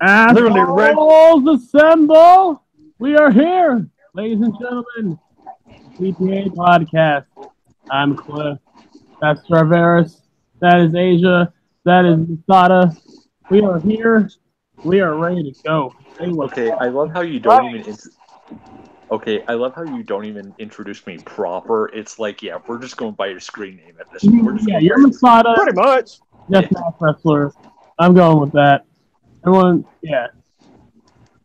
Assholes assemble! We are here, ladies and gentlemen. TPA podcast. I'm Cliff. That's Traveris. That is Asia. That is Masada. We are here. We are ready to go. Okay, I love how you don't even. I love how you don't even introduce me proper. It's like, yeah, we're just going by your screen name at this point. You're Masada. Pretty much. Yes, Math Wrestler. I'm going with that. Everyone, yeah.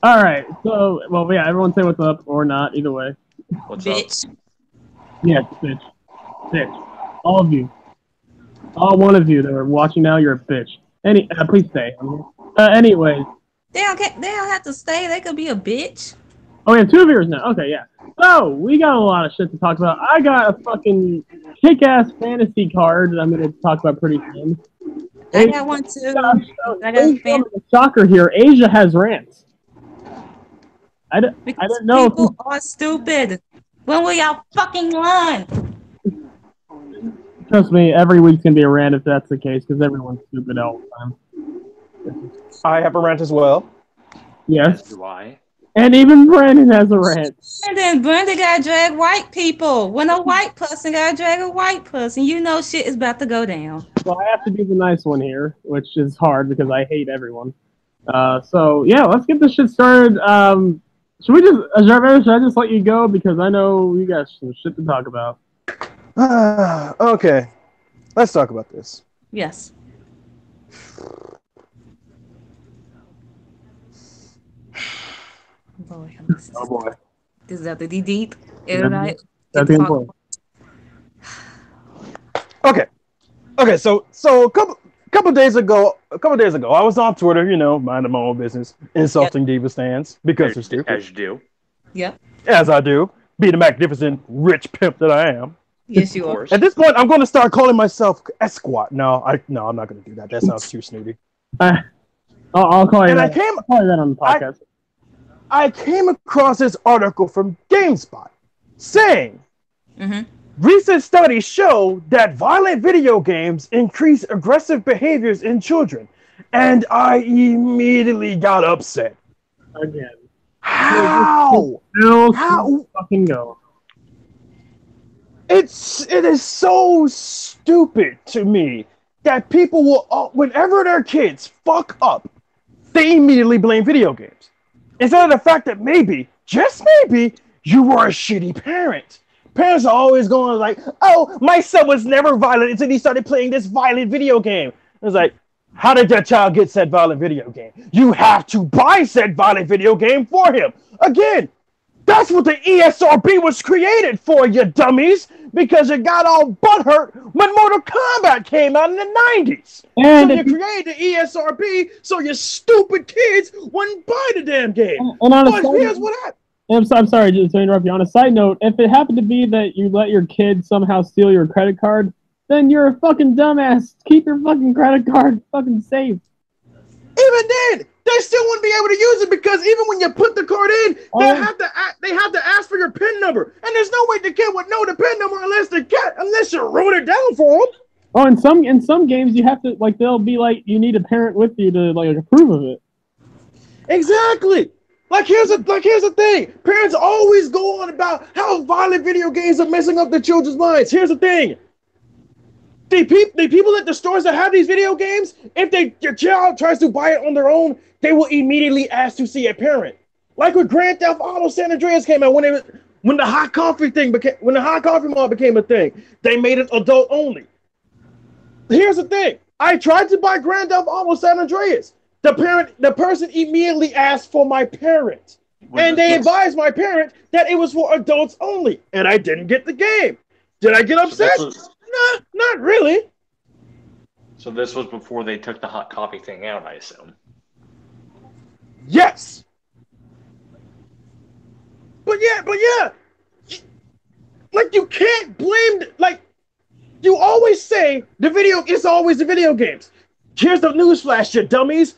All right. So, everyone say what's up or not. Either way. What's Bitch. up? Yes, bitch. Bitch. All of you. All one of you that are watching now, you're a bitch. Please stay. Anyways. They don't have to stay. They could be a bitch. Oh, we have two viewers now. Okay, yeah. So, we got a lot of shit to talk about. I got a fucking kick-ass fantasy card that I'm going to talk about pretty soon. I got one too. I got a shocker here. Asia has rants. I didn't know. People are stupid. When will y'all fucking learn? Trust me, every week's going to be a rant if that's the case, because everyone's stupid all the time. I have a rant as well. Yes. Do I? And even Brandon has a rant. And then Brenda gotta drag white people. When a white person gotta drag a white person, you know shit is about to go down. Well, I have to be the nice one here, which is hard because I hate everyone. So, yeah, let's get this shit started. Should I just let you go? Because I know you got some shit to talk about. Okay. Let's talk about this. Yes. Oh boy. This is after the deep. Right? That's important. Okay. So a couple days ago, I was on Twitter, minding my own business, insulting Diva stands because they're stupid. As you do. Yep. As I do, be the magnificent rich pimp that I am. Yes, you are. At this point, I'm going to start calling myself Esquat. No, I'm not going to do that. That sounds too snooty. I'll call you that. I'll call you that on the podcast. I came across this article from GameSpot saying recent studies show that violent video games increase aggressive behaviors in children, and I immediately got upset. Again. How? How? Fucking go. It is so stupid to me that people will, whenever their kids fuck up, they immediately blame video games. Instead of the fact that maybe, just maybe, you were a shitty parent. Parents are always going like, oh, my son was never violent until he started playing this violent video game. It's like, how did your child get said violent video game? You have to buy said violent video game for him. Again, that's what the ESRB was created for, you dummies, because it got all butthurt when Mortal Kombat came out in the 90s. And so you created the ESRB so your stupid kids wouldn't buy the damn game. Here's what happened. I'm sorry to interrupt you. On a side note, if it happened to be that you let your kid somehow steal your credit card, then you're a fucking dumbass. Keep your fucking credit card fucking safe. Even then, they still wouldn't be able to use it because even when you put the card in, they have to ask for your PIN number, and there's no way the kid would know the PIN number unless you wrote it down for them. Oh, in some games you have to they'll be like you need a parent with you to approve of it. Exactly. Here's the thing. Parents always go on about how violent video games are messing up the children's minds. Here's the thing. The people at the stores that have these video games, if your child tries to buy it on their own, they will immediately ask to see a parent. Like when Grand Theft Auto San Andreas came out, when the hot coffee mall became a thing, they made it adult only. Here's the thing. I tried to buy Grand Theft Auto San Andreas. The person immediately asked for my parent. And they advised my parent that it was for adults only. And I didn't get the game. Did I get upset? Nah, not really. So this was before they took the hot coffee thing out, I assume. Yes. But yeah. You can't blame, you always say it's always the video games. Here's the newsflash, you dummies.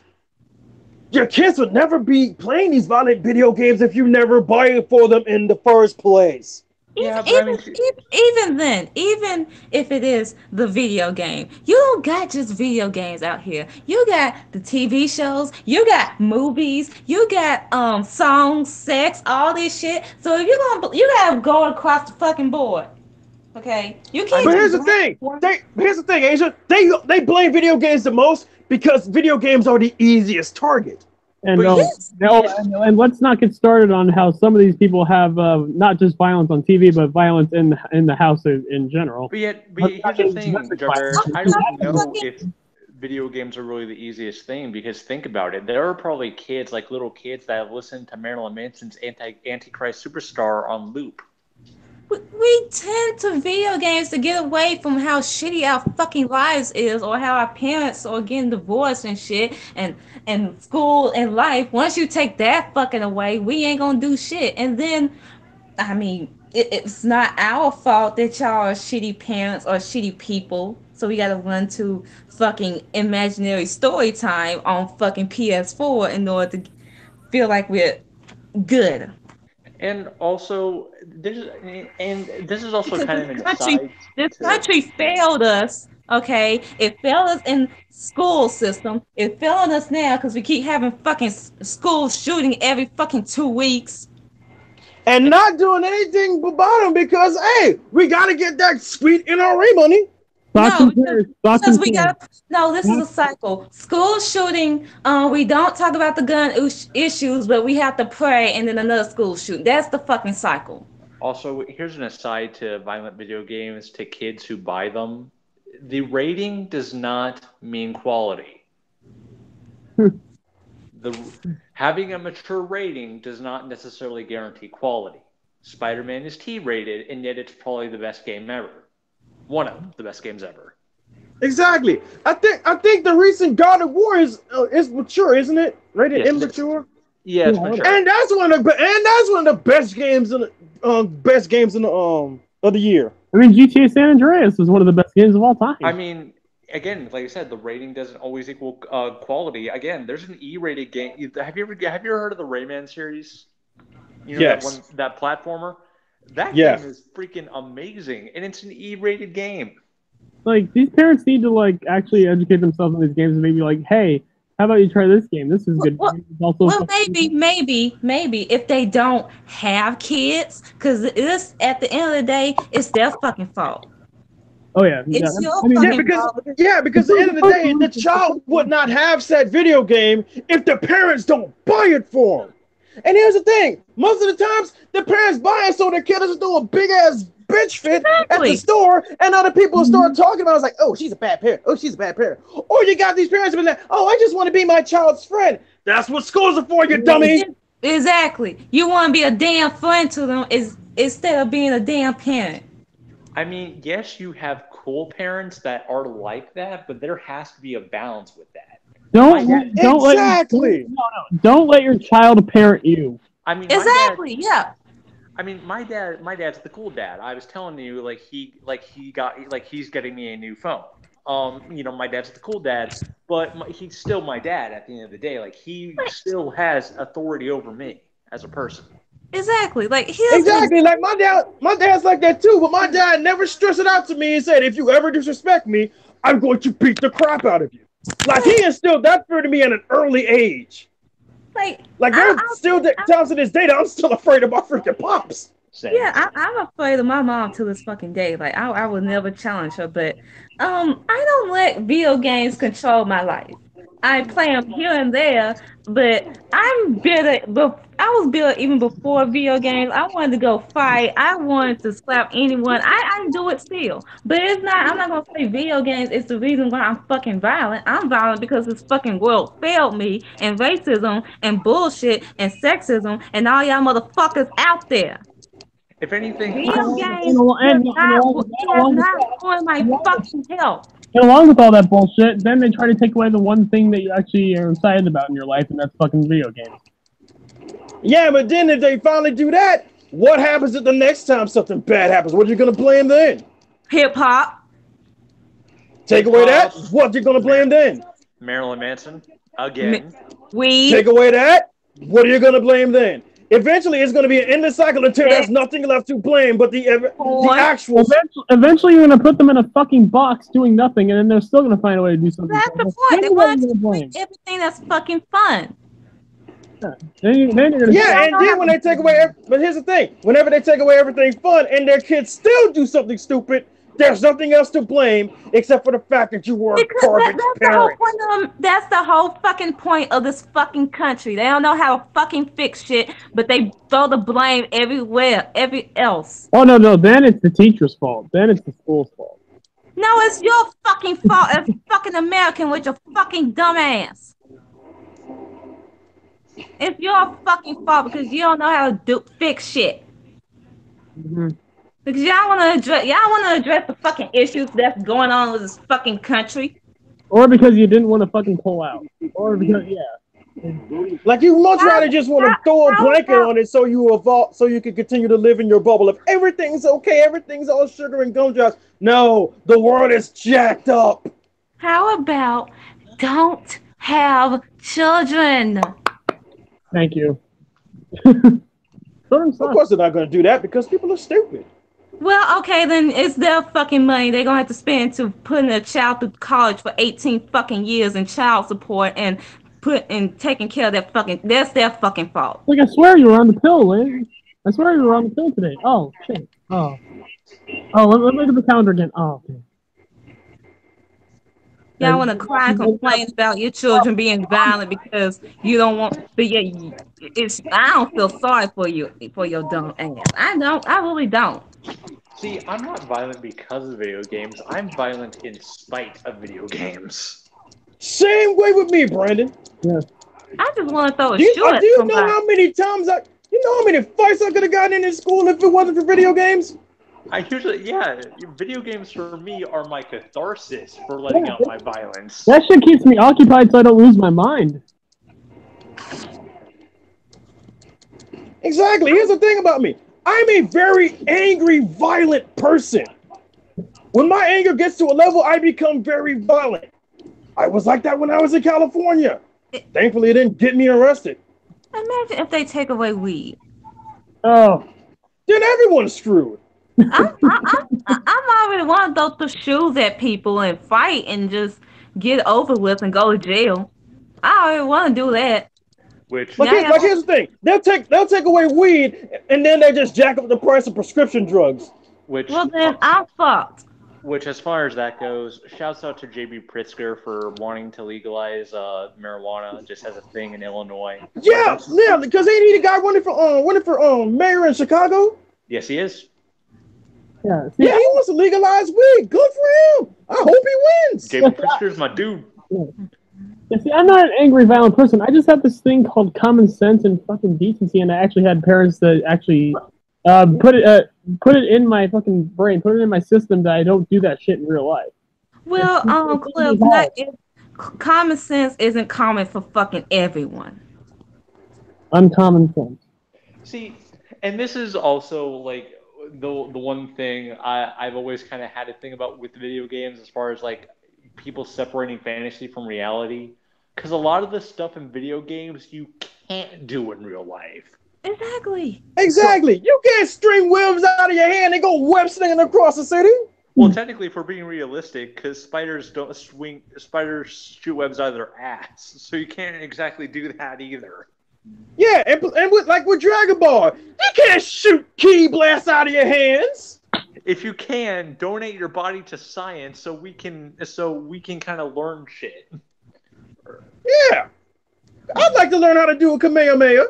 Your kids would never be playing these violent video games if you never buy it for them in the first place. Yeah, Even, but I mean, even then, even if it is the video game, you don't got just video games out here. You got the TV shows, you got movies, you got songs, sex, all this shit. So if you gotta go across the fucking board, okay? You I But can't here's just the mean, thing. Here's the thing, Asia. They blame video games the most because video games are the easiest target. And but no, yes, no, and let's not get started on how some of these people have not just violence on TV, but violence in the house in general. but Let's yet not here's the get into thing, domestic violence. Jarvis. I don't know if video games are really the easiest thing because think about it. There are probably kids, like little kids, that have listened to Marilyn Manson's Antichrist Superstar on loop. we tend to video games to get away from how shitty our fucking lives is, or how our parents are getting divorced and shit, and school and life. Once you take that fucking away, we ain't gonna do shit. And then, I mean, it's not our fault that y'all are shitty parents or shitty people. So we gotta run to fucking imaginary story time on fucking PS4 in order to feel like we're good. And also, this is also Because kind of an aside this to. country failed us. Okay, it failed us in school system. It failed us now because we keep having fucking school shooting every fucking 2 weeks. And not doing anything about them because, hey, we got to get that sweet NRA money. Thoughts No, and prayers. Thoughts because and we prayers. got no. This is a cycle. School shooting. We don't talk about the gun issues, but we have to pray, and then another school shooting. That's the fucking cycle. Also, here's an aside to violent video games to kids who buy them. The rating does not mean quality. The having a mature rating does not necessarily guarantee quality. Spider-Man is T-rated, and yet it's probably the best game ever. One of the best games ever. Exactly. I think the recent God of War is mature, isn't it? Rated Yes, immature. Yeah, it's mature. And that's one of the best games in the of the year. I mean, GTA San Andreas is one of the best games of all time. I mean, again, like I said, the rating doesn't always equal quality. Again, there's an E-rated game. Have you ever heard of the Rayman series? You know Yes. that platformer. That Yeah. game is freaking amazing, and it's an E-rated game. Like, these parents need to like actually educate themselves on these games and maybe like, hey, how about you try this game? This is good. Well, It's also well, maybe if they don't have kids, because this at the end of the day, it's their fucking fault. oh yeah, It's yeah. your I mean, Yeah, fucking because fault. because at the end of the day, the child would not have said video game if the parents don't buy it for them. And here's the thing: most of the times, the parents buy it so their kid doesn't do a big ass bitch fit at the Exactly. store, and other people start talking about it. It's like, oh, she's a bad parent. Oh, she's a bad parent. Or you got these parents who be like, oh, I just want to be my child's friend. That's what schools are for, you dummy. Exactly. You want to be a damn friend to them instead of being a damn parent. I mean, yes, you have cool parents that are like that, but there has to be a balance with that. don't Exactly. don't let your child parent you. I mean, Exactly. Yeah. I mean, my dad's the cool dad. I was telling you, he's getting me a new phone. My dad's the cool dad, but he's still my dad at the end of the day. Like, he still has authority over me as a person. Exactly. Like Exactly. Like my dad's like that too, but my dad never stressed it out to me and said, if you ever disrespect me, I'm going to beat the crap out of you. Like, he instilled that fear to me at an early age. Like There's still times to this day that I'm still afraid of my freaking pops. Same. yeah, I'm afraid of my mom to this fucking day. Like I would never challenge her, but I don't let video games control my life. I play them here and there, but I'm bitter. But I was bitter even before video games. I wanted to go fight. I wanted to slap anyone. I do it still, but it's not. I'm not gonna say video games is the reason why I'm fucking violent. I'm violent because this fucking world failed me, and racism and bullshit and sexism and all y'all motherfuckers out there. If anything, Video games And have not ruined my fucking health. And along with all that bullshit, then they try to take away the one thing that you actually are excited about in your life, and that's fucking video games. Yeah, but then if they finally do that, what happens if the next time something bad happens? What are you gonna blame then? Hip hop. Take away that, what you gonna blame then? Marilyn Manson again. Take Weed. away that, what are you gonna blame then? Eventually, it's going to be an endless cycle until there's nothing left to blame but the actual. Eventually, you're going to put them in a fucking box doing nothing, and then they're still going to find a way to do something. That's the point. They want to blame everything that's fucking fun. And then when they take away, but here's the thing: whenever they take away everything fun, and their kids still do something stupid, there's nothing else to blame except for the fact that you were a garbage parent. That's the whole fucking point of this fucking country. They don't know how to fucking fix shit, but they throw the blame everywhere, else. Oh no! Then it's the teacher's fault. Then it's the school's fault. No, it's your fucking fault as a fucking American with your fucking dumb ass. It's your fucking fault because you don't know how to fix shit. Mm-hmm. Because y'all want to address the fucking issues that's going on with this fucking country. Or because you didn't want to fucking pull out. Or because like you much rather just want to throw a blanket on it so you evolve, so you can continue to live in your bubble. If everything's okay, everything's all sugar and gumdrops. No, the world is jacked up. How about don't have children? Thank you. Of course they're not going to do that because people are stupid. Well, okay, then it's their fucking money they're going to have to spend to putting a child through college for 18 fucking years in child support and taking care of that's their fucking fault. Like, I swear you were on the pill, Lynn. I swear you were on the pill today. Oh, shit. Oh, let me look at the calendar again. Oh, okay. Y'all want to cry and complain about your children being violent because you don't want, but yeah, I don't feel sorry for you, for your dumb ass. I really don't. See, I'm not violent because of video games. I'm violent in spite of video games. Same way with me, Brandon. Yeah. I just want to throw a shoe at Do you somebody. know how many times how many fights I could have gotten in school if it wasn't for video games? Video games for me are my catharsis for letting out my violence. That shit keeps me occupied so I don't lose my mind. Exactly. Here's the thing about me. I'm a very angry, violent person. When my anger gets to a level, I become very violent. I was like that when I was in California. Thankfully, it didn't get me arrested. Imagine if they take away weed. Oh. Then everyone's screwed. I'm already want to throw the shoes at people and fight and just get over with and go to jail. I already want to do that. Which here's the thing: they'll take away weed and then they just jack up the price of prescription drugs. Well, then I'm fucked. Which, as far as that goes, shouts out to JB Pritzker for wanting to legalize marijuana just as a thing in Illinois. Yeah, because ain't he the guy running for mayor in Chicago? Yes, he is. Yeah, he wants to legalize weed. Good for him. I hope he wins. JB Pritzker's my dude. Yeah, see, I'm not an angry, violent person. I just have this thing called common sense and fucking decency, and I actually had parents that actually put it in my fucking brain, put it in my system that I don't do that shit in real life. Well, Cliff, common sense isn't common for fucking everyone. Uncommon sense. See, and this is also like the one thing I've always kind of had to think about with video games as far as like people separating fantasy from reality. Because a lot of the stuff in video games you can't do in real life. Exactly. You can't string webs out of your hand and go web slinging across the city. Well, technically, if we're being realistic, because spiders shoot webs out of their ass, so you can't exactly do that either. Yeah, and with Dragon Ball, you can't shoot ki blasts out of your hands. If you can, donate your body to science so we can kind of learn shit. Yeah, I'd like to learn how to do a Kamehameha.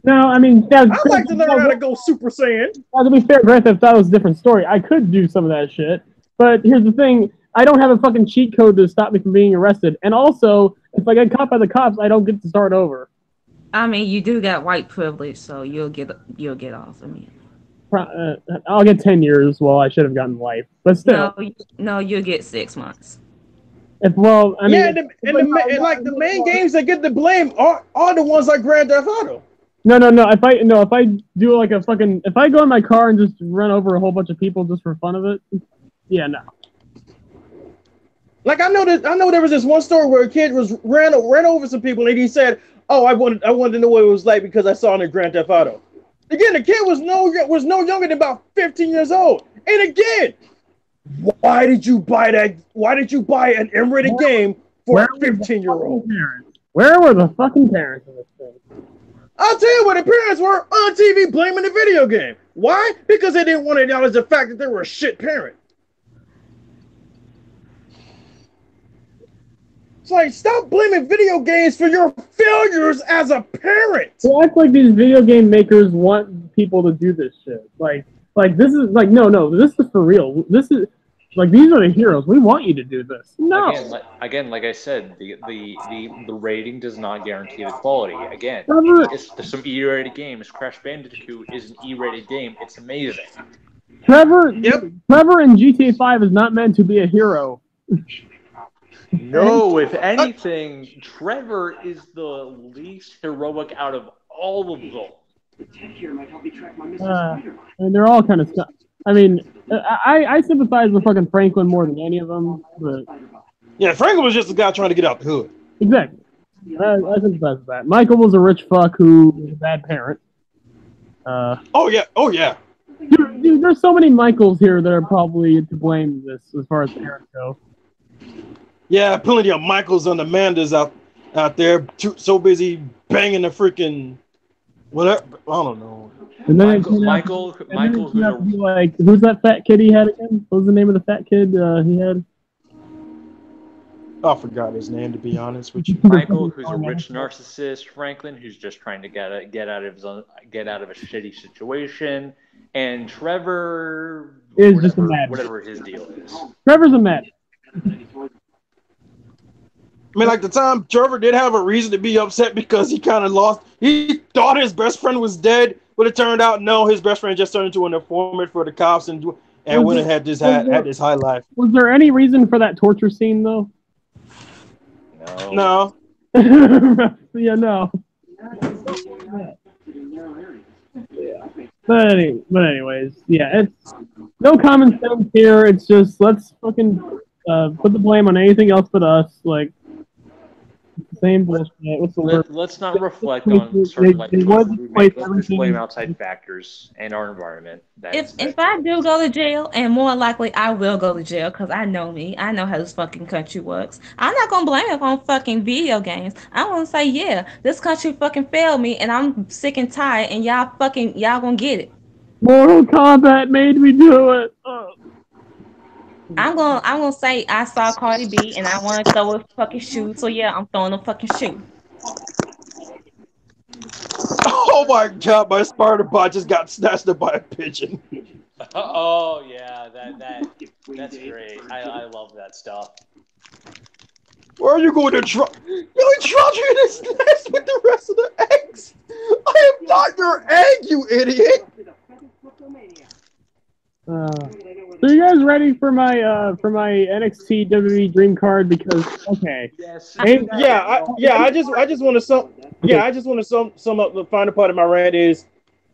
No, I mean, I'd like to learn how to go Super Saiyan. Now, to be fair, Grand Theft Auto is a different story. I could do some of that shit, but here's the thing: I don't have a fucking cheat code to stop me from being arrested. And also, if I get caught by the cops, I don't get to start over. I mean, you do got white privilege, so you'll get off. I mean, I'll get 10 years. Well, I should have gotten life, but still. No, you'll get 6 months. The main games that get the blame are the ones like Grand Theft Auto. No. If I do like if I go in my car and just run over a whole bunch of people just for fun of it, yeah, no. Like I know there was this one story where a kid ran over some people and he said, "Oh, I wanted to know what it was like because I saw it in Grand Theft Auto." Again, the kid was no younger than about 15 years old. And again, why did you buy that? Why did you buy an M-rated game for a 15-year-old? Where were the fucking parents in this thing? I'll tell you what, the parents were on TV blaming the video game. Why? Because they didn't want to acknowledge the fact that they were a shit parent. It's like, stop blaming video games for your failures as a parent. Well, act like these video game makers want people to do this shit. Like this is like no, this is for real. This is like these are the heroes. We want you to do this. No. Again, like I said, the rating does not guarantee the quality. Again, there's some E-rated games. Crash Bandicoot is an E-rated game. It's amazing. Trevor in GTA 5 is not meant to be a hero. No, if anything, Trevor is the least heroic out of all of them. And they're all kind of stuff. I mean, I sympathize with fucking Franklin more than any of them, but yeah, Franklin was just a guy trying to get out the hood. Exactly. I sympathize with that. Michael was a rich fuck who was a bad parent. Oh yeah. Dude, there's so many Michaels here that are probably to blame in this as far as parents go. Yeah, plenty of Michaels and Amandas out there, so busy banging the freaking whatever. I don't know. And then Michael, who's that fat kid he had again? What was the name of the fat kid he had? I forgot his name, to be honest with you. Michael, who's a rich narcissist. Franklin, who's just trying to get out of a shitty situation, and Trevor is just a mad. Whatever his deal is. Trevor's a mad. I mean, like the time Trevor did have a reason to be upset because he kind of lost. He thought his best friend was dead, but it turned out no, his best friend just turned into an informant for the cops and went and had this high life. Was there any reason for that torture scene though? No. Yeah, no. But anyways, yeah, it's no common sense here. It's just let's fucking put the blame on anything else but us. Like. Same bullshit. What's the word? Let's not reflect on certain life choices we make. Let's blame outside factors and our environment. If I do go to jail, and more likely I will go to jail because I know me, I know how this fucking country works. I'm not gonna blame it on fucking video games. I'm gonna say, yeah, this country fucking failed me, and I'm sick and tired, and y'all gonna get it. Mortal Kombat made me do it. I'm gonna say I saw Cardi B and I want to throw a fucking shoe. So yeah, I'm throwing a fucking shoe. Oh my god, my spider bot just got snatched up by a pigeon. Oh yeah, that's great. I love that stuff. Where are you going to try? Really trudging in his nest with the rest of the eggs? I am not your egg, you idiot. So you guys ready for my NXT WWE Dream Card? Because okay, yes, I just want to sum up the final part of my rant is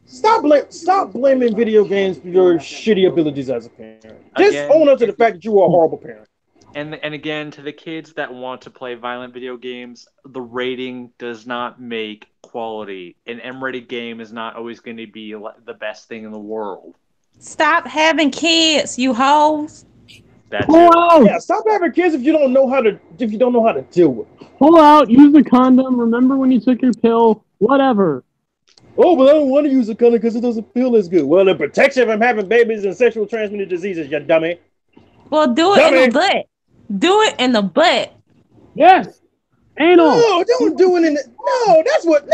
stop blaming video games for your shitty abilities as a parent. Just own up to the fact that you are a horrible parent. And again, to the kids that want to play violent video games, the rating does not make quality. An M-rated game is not always going to be the best thing in the world. Stop having kids, you hoes. Yeah, stop having kids if you don't know how to deal with it. Pull out, use the condom, remember when you took your pill, whatever. Oh, but I don't want to use a condom because it doesn't feel as good. Well, it protects you from having babies and sexual transmitted diseases, you dummy. Well, do it in the butt. Do it in the butt. Yes. Anal. No, don't do it in the. No, that's what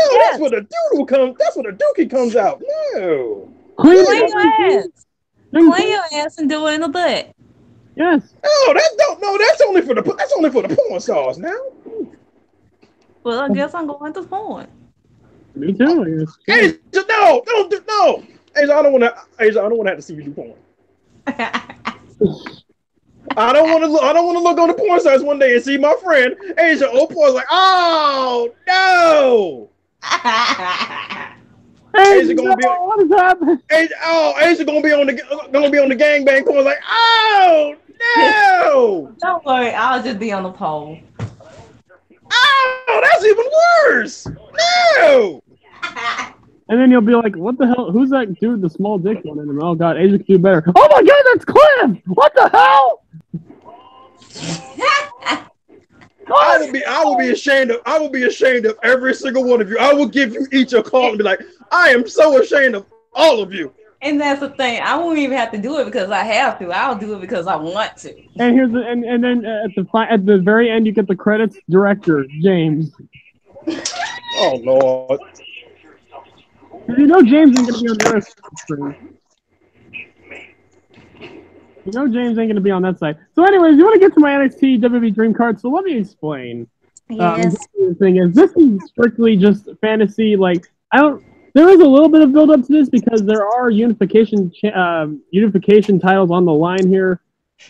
a doodle comes. That's what a dookie comes out. No. Clean your ass. Clean your ass and do it in the butt. Yes. No, that's only for the porn stars now. Well, I guess I'm going to porn. Me too. I guess. Hey, no. Asia, I don't want to have to see you do porn. I don't want to look on the porn sites one day and see my friend Asia porn's like, oh no. Asia gonna be. What is happening? Asia gonna be on the gangbang porn like, oh No! Don't worry, I'll just be on the pole. Oh, that's even worse! No! And then you'll be like, what the hell? Who's that dude, the small dick one in him? Oh, God, Asia can do better. Oh, my God, that's Cliff! What the hell? I will be ashamed of every single one of you. I will give you each a call and be like, I am so ashamed of all of you. And that's the thing. I won't even have to do it because I have to. I'll do it because I want to. And here's and then at the very end, you get the credits. Director James. Oh Lord! You know James ain't gonna be on the other screen. You know James ain't gonna be on that side. So, anyways, you want to get to my NXT WWE Dream Card? So let me explain. Yes. The thing is, this is strictly just fantasy. Like there is a little bit of build up to this because there are unification titles on the line here.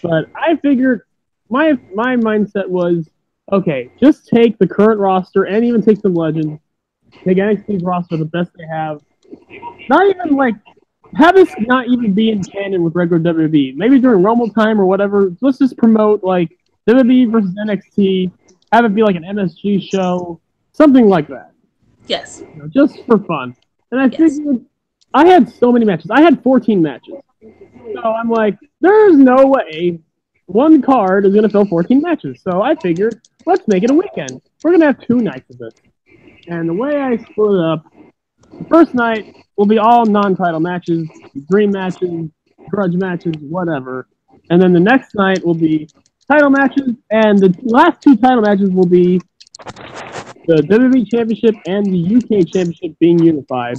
But I figured my mindset was, okay, just take the current roster and even take some legends. Take NXT's roster, the best they have. Not even like have this not even be in canon with regular WWE. Maybe during Rumble time or whatever. Let's just promote like WWE versus NXT. Have it be like an MSG show, something like that. Yes. You know, just for fun. And I figured I had so many matches. I had 14 matches. So I'm like, there's no way one card is going to fill 14 matches. So I figured, let's make it a weekend. We're going to have 2 nights of this. And the way I split it up, the first night will be all non-title matches, dream matches, grudge matches, whatever. And then the next night will be title matches, and the last 2 title matches will be the WWE Championship and the UK Championship being unified.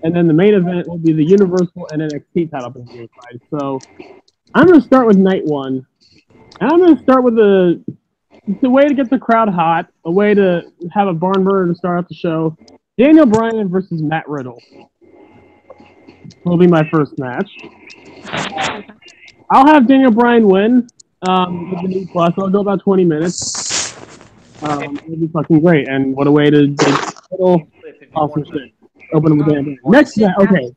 And then the main event will be the Universal and NXT title being unified. So I'm going to start with night 1. And I'm going to start with the way to get the crowd hot, a way to have a barn burner to start out the show. Daniel Bryan versus Matt Riddle will be my first match. I'll have Daniel Bryan win with the new plus. I'll go about 20 minutes. It'll be fucking great. And what a way to get Riddle awesome shit. Open with Daniel Bryan. Next match, okay.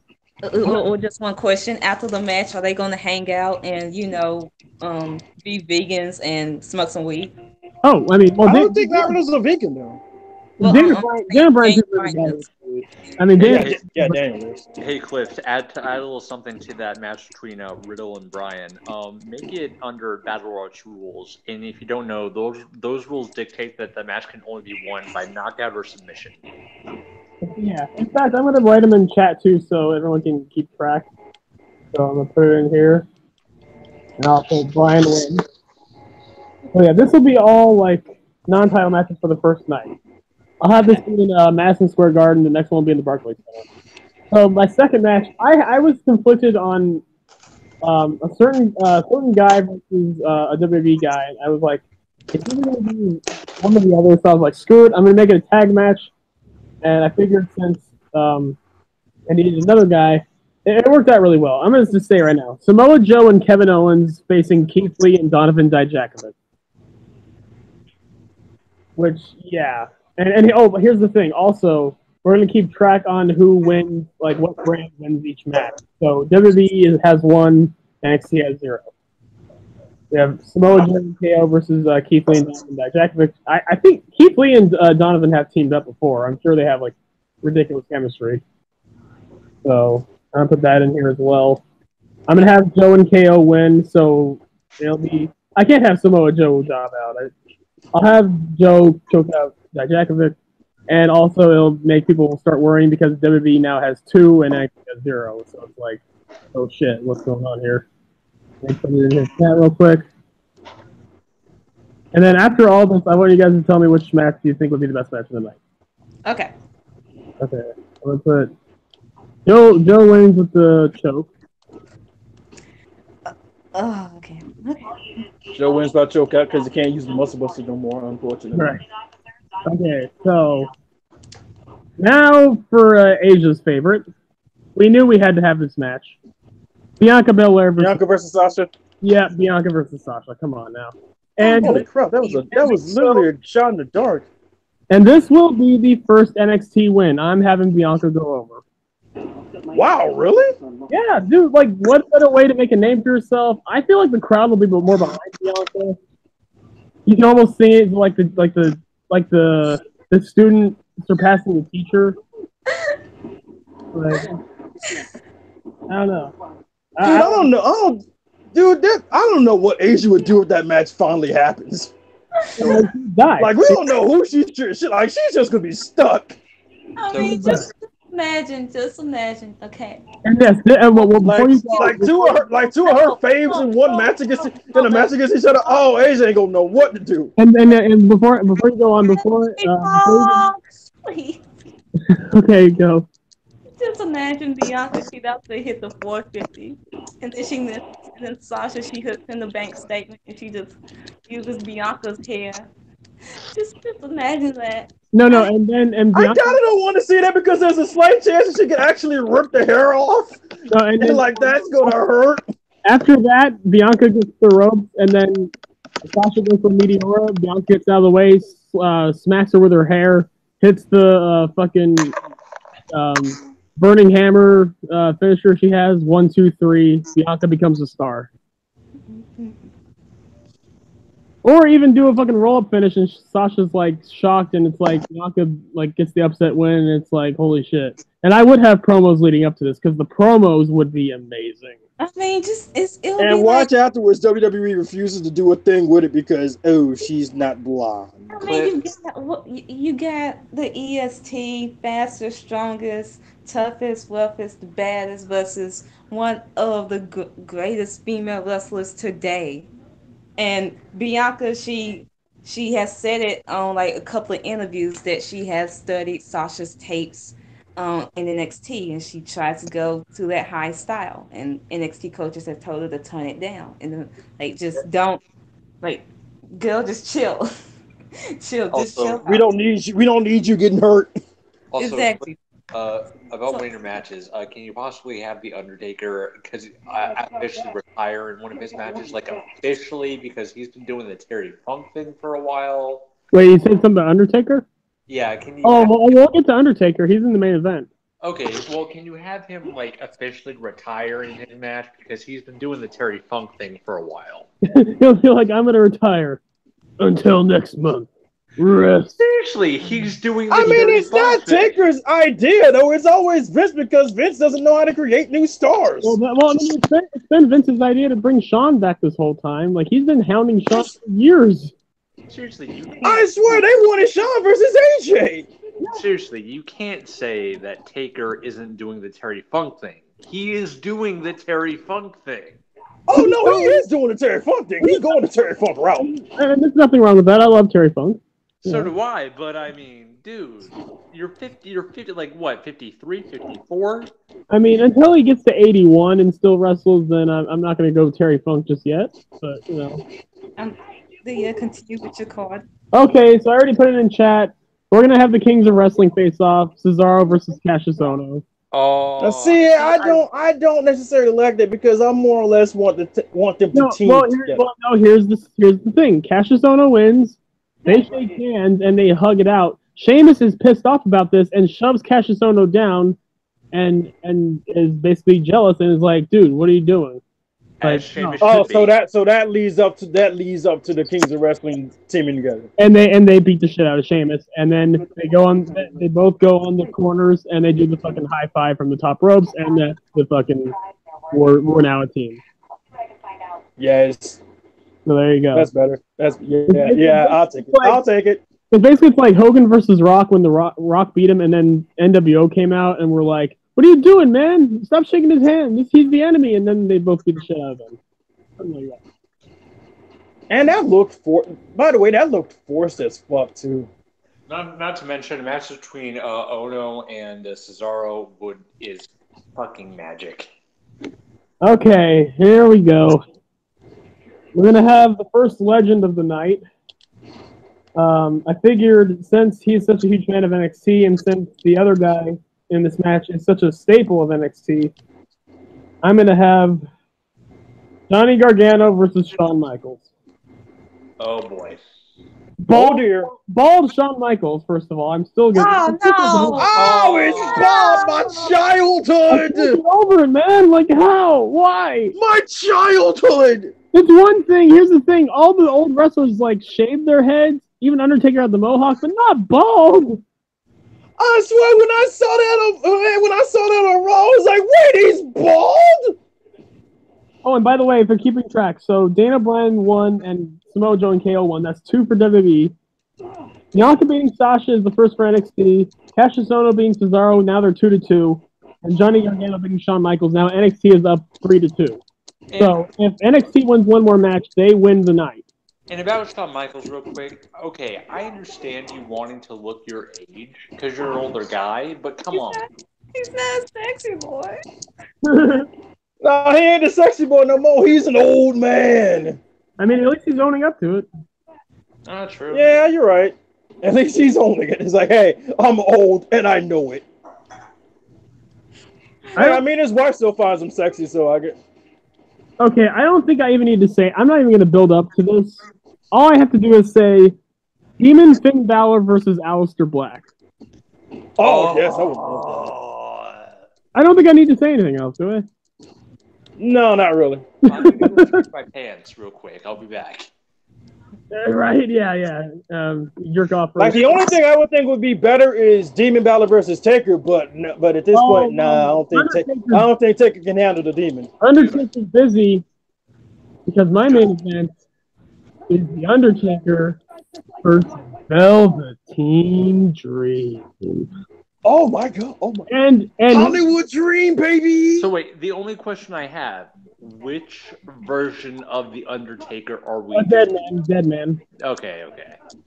Or just one question. After the match, are they going to hang out and, be vegans and smoke some weed? Oh, I mean, well, I don't think Matt Riddle's a vegan though. Well, Daniel Bryan's really bad. I mean, Daniel is. Hey Cliff, to add a little something to that match between Riddle and Bryan, make it under Battle Royale rules. And if you don't know, those rules dictate that the match can only be won by knockout or submission. Yeah. In fact, I'm gonna write them in chat too, so everyone can keep track. So I'm gonna put it in here, and I'll say Bryan wins. So yeah, this will be all like non-title matches for the first night. I'll have this be in Madison Square Garden. The next one will be in the Barclays Center. So my second match, I was conflicted on a certain guy versus a WWE guy. And I was like, it's either going to be one or the other. So I was like, screw it. I'm going to make it a tag match. And I figured since I needed another guy, it worked out really well. I'm going to just say right now, Samoa Joe and Kevin Owens facing Keith Lee and Donovan Dijakovic. Which, yeah. But here's the thing. Also, we're going to keep track on who wins, like what brand wins each match. So WWE has 1, NXT has 0. We have Samoa Joe and KO versus Keith Lee and Donovan Dijakovic. I think Keith Lee and Donovan have teamed up before. I'm sure they have like ridiculous chemistry. So I'm going to put that in here as well. I'm going to have Joe and KO win, so it'll be... I can't have Samoa Joe job out. I'll have Joe choke out Dijakovic, and also it'll make people start worrying because WWE now has 2 and NXT has 0. So it's like, oh shit, what's going on here? Let me put it in his chat real quick. And then after all this, I want you guys to tell me which match you think would be the best match of the night. Okay. Okay. I'm gonna put Joe wins with the choke. Oh, okay. Joe wins by choke out because he can't use the muscle buster no more, unfortunately. Right. Okay, so now for Asia's favorite. We knew we had to have this match. Bianca Belair versus Sasha? Yeah, Bianca versus Sasha. Come on now. And holy crap, that was literally a shot in the dark. And this will be the first NXT win. I'm having Bianca go over. Wow, really? Yeah, dude. Like, what better way to make a name for yourself? I feel like the crowd will be more behind Bianca. You can almost see it like the student surpassing the teacher. Like, I don't know. Dude, I don't know. I don't know what Asia would do if that match finally happens. Die. Like, we don't know who she's like. She's just gonna be stuck. I So- mean, just imagine. Okay. And yes, well, before you go, Like two of her faves in one match against in a match against each other. Oh, Asia ain't gonna know what to do. and before you go on, before Please. okay, go. Just imagine Bianca, she about to hit the 450, and then and then Sasha, she hooks in the bank statement, and she just uses Bianca's hair. Just imagine that. No, I, and I Bianca, kinda don't want to see that because there's a slight chance that she could actually rip the hair off, no, and then like that's gonna hurt. after that, Bianca gets the ropes, and then Sasha goes for Meteora. Bianca gets out of the way, smacks her with her hair, hits the fucking burning hammer finisher she has. 1, 2, 3. Bianca becomes a star. Or even do a fucking roll up finish, and Sasha's like shocked, and it's like Bianca like gets the upset win, and it's like holy shit. And I would have promos leading up to this because the promos would be amazing. mean, it'll And be watch afterwards, WWE refuses to do a thing with it because she's not blonde. I mean, you got the EST, fastest, strongest, toughest, wealthiest, baddest versus one of the greatest female wrestlers today. And Bianca, she has said it on like a couple of interviews that she has studied Sasha's tapes in NXT, and she tries to go to that high style. And NXT coaches have told her to tone it down and like just don't like, girl, just chill, just chill. We don't need you. We don't need you getting hurt. Also, Exactly. About winning your matches, can you possibly have the Undertaker because officially retire in one of his matches, like officially because he's been doing the Terry Funk thing for a while? Wait, you said something about Undertaker? Yeah, can you? Oh, well, we'll get to Undertaker. He's in the main event. Okay, well, can you have him like officially retire in his match because he's been doing the Terry Funk thing for a while? He'll be like, I'm gonna retire until next month. Rest. Seriously, he's doing. The I mean, Terry it's Funk not thing. Taker's idea though. It's always Vince because Vince doesn't know how to create new stars. Well, I mean, it's been Vince's idea to bring Shawn back this whole time. Like he's been hounding Shawn for years. Seriously, you can't, I swear they wanted Shawn versus AJ. seriously, you can't say that Taker isn't doing the Terry Funk thing. He is doing the Terry Funk thing. Oh no, he is doing the Terry Funk thing. He's going the Terry Funk route. And there's nothing wrong with that. I love Terry Funk. So Yeah. do I, but I mean, dude, you're 50, like what, 53, 54? I mean, until he gets to 81 and still wrestles, then I'm not going to go Terry Funk just yet. But, you know. Continue with your card. Okay, so I already put it in chat. We're going to have the Kings of Wrestling face off. Cesaro versus Cassius Ohno. Oh, See, I don't necessarily like that because I more or less want them to team together. Here's the thing. Cassius Ohno wins. They shake hands and they hug it out. Sheamus is pissed off about this and shoves Cassius Ohno down and is basically jealous and is like, dude, what are you doing? as Sheamus Oh, should be. so that leads up to the Kings of Wrestling teaming together. And they beat the shit out of Sheamus. And then they both go on the corners and they do the fucking high five from the top ropes and the fucking we're now a team. Yes. So there you go. That's better. Yeah. I'll take it. I'll take it. It's like Hogan versus Rock when the Rock beat him, and then NWO came out and we're like, "What are you doing, man? Stop shaking his hand. He's the enemy." And then they both beat the shit out of him. Something like that. And by the way, that looked forced as fuck too. Not to mention, a match between Ono and Cesaro is fucking magic. Okay, here we go. We're gonna have the first legend of the night. I figured since he's such a huge fan of NXT and since the other guy in this match is such a staple of NXT, I'm gonna have Johnny Gargano versus Shawn Michaels. Oh boy. Oh dear. Bald Shawn Michaels, first of all. I'm still good. Oh no! Oh, it's Bob, my childhood! Get over it, man. Like, how? Why? My childhood! It's one thing. Here's the thing. All the old wrestlers, like, shaved their heads. Even Undertaker had the mohawk, but not bald. I swear, when I saw that on Raw, I was like, wait, he's bald? Oh, and by the way, for keeping track, so Dana Bryan won and Samoa Joe and KO won. That's 2 for WWE. Bianca beating Sasha is the first for NXT. Cassius Ohno beating Cesaro, now they're 2-2. And Johnny Gargano beating Shawn Michaels. Now NXT is up 3-2. So if NXT wins one more match, they win the night. And about Shawn Michaels, real quick. Okay, I understand you wanting to look your age because you're an older guy, but come on. He's not a sexy boy. Nah, he ain't a sexy boy no more. He's an old man. I mean, at least he's owning up to it. True. Yeah, you're right. At least he's owning it. It's like, hey, I'm old and I know it. I mean, his wife still finds him sexy, so I get. Okay, I don't think I even need to say. I'm not even going to build up to this. All I have to do is say, Demon Finn Balor versus Aleister Black. Oh yes, I would. I don't think I need to say anything else, do I? No, not really. I'm going to go change my pants real quick. I'll be back. Right? Yeah. Jerk off. Like the only thing I would think would be better is Demon Balor versus Taker, but at this point, nah, I don't think Taker can handle the Demon. Undertaker's busy because my main event is the Undertaker versus Velveteen Dream. Oh my god! Oh my! And Hollywood Dream, baby. So wait, the only question I have: which version of the Undertaker are we? Dead man. Okay.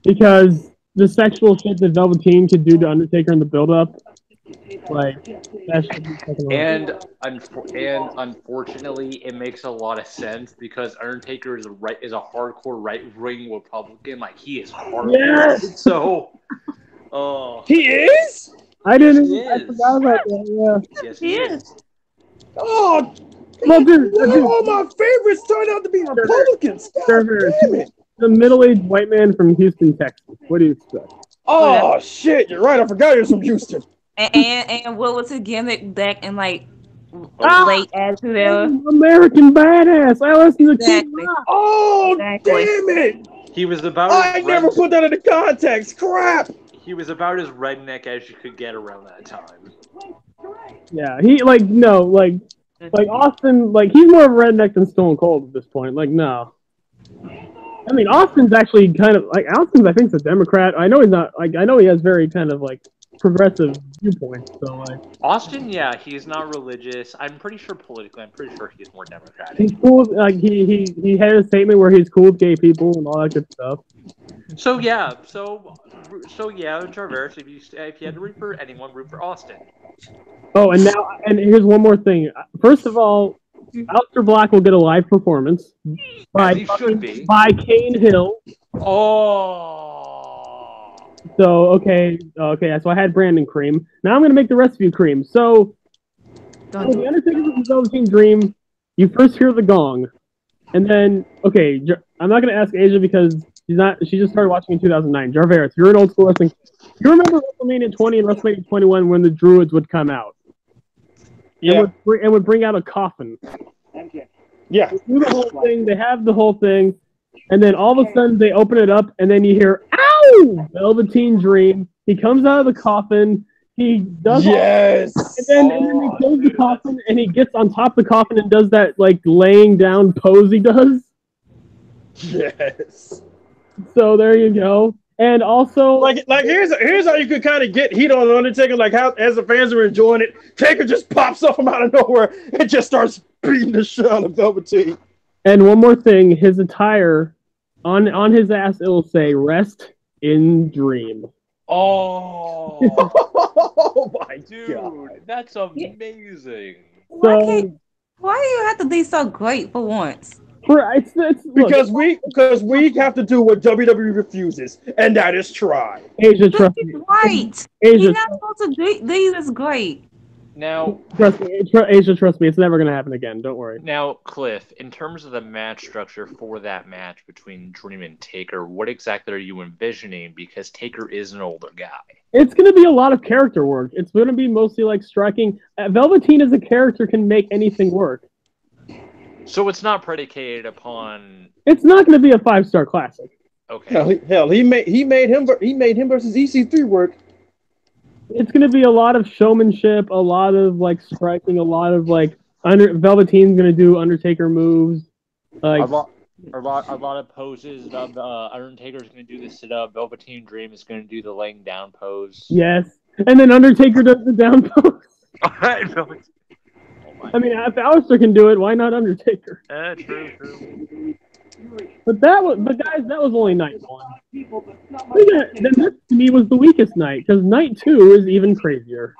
Because the sexual shit that Velveteen could do to Undertaker in the build-up, like that should be fucking and unfortunately, it makes a lot of sense because Undertaker is a hardcore right-wing Republican. Like he is hardcore. Yes! So, he is. I forgot about that. Yeah. Yes, he is. Oh, well, dude, all my favorites turned out to be Republicans. God damn it! The middle-aged white man from Houston, Texas. What do you expect? Oh shit! You're right. I forgot he was from Houston. And what was his gimmick back in like late attitude era? American badass. I listen to Exactly. Kid Rock. Oh Exactly. damn it! He was about. I never put that into context. Crap. He was about as redneck as you could get around that time. Yeah, he Austin, like he's more of a redneck than Stone Cold at this point. Like, no. I mean, Austin's actually kind of like Austin's. I think is a Democrat. I know he's not. Like, I know he has very kind of like progressive viewpoints. So like Austin, yeah, he's not religious. I'm pretty sure politically, I'm pretty sure he's more Democratic. he's cool. Like he had a statement where he's cool with gay people and all that good stuff. So yeah, Jarvis, if you had to root for anyone, root for Austin. Oh, and here's one more thing. First of all, Aleister Black will get a live performance by Kane Hill. Oh. So okay. So I had Brandon cream. Now I'm gonna make the rest of you cream. So the Undertaker versus Velveteen Dream. You first hear the gong, and then I'm not gonna ask Asia because she just started watching in 2009. Jarveris, you're an old school wrestling. You remember WrestleMania 20 and WrestleMania 21 when the Druids would come out? Yeah. And would bring out a coffin. Yeah. They do the whole thing. They have the whole thing, and then all of a sudden they open it up, and then you hear "Ow!" Velveteen Dream. He comes out of the coffin. He does. Yes. And then he closes the coffin, and he gets on top of the coffin and does that like laying down pose he does. Yes. So there you go. And also, like here's how you could kind of get heat on Undertaker. Like how as the fans are enjoying it, Taker just pops off from out of nowhere and just starts beating the shit out of Velveteen. And one more thing, his attire on his ass it'll say "Rest in Dream." Oh, oh my dude, that's amazing. So Why do you have to be so great for once? Because we have to do what WWE refuses, and that is try. Asia, trust me. Right. Asia, You're not supposed to do these as great. Now, Trust me, Asia, trust me, it's never going to happen again. Don't worry. Now, Cliff, in terms of the match structure for that match between Dream and Taker, what exactly are you envisioning? Because Taker is an older guy. It's going to be a lot of character work. It's going to be mostly like striking. Velveteen as a character can make anything work. So it's not predicated upon. It's not going to be a 5-star classic. Okay. Hell, he made him versus EC3 work. It's going to be a lot of showmanship, a lot of like striking, a lot of like Velveteen's going to do Undertaker moves. Like a lot of poses. Undertaker's going to do the sit up. Velveteen Dream is going to do the laying down pose. Yes, and then Undertaker does the down pose. I mean, if Aleister can do it, why not Undertaker? True. But guys, that was only night 1. Then this to me was the weakest night because night 2 is even crazier.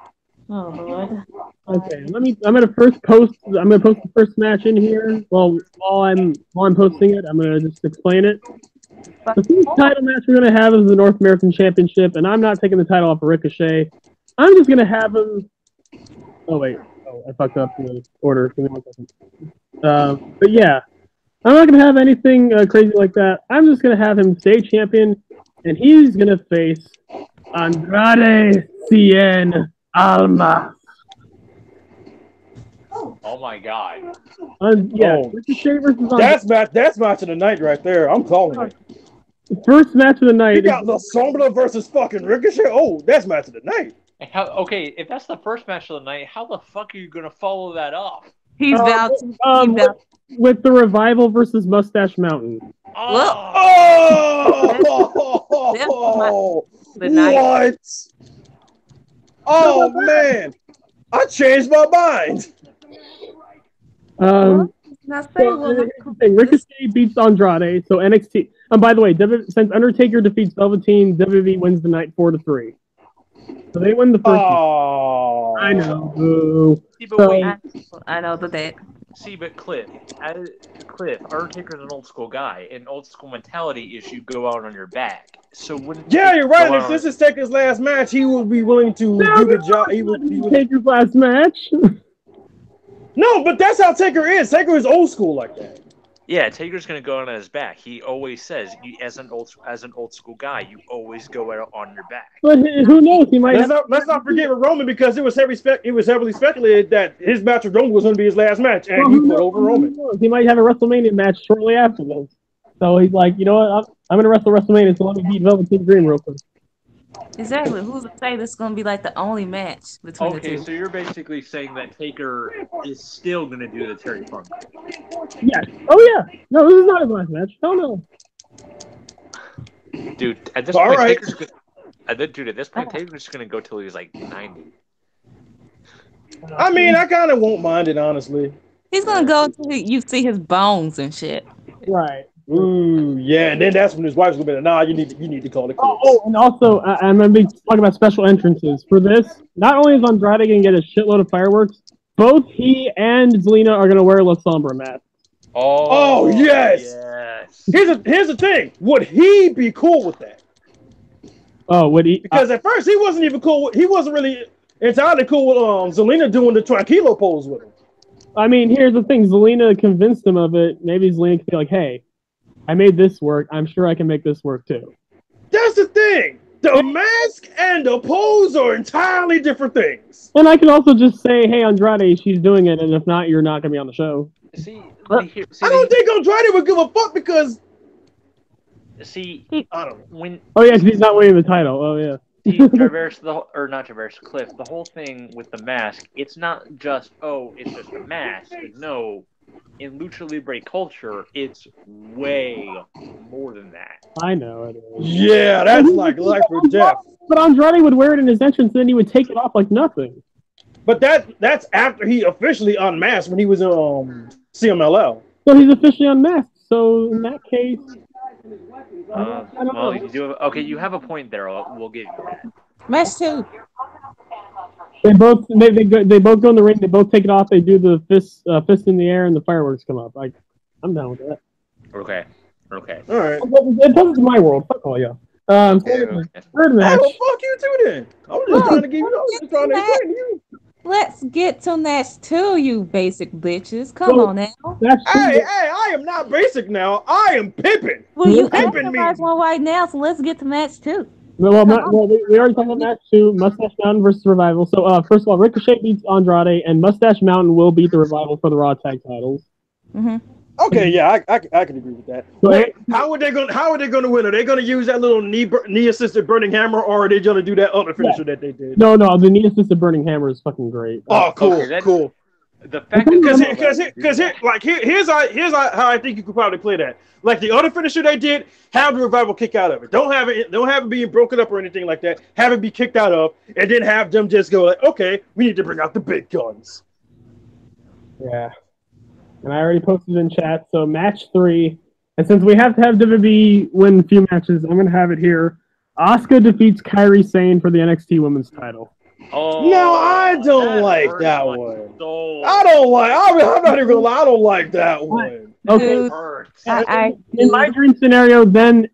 Oh Lord. Okay, I'm gonna post the first match in here. Well, while I'm posting it, I'm gonna just explain it. The first title match we're gonna have is the North American Championship, and I'm not taking the title off of Ricochet. I'm just gonna have him. Oh wait, I fucked up the order. Give me 1 second. But yeah. I'm not going to have anything crazy like that. I'm just going to have him stay champion, and he's going to face Andrade Cien Almas. Oh my God. Ricochet versus Andrade. That's match of the night right there. I'm calling it. The first match of the night. You got La Sombra versus fucking Ricochet? Oh, that's match of the night. Okay, if that's the first match of the night, how the fuck are you going to follow that up? He's vowed to. With the Revival versus Mustache Mountain. What? Oh man, I changed my mind. Ricochet beats Andrade, so NXT. By the way, since Undertaker defeats Velveteen, WWE wins the night 4-3. So they win the first. Oh, I know. Boo. I know that. See, but Cliff, Undertaker's an old school guy. An old school mentality is you go out on your back. So you're right. If this is Taker's last match, he will be willing to do the job. He would Taker's last match. No, but that's how Taker is. Taker is old school like that. Yeah, Taker's gonna go on his back. He always says, as an old school guy, you always go out on your back. But who knows? He might. Let's not forget with Roman, because it was heavily speculated that his match with Roman was going to be his last match, and he put over Roman. He might have a WrestleMania match shortly after this. So he's like, you know what? I'm gonna wrestle WrestleMania, so let me beat Velveteen Dream real quick. Exactly. Who's to say this is going to be like the only match between the two? Okay, so you're basically saying that Taker is still going to do the Terry Funk. Yes. Oh yeah. No, this is not his last match. Hell no. Dude, at this point, Taker's going to go till he's like 90. I mean, I kind of won't mind it, honestly. He's going to go until you see his bones and shit. Right. Ooh, yeah, and then that's when his wife's gonna be like, nah, you need to call it quits. Oh, and also, I'm gonna be talking about special entrances for this. Not only is Andrade gonna get a shitload of fireworks, both he and Zelina are gonna wear La Sombra masks. Oh yes. Here's the thing. Would he be cool with that? Oh, would he? Because at first he wasn't even cool. He wasn't really entirely cool with Zelina doing the tranquilo pose with him. I mean, here's the thing. Zelina convinced him of it. Maybe Zelina could be like, hey, I made this work. I'm sure I can make this work too. That's the thing. The mask and the pose are entirely different things. And I can also just say, hey, Andrade, she's doing it. And if not, you're not going to be on the show. See, I don't think Andrade would give a fuck because... See, I don't know. Oh, yeah, because he's not winning the title. Oh, yeah. Cliff, the whole thing with the mask, it's not just, it's just a mask. No. In Lucha Libre culture, it's way more than that. I know it is. Yeah, that's like life or death. But Andrade would wear it in his entrance, and then he would take it off like nothing. But that's after he officially unmasked when he was in CMLL. So he's officially unmasked. So in that case, I don't know. You have a point there. We'll give you that. Match 2. They both go in the ring. They both take it off. They do the fist in the air, and the fireworks come up. I'm down with that. Okay. All right. It doesn't to my world. Fuck all y'all. Third match. Oh, fuck you too then. I was just trying to give you. I was just trying to explain to you. Let's get to match 2, you basic bitches. Come on now. Match Hey, 2. I am not basic now. I am pimping. Well, you Pimping me. advertise one right now, so let's get to match 2. Well, Come on. we already talked about match 2, Mustache Mountain versus Revival. So, first of all, Ricochet beats Andrade, and Mustache Mountain will beat the Revival for the Raw tag titles. Mm-hmm. Okay, yeah, I can agree with that. So, Wait, how are they gonna win? Are they gonna use that little knee assisted burning hammer, or are they gonna do that other finisher that they did? No, the knee assisted burning hammer is fucking great. Oh, cool, Okay, cool. The fact that Here's how I think you could probably play that. Like the other finisher they did, have the Revival kick out of it. Don't have it being broken up or anything like that. Have it be kicked out of, and then have them just go like, okay, we need to bring out the big guns. Yeah. And I already posted in chat. So match 3, and since we have to have WWE win a few matches, I'm gonna have it here. Asuka defeats Kairi Sane for the NXT Women's title. Oh, No, I don't like hurt that my one. soul. I don't like. I'm not even gonna lie. I don't like that one. Okay. Dude, Hurts. In my dream scenario, then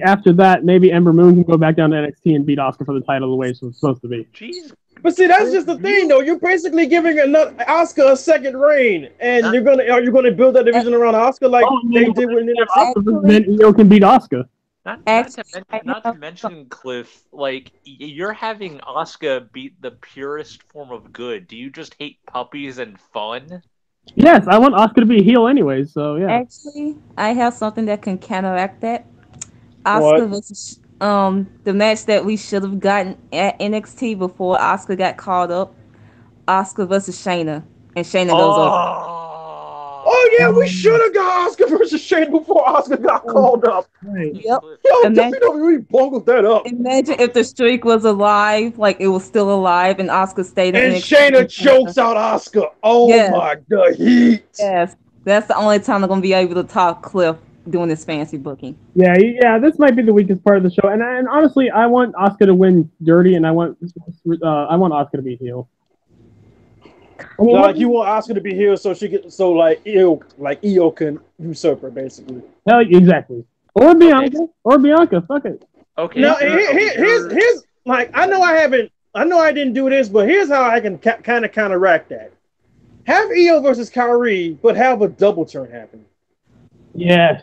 after that, maybe Ember Moon can go back down to NXT and beat Asuka for the title the way it's supposed to be. Jeez. But see, that's just the thing, though. You're basically giving Asuka a second reign, and are you gonna build that division around Asuka like they did with NXT? Then Io can beat Asuka. Not to mention, Cliff, like, you're having Asuka beat the purest form of good. Do you just hate puppies and fun? Yes, I want Asuka to be a heel anyway, so yeah. Actually, I have something that can counteract that. What? Asuka versus the match that we should have gotten at NXT before Asuka got called up. Asuka versus Shayna, and Shayna goes over. Oh yeah, we should have got Asuka versus Shane before Asuka got called up. Right. Yep. Yo, Imagine- WWE bungled that up. Imagine if the streak was alive, like it was still alive, and Asuka stayed in And NXT. Shayna chokes out Asuka. Oh Yes. my god, heat. Yes, that's the only time they're gonna be able to talk Cliff doing this fancy booking. Yeah, this might be the weakest part of the show, and honestly, I want Asuka to win dirty, and I want Asuka to be heel. I mean, Like you want Asuka to be here so Io can usurp her basically. hell, exactly. Or Bianca, fuck it. Okay. Now sure, here's like I know I didn't do this, but here's how I can kind of counteract that. Have Io versus Kyrie, but have a double turn happen. Yes.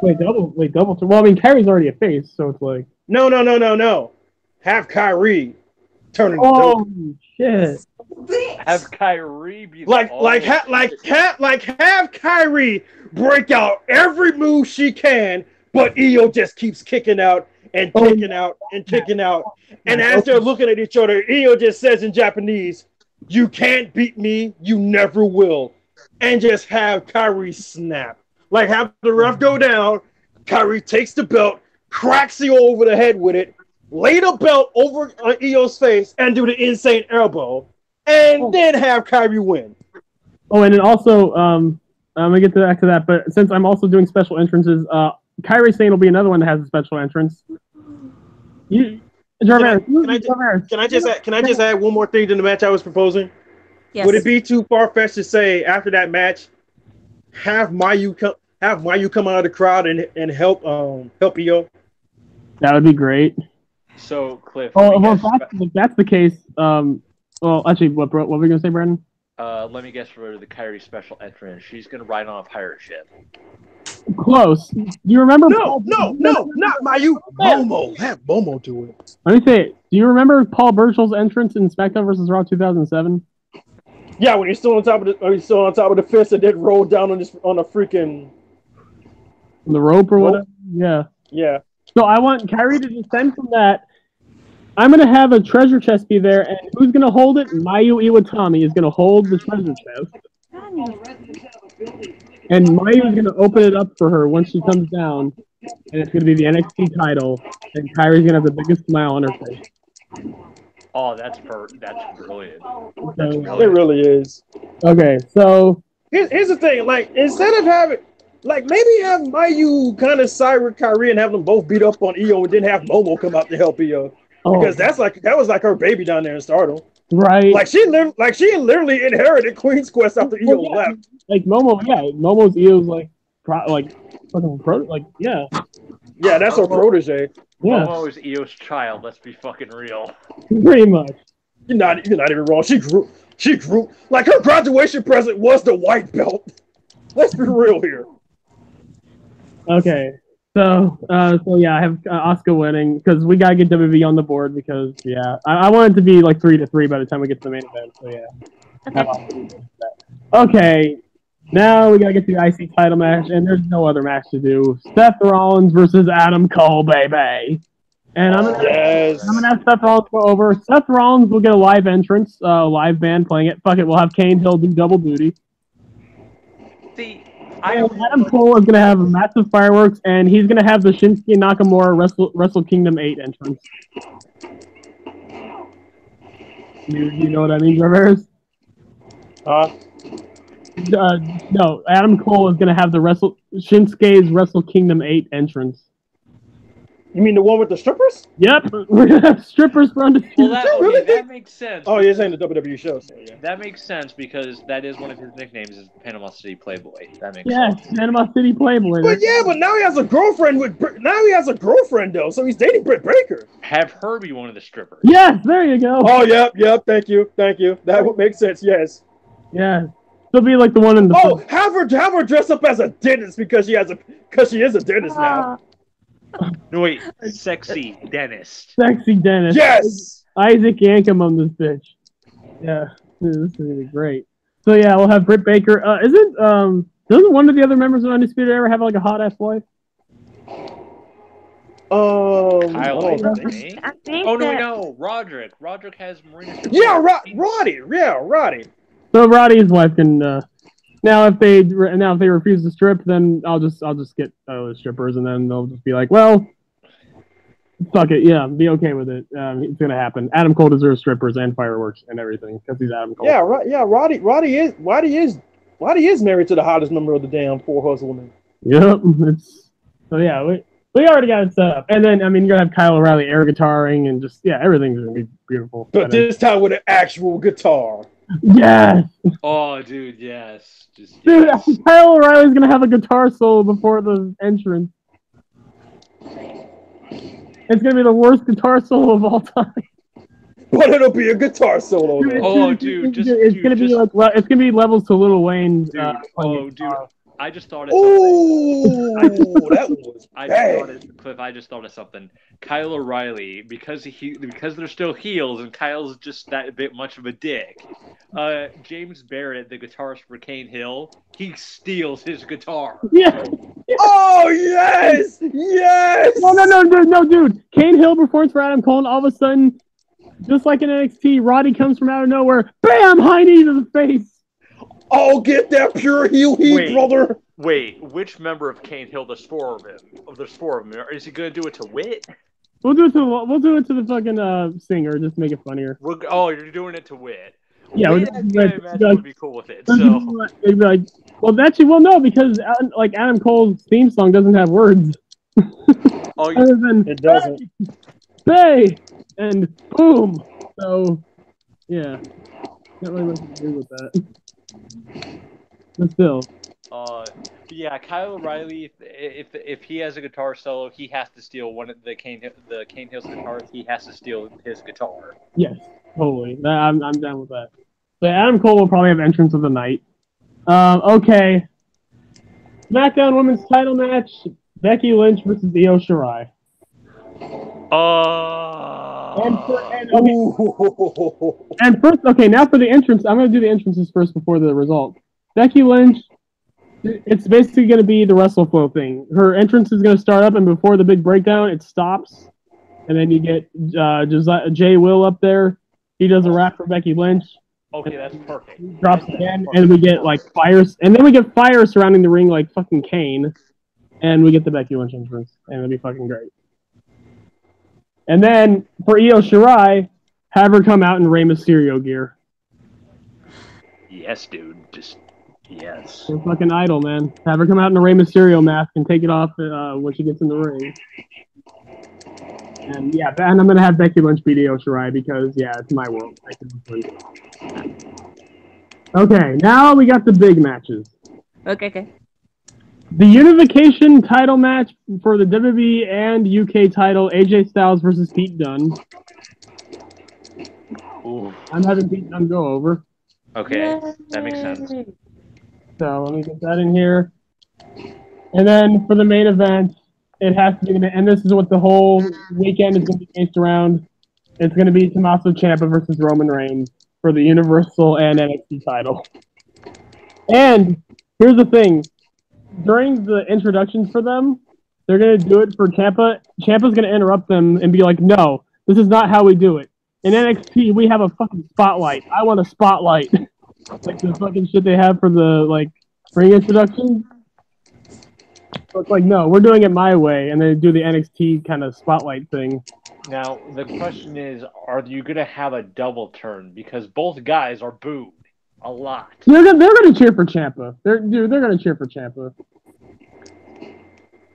Wait, double turn. Well, I mean, Kyrie's already a face, so it's like. No. Have Kyrie turn into Oh shit! Have Kyrie be have Kyrie break out every move she can, but Io just keeps kicking out and kicking out and kicking out. And as they're looking at each other, Io just says in Japanese, "You can't beat me, you never will," and just have Kyrie snap. Like have the ref go down, Kyrie takes the belt, cracks Io over the head with it, lay the belt over Io's face, and do the insane elbow, and then have Kyrie win. Oh, and then also, I'm gonna get back to that, but since I'm also doing special entrances, Kyrie Sane will be another one that has a special entrance. Can I just add one more thing to the match I was proposing? Yes. Would it be too far-fetched to say after that match, have Mayu come out of the crowd and help Io? That would be great. So, Cliff. Well, if that's the case, well, actually, what were we gonna say, Brandon? Let me guess for the Kyrie special entrance. She's gonna ride on a pirate ship. Close. Do you remember? No, not Mayu. Momo. Have Momo do it. Let me say it. Do you remember Paul Burchell's entrance in SmackDown vs. Raw 2007? Yeah, when he's still on top of the fence and then rolled down on a freaking The rope or whatever? Yeah. Yeah. So I want Kyrie to descend from that. I'm going to have a treasure chest be there, and who's going to hold it? Mayu Iwatani is going to hold the treasure chest. And Mayu is going to open it up for her once she comes down, and it's going to be the NXT title, and Kyrie's going to have the biggest smile on her face. Oh, that's brilliant. It really is. Okay, so... Here's the thing. Like, instead of having... Like, maybe have Mayu kind of side with Kyrie and have them both beat up on Io and then have Momo come out to help Io. Because that was like her baby down there in Stardom. Right. Like she literally inherited Queen's Quest after Io left. Like Momo's Io's yeah. Yeah, that's her protege. Yeah. Momo is Io's child. Let's be fucking real. Pretty much. You're not even wrong. She grew. Like her graduation present was the white belt. Let's be real here. Okay. So yeah, I have Asuka winning because we gotta get WWE on the board because I want it to be like 3-3 by the time we get to the main event. So yeah. Okay. Now we gotta get to the IC title match, and there's no other match to do. Seth Rollins versus Adam Cole, baby. And I'm gonna have Seth Rollins go over. Seth Rollins will get a live entrance, live band playing it. Fuck it, we'll have Kane Hill do double duty. See, Adam Cole is gonna have massive fireworks, and he's gonna have the Shinsuke Nakamura Wrestle Kingdom 8 entrance. You know what I mean, Traverse? No, Adam Cole is gonna have the Shinsuke's Wrestle Kingdom 8 entrance. You mean the one with the strippers? Yep, we're gonna have strippers for Undisputed. Well, that makes sense. Oh, you're saying the WWE show, so yeah. That makes sense because that is one of his nicknames is Panama City Playboy. That makes sense. sense. Panama City Playboy. But now he has a girlfriend now he has a girlfriend though, so he's dating Britt Baker. Have her be one of the strippers. Yes, there you go. Oh, yep, thank you. That would make sense, yes. Yeah. She'll be like the one in the have her dress up as a dentist because she is a dentist now. No, wait, sexy dentist. Sexy dentist. Yes! Isaac Yankem on this bitch. Yeah, this is gonna be great. So yeah, we'll have Britt Baker. Doesn't one of the other members of Undisputed ever have like a hot ass wife? Kyle, I think no, Roderick. Roderick has Marina. Roddy. So Roddy's wife can. Now if they refuse to strip, then I'll just get strippers, and then they'll just be like, well, fuck it, yeah, be okay with it. It's gonna happen. Adam Cole deserves strippers and fireworks and everything because he's Adam Cole. Roddy is married to the hottest member of the damn Four Horsewomen. Yep. We already got it set up, and then you're gonna have Kyle O'Reilly air guitaring and just everything's gonna be beautiful. But this time with an actual guitar. Yes. Oh, dude, yes. Dude, Kyle O'Reilly's gonna have a guitar solo before the entrance. It's gonna be the worst guitar solo of all time. But it'll be a guitar solo. It's gonna be levels to Lil Wayne. Dude. I just thought of something. That was bad. Cliff, I just thought of something. Kyle O'Reilly, because they're still heels and Kyle's just that bit much of a dick. James Barrett, the guitarist for Kane Hill, he steals his guitar. Yeah. Oh yes, yes. No, dude. Kane Hill performs for Adam Cole, and all of a sudden, just like in NXT, Roddy comes from out of nowhere, bam, high knee to the face. Oh, get that pure heel heat, brother. Wait, which member of Kane Hill? There's four of him. Is he gonna do it to Wit? We'll do it to the fucking singer, just to make it funnier. You're doing it to Wit. Yeah, would be cool with it. So they'd be like, no, because Adam Cole's theme song doesn't have words. Other than it doesn't. Bay and boom. So yeah, can't really much to do with that. But still. Kyle O'Reilly, if he has a guitar solo, he has to steal one of the Kane Hill's guitars. He has to steal his guitar. Yes, totally. I'm down with that. So Adam Cole will probably have entrance of the night. Okay. SmackDown Women's Title match: Becky Lynch versus Io Shirai. Now for the entrance, I'm going to do the entrances first before the result. Becky Lynch, it's basically going to be the WrestleFlow thing. Her entrance is going to start up, and before the big breakdown, it stops. And then you get Jay Will up there. He does a rap for Becky Lynch. Okay, that's perfect. Drops again, and we get fires. And then we get fire surrounding the ring like fucking Kane. And we get the Becky Lynch entrance. And it'll be fucking great. And then, for Io Shirai, have her come out in Rey Mysterio gear. Yes, dude. Yes. We're fucking idol, man. Have her come out in a Rey Mysterio mask and take it off when she gets in the ring. And I'm going to have Becky Lynch beat Io Shirai because, it's my world. Okay, now we got the big matches. Okay. The Unification title match for the WWE and UK title, AJ Styles versus Pete Dunne. Ooh. I'm having Pete Dunne go over. Okay, that makes sense. Yay. So let me get that in here. And then for the main event, it has to be, and this is what the whole weekend is going to be based around. It's going to be Tommaso Ciampa versus Roman Reigns for the Universal and NXT title. And here's the thing: during the introductions for them, they're going to do it for Ciampa. Ciampa's going to interrupt them and be like, "No, this is not how we do it. In NXT, we have a fucking spotlight. I want a spotlight." Like the fucking shit they have for the like ring introduction. So it's like, no, we're doing it my way, and they do the NXT kind of spotlight thing. Now the question is, are you gonna have a double turn? Because both guys are booed a lot. They're gonna cheer for Ciampa. They're gonna cheer for Ciampa.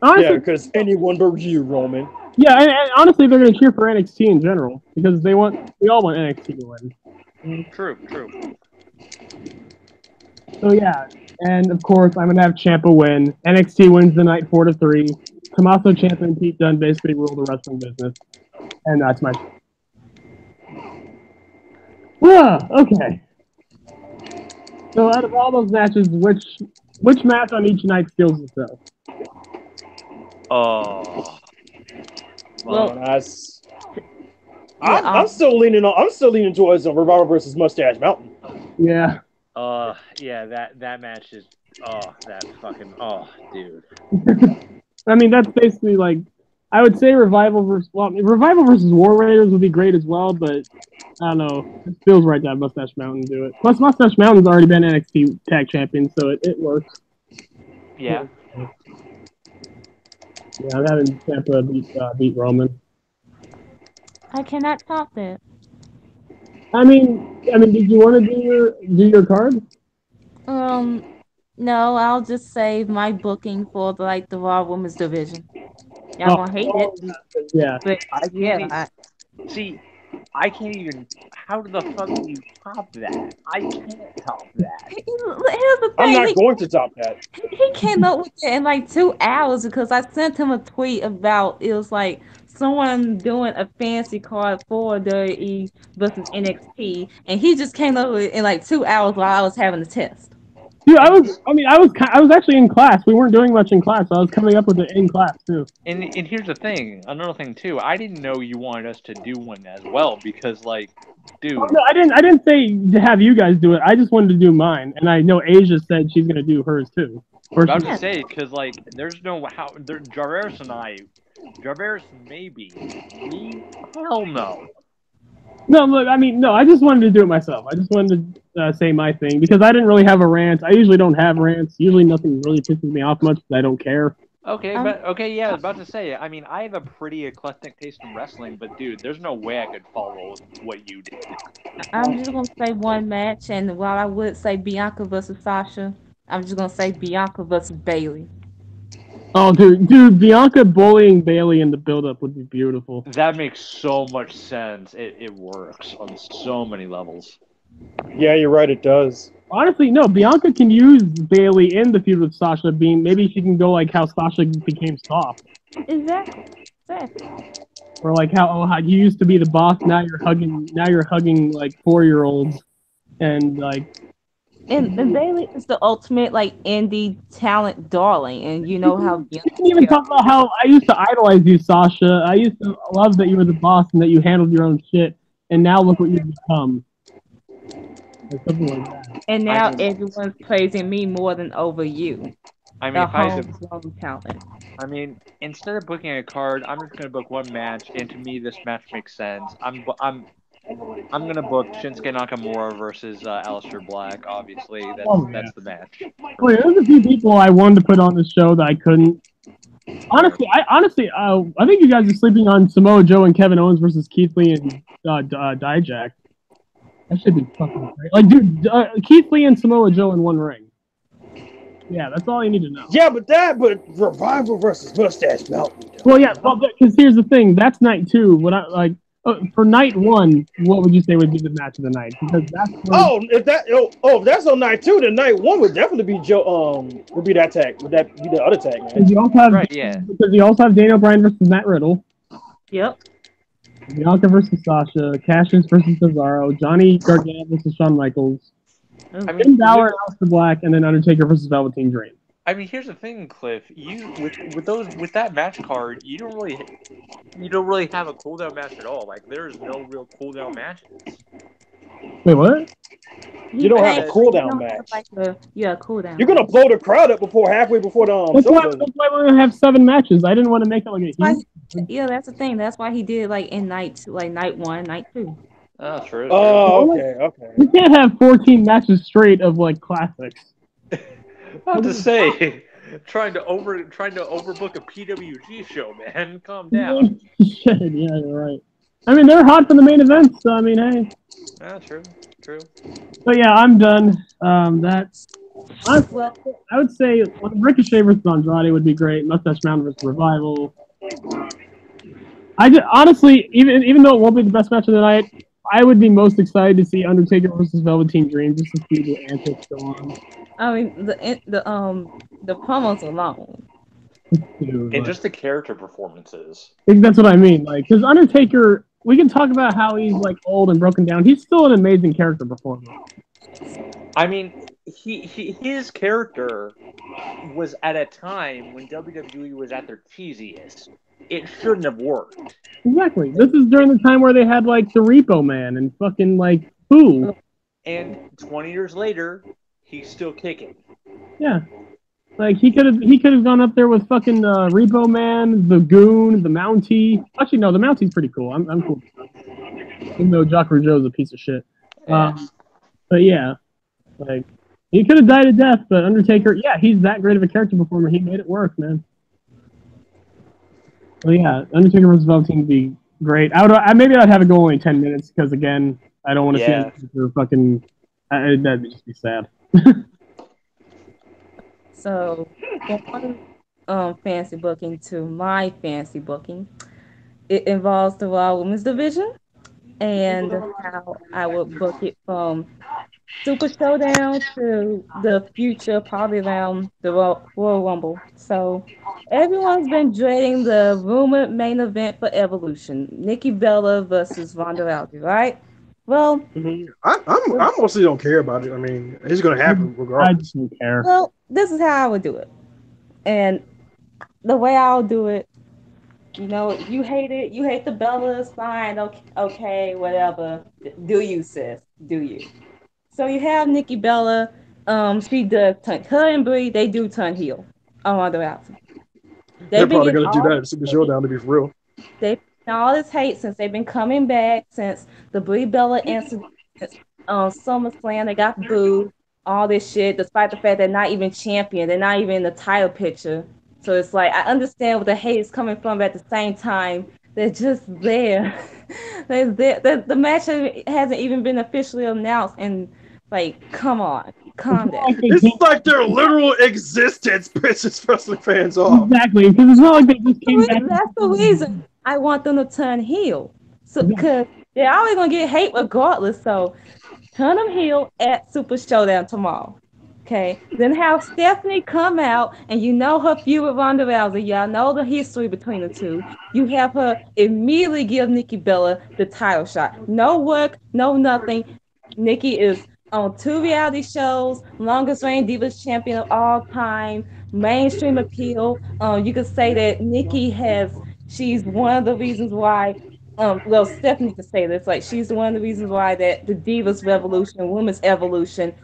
Honestly, Yeah, because anyone but you, Roman. yeah, and honestly, they're gonna cheer for NXT in general because we all want NXT to win. True. So yeah, and of course, I'm gonna have Ciampa win. NXT wins the night 4-3. Tommaso Ciampa and Pete Dunne basically rule the wrestling business, and that's my. Okay. So out of all those matches, which match on each night steals the show? Oh. Well, I'm still leaning towards Revival versus Mustache Mountain. Yeah. Yeah, that match is that fucking dude. I mean, that's basically like, I would say Revival versus War Raiders would be great as well, but I don't know. It feels right to have Mustache Mountain do it. Plus, Mustache Mountain's already been NXT Tag Champion, so it works. Yeah. Yeah, I'm having Ciampa beat Roman. I cannot top that. I mean, did you want to do your card? No, I'll just save my booking for the Raw Women's division. Y'all gonna hate it, Yeah. but I yeah, can't see. I can't even. How the fuck do you top that? I can't top that. here's the I'm thing. not going to top that. He came up with it in like 2 hours because I sent him a tweet about it was like someone doing a fancy card for WWE versus NXT, and he just came up with it in like 2 hours while I was having the test. Dude, I was actually in class. We weren't doing much in class. So I was coming up with it in class too. And here's the thing. Another thing too. I didn't know you wanted us to do one as well because dude. Oh, no, I didn't say to have you guys do it. I just wanted to do mine, and I know Asia said she's gonna do hers too. I was about to say because there's no how. Jarvis and I. Jarvis maybe. Me? Hell no. No, look, I mean, no, I just wanted to do it myself. I just wanted to say my thing because I didn't really have a rant. I usually don't have rants. Usually nothing really pisses me off much because I don't care. Okay, yeah, I was about to say, I mean, I have a pretty eclectic taste in wrestling, but dude, there's no way I could follow what you did. I'm just gonna say one match, and while I would say Bianca versus Sasha, I'm just gonna say Bianca versus Bayley. Oh, dude, Bianca bullying Bayley in the build-up would be beautiful. That makes so much sense. It works on so many levels. Yeah, you're right. It does. Honestly, no. Bianca can use Bayley in the feud with Sasha. Maybe she can go like how Sasha became soft. Exactly. Or like how you used to be the boss. Now you're hugging like 4-year-olds, and like. And Bayley is the ultimate indie talent darling, and you know how. You can even talk about how I used to idolize you, Sasha. I used to love that you were the boss and that you handled your own shit, and now look what you've become. Or something like that. And now everyone's praising me more than over you. I mean, talent. I mean, instead of booking a card, I'm just gonna book one match, and to me, this match makes sense. I'm gonna book Shinsuke Nakamura versus Aleister Black. Obviously, that's the match. Wait, there's a few people I wanted to put on the show that I couldn't. Honestly, I think you guys are sleeping on Samoa Joe and Kevin Owens versus Keith Lee and Dijak. That should be fucking great. Like, dude, Keith Lee and Samoa Joe in one ring. Yeah, that's all you need to know. Yeah, but Revival versus Mustache Mountain. Well, yeah, because here's the thing. That's night 2. For night 1, what would you say would be the match of the night? Because that's if that's on night 2, then night 1 would definitely be would be that tag. Would that be the other tag, man? Because you also have Daniel Bryan versus Matt Riddle. Yep. Bianca versus Sasha, Cassius versus Cesaro, Johnny Gargano versus Shawn Michaels, I Finn mean, Balor and Aleister Black, and then Undertaker versus Velveteen Dream. here's the thing, Cliff. You with that match card, you don't really have a cooldown match at all. Like there's no real cooldown matches. Wait, what? You don't have a said- cooldown match. Cooldown. You're gonna blow the crowd up halfway before the That's show why, doesn't. that's why we're gonna have 7 matches. I didn't want to make it like a Why- huge. Yeah, that's the thing. That's why he did like in night night 1, night 2. Oh, true. Oh, okay. You can't have 14 matches straight of like classics. About to say, trying to overbook a PWG show, man. Calm down. Shit, yeah, you're right. I mean, they're hot for the main event, so I mean, hey. Ah, true. But yeah, I'm done. That's. Well, I would say Ricochet versus Andrade would be great. Mustache Mountain versus Revival. Honestly, even though it won't be the best match of the night, I would be most excited to see Undertaker versus Velveteen Dream just to see the antics go on. I mean the promos alone. And just the character performances. I think that's what I mean. Like, because Undertaker, we can talk about how he's like old and broken down. He's still an amazing character performer. I mean, his character was at a time when WWE was at their cheesiest. It shouldn't have worked. Exactly. This is during the time where they had like the Repo Man and fucking like who. And 20 years later, he's still kicking. Yeah. Like he could have gone up there with fucking Repo Man, the Goon, the Mountie. Actually, no, the Mountie's pretty cool. I'm cool. Even though Jock Rougeau's a piece of shit. Yeah. But yeah, like he could have died a death, but Undertaker, yeah, he's that great of a character performer. He made it work, man. Well, yeah, Undertaker versus Velveteen would be great. Maybe I'd have it go only 10 minutes because again, I don't want to see Undertaker fucking. That'd just be sad. So from one fancy booking to my fancy booking, it involves the Raw Women's Division and how I would book it from Super Showdown to the future, probably around the Royal Rumble. So everyone's been dreading the rumored main event for Evolution, Nikki Bella versus Ronda Rousey, right? Well, I mostly don't care about it. I mean, it's gonna happen I regardless. just don't care. well, this is how I would do it, and the way I'll do it. You know, you hate it. You hate the Bellas. Fine. Okay, whatever. Do you, sis? Do you? So you have Nikki Bella. She does turn. Her and Brie, they do turn heel on Ronda Rousey. They're probably gonna do that to Super Showdown, to be for real. They've been all this hate since they've been coming back since the Brie Bella incident. SummerSlam, they got booed. All this shit, despite the fact they're not even champion. They're not even in the title picture. So it's like I understand where the hate is coming from, but at the same time, they're just there. They're there. The match hasn't even been officially announced, and like, come on, calm down. It's like their literal existence pisses wrestling fans off. Exactly, because it's not like they just came back. That's the reason I want them to turn heel. So because they're always gonna get hate regardless. So turn them heel at Super Showdown tomorrow. Okay, then have Stephanie come out, and you know her feud with Ronda Rousey. Y'all know the history between the two. You have her immediately give Nikki Bella the title shot. No work, no nothing. Nikki is on 2 reality shows, longest reigning Divas champion of all time, mainstream appeal. You could say that she's one of the reasons why. Well, Stephanie could say this, like she's one of the reasons why that the Divas revolution, women's evolution.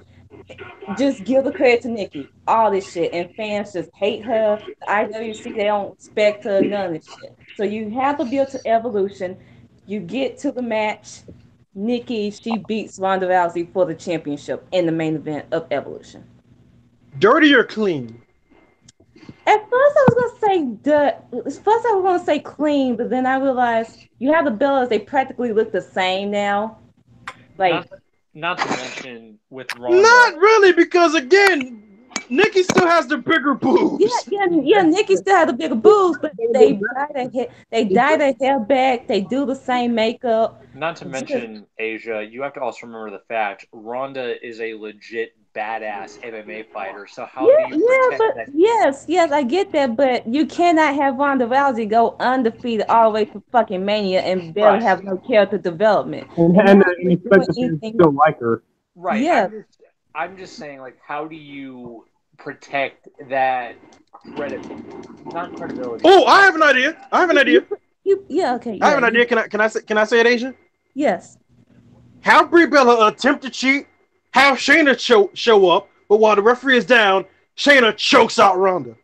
Just give the credit to Nikki. All this shit, and fans just hate her. The IWC, they don't respect her. None of this shit. So you have to build to evolution. You get to the match. Nikki, she beats Ronda Rousey for the championship in the main event of Evolution. Dirty or clean? At first, I was gonna say clean, but then I realized you have the Bellas. They practically look the same now. Like. Not to mention with Ronda. Not really, because again, Nikki still has the bigger boobs. Yeah. Nikki still has the bigger boobs, but they dye their hair back. They do the same makeup. Not to mention, Asia, you have to also remember the fact Ronda is a legit badass MMA fighter. So how Yeah, do you protect but that? yes, I get that, but you cannot have Ronda Rousey go undefeated all the way to fucking Mania and barely Right. have no character development, and, and and, not and even expect doing the fans to anything. still like her. Right. Yeah, I'm just saying, like, how do you protect that not credibility. Oh, I have an idea. I have an idea. yeah, okay, I have yeah, an idea. Can I say it, Asian? yes. Have Brie Bella attempt to cheat. Have Shayna show up, but while the referee is down, Shayna chokes out Ronda,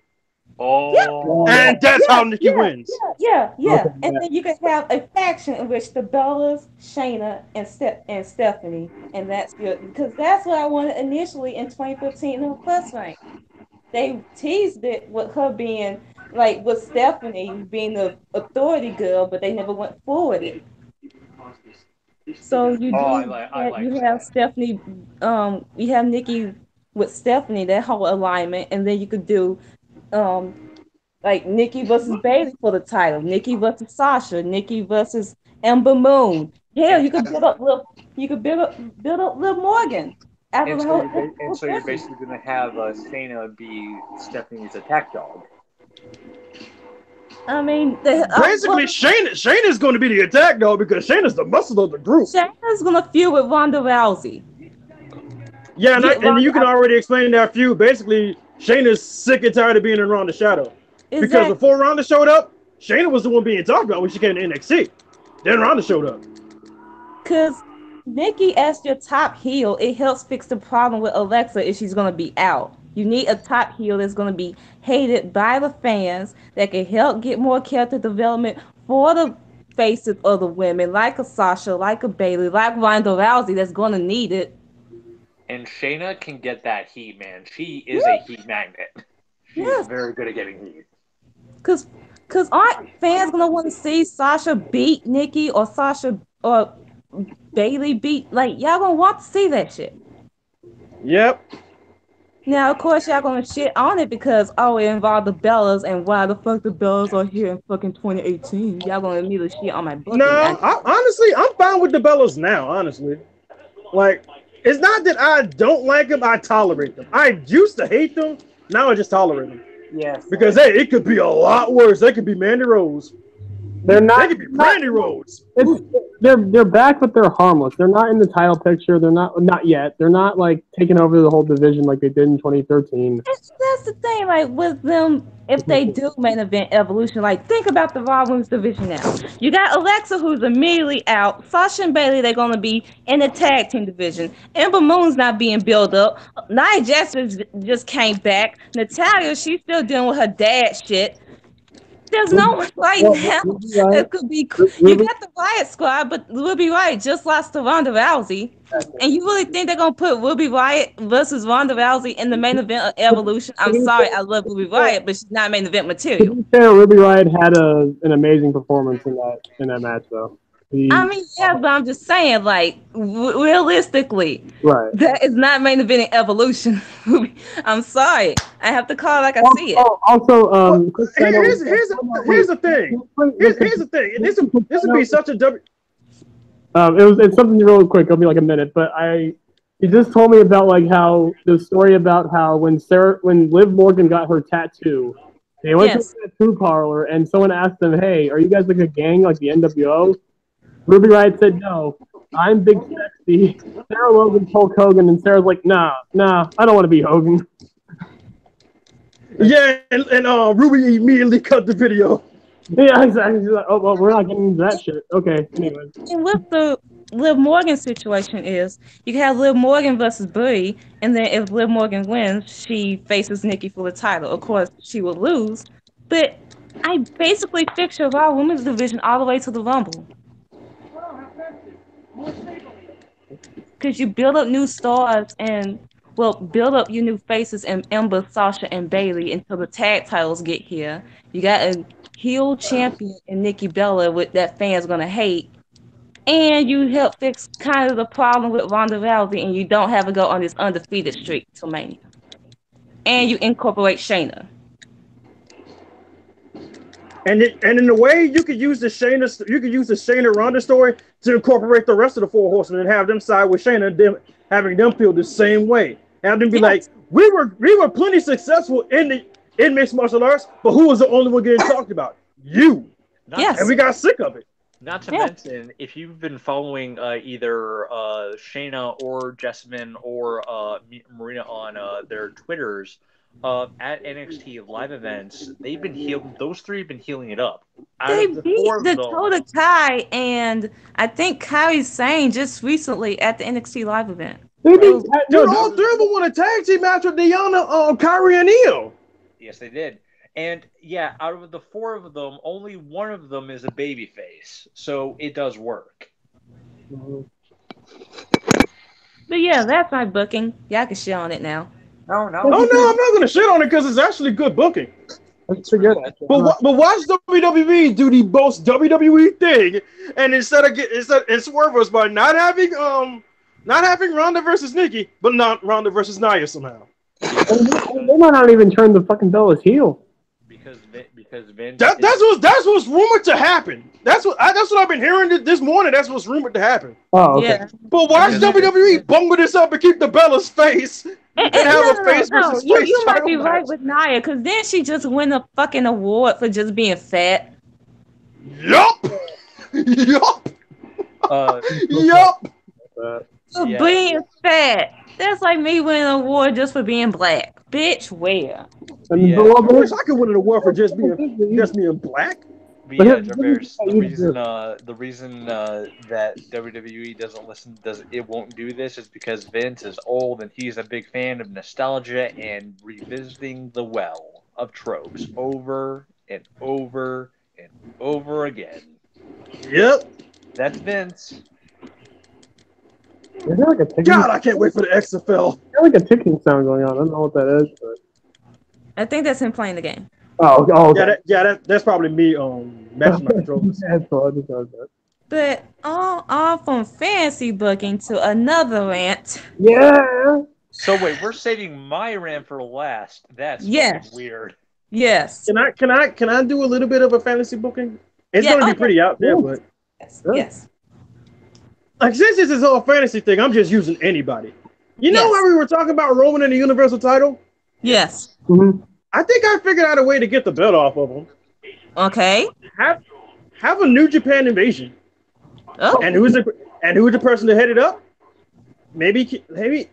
Oh, and that's Yeah, how Nikki wins. yeah. Okay, And yeah. then you can have a faction in which the Bellas, Shayna, and Stephanie, and that's your because that's what I wanted initially in 2015 in her first rank. They teased it with her being like with Stephanie being the authority girl, but they never went forward it. So you do I that. like You have that. Stephanie. You have Nikki with Stephanie that whole alignment, and then you could do um like Nikki versus Bailey for the title, Nikki versus Sasha, Nikki versus Ember Moon. Hell, And you could build up build up Liv Morgan after the whole so you're basically gonna have Shayna be Stephanie's attack dog. I mean, Basically, Shayna's going to be the attack dog because Shayna's the muscle of the group. Shayna's gonna feud with Ronda Rousey. Yeah, Get and you Ronda can already explain that feud. Basically, Shayna's sick and tired of being in Ronda's shadow. Because exactly before Ronda showed up, Shayna was the one being talked about when she came to NXT. Then Ronda showed up. because Nikki as your top heel, it helps fix the problem with Alexa if she's gonna be out. You need a top heel that's gonna be hated by the fans that can help get more character development for the faces of the women, like a Sasha, like a Bailey, like Ronda Rousey, that's gonna need it. And Shayna can get that heat, man. She is a Yes, heat magnet. She is yes, very good at getting heat. because aren't fans gonna want to see Sasha beat Nikki or Sasha or Bailey beat like y'all gonna want to see that shit. Yep. Now, of course, y'all gonna shit on it because it involved the Bellas and why the fuck the Bellas are here in fucking 2018. Y'all gonna immediately shit on my No, booking. honestly, I'm fine with the Bellas now, honestly. Like, it's not that I don't like them, I tolerate them. I used to hate them, now I just tolerate them. Yes. Because, hey, it could be a lot worse. They could be Mandy Rose. They're not. They could be Brandy Rose. They're back, but they're harmless. They're not in the title picture. They're not yet. They're not like taking over the whole division like they did in 2013. That's the thing, like with them, if they do main event Evolution, like think about the Raw Women's division now. You got Alexa, who's immediately out. Sasha and Bailey, they're gonna be in the tag team division. Ember Moon's not being built up. Nia Jax just came back. Natalia, she's still dealing with her dad shit. There's no one right now that could be. You got the Riot Squad, but Ruby Riot just lost to Ronda Rousey. And you really think they're gonna put Ruby Riot versus Ronda Rousey in the main event of Evolution? I'm sorry, I love Ruby Riot, but she's not main event material. To be fair, Ruby Riott had an amazing performance in that match, though. I mean, yeah, but I'm just saying, like, realistically, Right. that is not main event Evolution. I'm sorry, I have to call it like I see it. Also, Here's the thing. Here's the thing. This would be such a W. It's something really quick. It'll be like a minute, but he just told me about like how the story about how when Liv Morgan got her tattoo, they went to a tattoo parlor and someone asked them, "Hey, are you guys like a gang like the NWO?" Ruby Riott said, "No, I'm Big Sexy." Sarah Logan's Hulk Hogan, and Sarah's like, "Nah, I don't want to be Hogan." Yeah, and Ruby immediately cut the video. Yeah, exactly. She's like, "Oh well, we're not getting into that shit." Okay, anyway. And with the Liv Morgan situation is, you can have Liv Morgan versus Brie, and then if Liv Morgan wins, she faces Nikki for the title. Of course, she will lose, but I basically fixed your Raw Women's division all the way to the Rumble. Because you build up new stars and build up your new faces and Ember, Sasha, and Bailey until the tag titles get here. You got a heel champion in Nikki Bella that fans gonna hate, and you help fix kind of the problem with Ronda Rousey, and you don't have to go on this undefeated streak till Mania. And you incorporate Shayna. And in a way, you could use the Shayna Ronda story to incorporate the rest of the Four Horsemen and have them side with Shayna, having them feel the same way. Have them be like, we were plenty successful in mixed martial arts, but who was the only one getting talked about? You. Yes. And we got sick of it. Not to mention, if you've been following either Shayna or Jessamine or Marina on their Twitters, at NXT live events, they've been those three have been healing it up. They beat Dakota Kai and I think Kairi Sane just recently at the NXT live event. Dude, all three of them won a tag team match with Diana, Kairi, and Io. Yes, they did. And yeah, out of the four of them, only one of them is a babyface, so it does work. But yeah, that's my booking. Y'all can shit on it now. No, I'm not going to shit on it because it's actually good booking. That's pretty good. But watch WWE do the most WWE thing, and instead swerve us by not having Ronda versus Nikki, but not Ronda versus Nia somehow. They might not even turn the fucking Bellas heel. Because Vince. That's what's rumored to happen. That's what I've been hearing this morning. That's what's rumored to happen. Oh, okay. Yeah. But watch WWE bungle this up and keep the Bella's face and have a face versus face. You might be right with Nia, because then she just win a fucking award for just being fat. Yup. Yup. For being fat. That's like me winning an award just for being black. Bitch, where? Yeah. I wish I could win an award for just being black. But yeah, Javers, the reason that WWE won't do this is because Vince is old and he's a big fan of nostalgia and revisiting the well of tropes over and over and over again. Yep. That's Vince. God, I can't wait for the XFL. There's like a ticking sound going on. I don't know what that is, but I think that's him playing the game. Oh, okay. That's probably me matching my controllers. But all from fancy booking to another rant. Yeah. So wait, we're saving my rant for last. That's weird. Yes. Can I do a little bit of a fantasy booking? It's gonna be pretty out there, but yes. Like, since this is all fantasy thing, I'm just using anybody. You know how we were talking about Roman and the Universal title? Yes. Mm-hmm. I think I figured out a way to get the belt off of him. Okay. Have a New Japan invasion. Oh. And who's the person to head it up? Maybe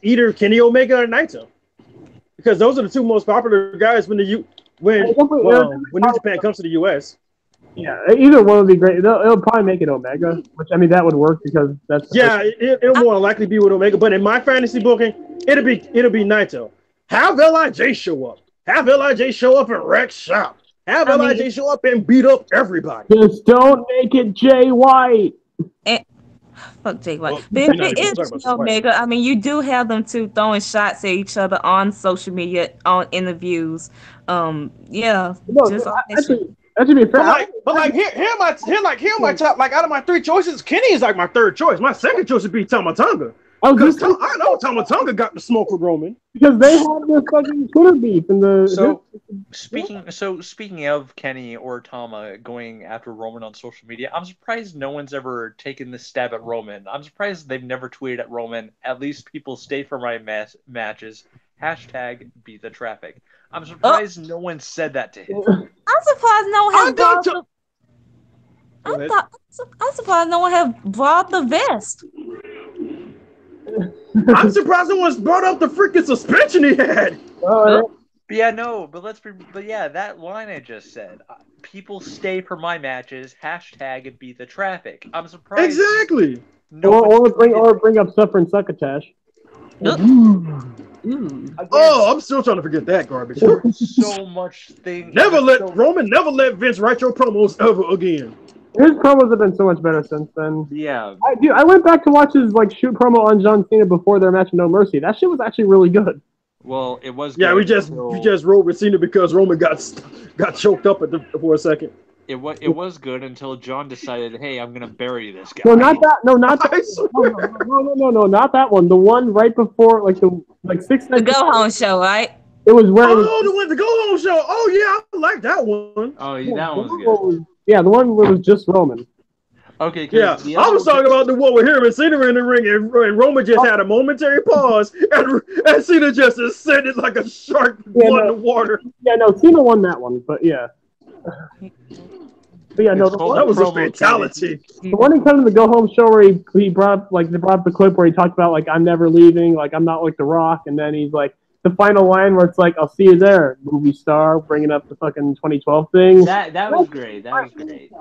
either Kenny Omega or Naito. Because those are the two most popular guys when New Japan comes to the US. Yeah, either one would be great. It'll probably make it Omega, which I mean that would work because that's it'll more likely be with Omega. But in my fantasy booking, it'll be Naito. Have Lij show up. Have Lij show up and wreck shop. Have Lij show up and beat up everybody. Just don't make it Jay White. Fuck Jay White. But if it is Omega, I mean, you do have them two throwing shots at each other on social media, on interviews. That should be fair. But here my top. Like, out of my three choices, Kenny is like my third choice. My second choice would be Tama Tonga. I know Tama Tonga got the smoke with Roman because they have this fucking Twitter beef in the. Speaking of Kenny or Tama going after Roman on social media, I'm surprised no one's ever taken this stab at Roman. I'm surprised they've never tweeted at Roman. At least people stay for my matches. #, beat the traffic. I'm surprised no one said that to him. I'm surprised no one has brought the vest. I'm surprised no one's brought up the freaking suspension he had. But that line I just said. People stay for my matches. # beat the traffic. I'm surprised. Exactly. Or bring up suffering succotash. I'm still trying to forget that garbage. So much thing. Roman never let Vince write your promos ever again. His promos have been so much better since then. Yeah. I went back to watch his shoot promo on John Cena before their match in No Mercy. That shit was actually really good. Well, it was. Yeah, we just rode with Cena because Roman got choked up for a second. It was good until John decided, hey, I'm gonna bury this guy. No, not that. No, not that. No, not that one. The one right before, the 6 The Go Home show, right? It was where. The Go Home show. Oh yeah, I like that one. Oh yeah, that one was good. Yeah, the one where it was just Roman. Okay, Yeah, because the I other was talking about the one with him and Cena in the ring, and Roman just had a momentary pause, and Cena just ascended like a shark with Yeah, blood in no, the water. yeah, no, Cena won that one, but yeah. But yeah, no, It's the called one, That a was a promo, kid. fatality. the one he comes to the go home show where he brought up, like, they brought up the clip where he talked about, like, I'm never leaving, like, I'm not like The Rock, and then he's like, the final line where it's like, I'll see you there, movie star, bringing up the fucking 2012 thing. That was great. That was great.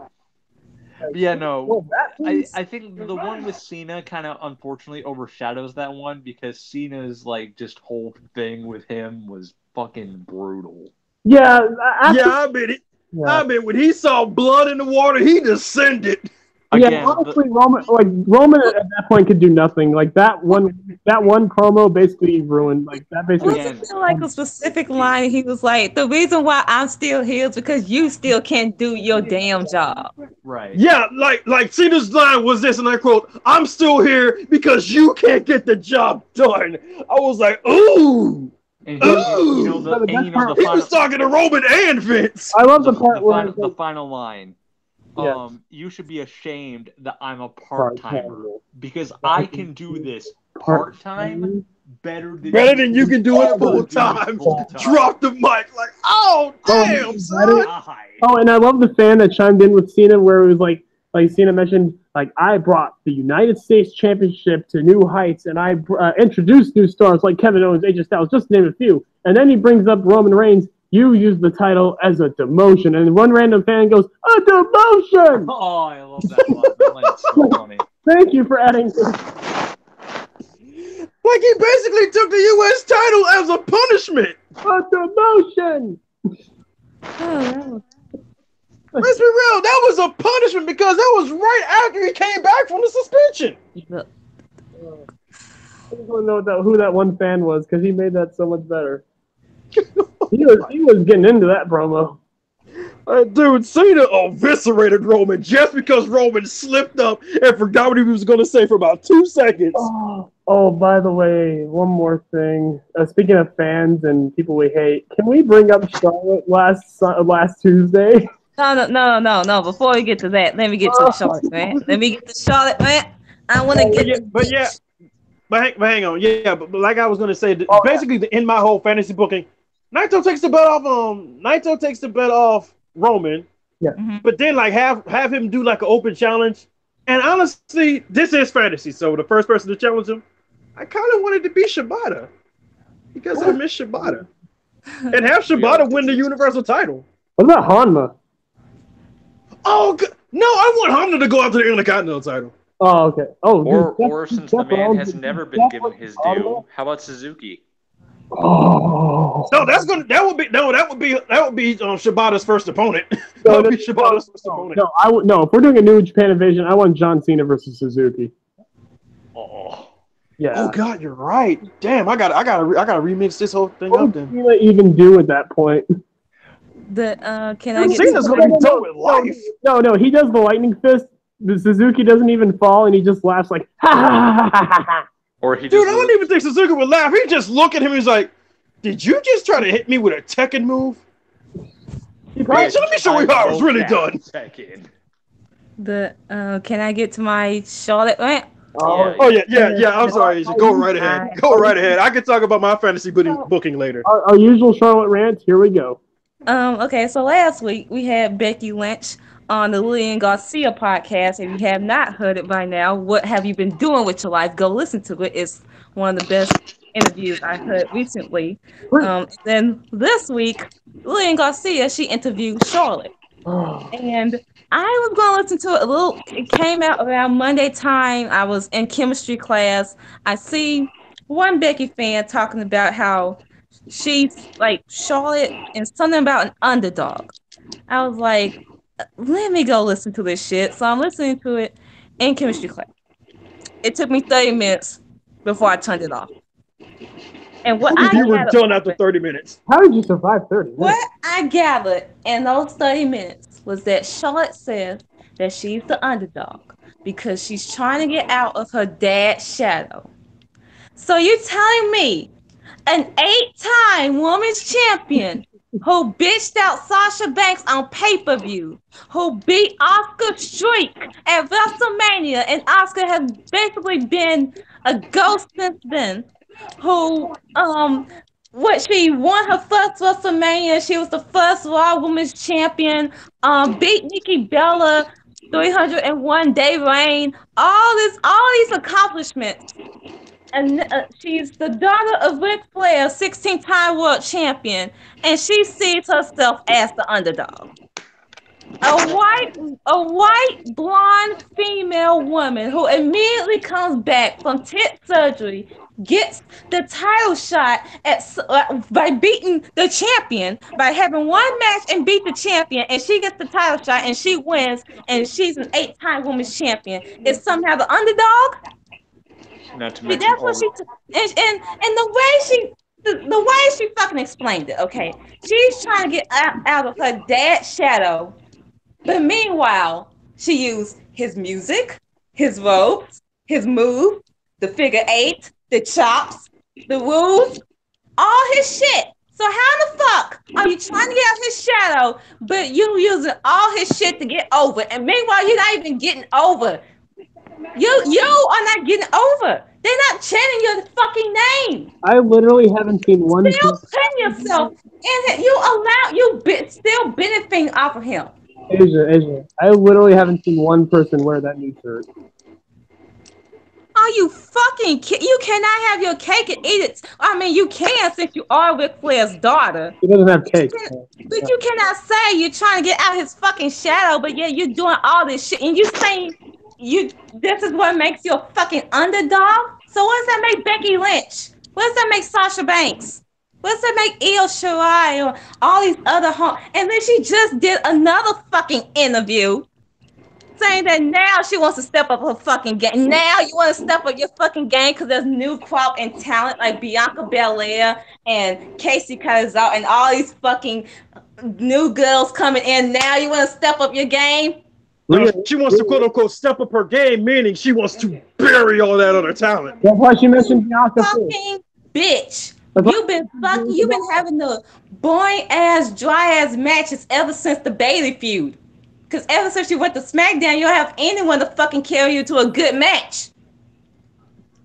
But yeah, no, Well, that was- I think the one with Cena kind of unfortunately overshadows that one because Cena's like just whole thing with him was fucking brutal. yeah, after, Yeah, yeah. I mean, when he saw blood in the water, he descended. Yeah, Again, honestly, Roman at that point could do nothing. Like that one promo basically ruined. Like that basically. Again, Wasn't there like a specific line? He was like, "The reason why I'm still here is because you still can't do your damn job." right. Yeah, like Cena's line was this, and I quote, "I'm still here because you can't get the job done." I was like, ooh, And he, ooh. you know the The and you know the He final was talking to Roman and Vince. I love the part where the final line. Yeah. You should be ashamed that I'm a part-timer Part-timer. because I can do this part-time better than You can do it full ever time. full-time. Drop the mic like, oh damn, son. God. Oh, and I love the fan that chimed in with Cena where it was like Cena mentioned, like I brought the United States Championship to new heights, and I introduced new stars like Kevin Owens, AJ Styles, just to name a few. And then he brings up Roman Reigns. You use the title as a demotion, and one random fan goes, "A demotion!" Oh, I love that one. That line's so funny. Thank you for adding. Like he basically took the U.S. title as a punishment. A demotion. Oh, Let's be real, that was a punishment because that was right after he came back from the suspension. that I just want to know who that one fan was because he made that so much better. he was getting into that promo. Dude, Cena eviscerated Roman just because Roman slipped up and forgot what he was going to say for about 2 seconds. Oh, by the way, one more thing. Speaking of fans and people we hate, can we bring up Charlotte last Tuesday? No. Before we get to that, let me get to Charlotte, man. I want to get. But hang on. Yeah, but like I was going to say, basically, in my whole fantasy booking, Naito takes the bet off Roman. Yeah. Mhm. But then like have him do like an open challenge. And honestly, this is fantasy, so the first person to challenge him, I kind of wanted to be Shibata because I miss Shibata, and have Shibata win the Universal title. What about Hanma? Oh no, I want Honda to go after the Intercontinental title. Oh, okay. Oh, Or since the man has never been given his due, how about Suzuki? Oh. No, that would be Shibata's first opponent. That would be Shibata's first opponent. No, I would no. If we're doing a New Japan division, I want John Cena versus Suzuki. Oh, Yeah. Oh God, you're right. Damn, I gotta remix this whole thing What up would then. Cena even do at that point? Can I get? Cena's gonna be done with life. No, he does the lightning fist. The Suzuki doesn't even fall, and he just laughs like ha ha ha ha ha. or he Dude, I just don't even think Suzuki would laugh. He just look at him. He's like, "Did you just try to hit me with a Tekken move?" Let me show you how it was really done. Second. Can I get to my Charlotte rant? Oh yeah. I'm sorry, Asia. Go right ahead. Go right ahead. I can talk about my fantasy booking later. Our usual Charlotte rant. Here we go. Okay, so last week we had Becky Lynch on the Lillian Garcia podcast. If you have not heard it by now, what have you been doing with your life? Go listen to it. It's one of the best interviews I heard recently. Then this week, Lillian Garcia, she interviewed Charlotte. And I was going to listen to it a little. It came out around Monday time. I was in chemistry class. I see one Becky fan talking about how she's like Charlotte and something about an underdog. I was like, let me go listen to this shit. So I'm listening to it in chemistry class. It took me 30 minutes before I turned it off. And what You were done after 30 minutes. How did you survive 30 minutes? What I gathered in those 30 minutes was that Charlotte said that she's the underdog because she's trying to get out of her dad's shadow. So you're telling me an 8-time women's champion who bitched out Sasha Banks on pay-per-view, who beat Oscar Streak at WrestleMania, and Oscar has basically been a ghost since then. Who what she won her first WrestleMania. She was the first Raw Women's Champion. Beat Nikki Bella, 301 day reign. All these accomplishments, and she's the daughter of Ric Flair, 16-time world champion, and she sees herself as the underdog. A white blonde female woman who immediately comes back from tit surgery, gets the title shot by beating the champion, by having one match and beat the champion, and she gets the title shot and she wins, and she's an 8-time women's champion. Is somehow the underdog? Not to See, mention that's what and the way she fucking explained it. Okay, she's trying to get out of her dad's shadow, but meanwhile, she used his music, his ropes, his move, the figure eight, the chops, the rules, all his shit. So how the fuck are you trying to get out his shadow, but you using all his shit to get over? And meanwhile, you're not even getting over. You are not getting over. They're not chanting your fucking name. I literally haven't seen one. Still putting yourself in it. Still benefiting off of him. Asia. I literally haven't seen one person wear that new shirt. Are you fucking kidding? You cannot have your cake and eat it. I mean, you can since you are Ric Flair's daughter. He doesn't have cake. But you cannot say you're trying to get out his fucking shadow, but yeah, you're doing all this shit, and you saying this is what makes you a fucking underdog? So what does that make Becky Lynch? What does that make Sasha Banks? What does that make Io Shirai or all these other And then she just did another fucking interview saying that now she wants to step up her fucking game. Now you want to step up your fucking game because there's new crop and talent like Bianca Belair and Casey Kazar and all these fucking new girls coming in. Now you want to step up your game? No, she wants to quote unquote step up her game, meaning she wants to bury all that other talent. That's why she mentioned Bianca. Fucking bitch. You've been having the boring ass, dry ass matches ever since the Bayley feud. Because ever since you went to SmackDown, you don't have anyone to fucking carry you to a good match.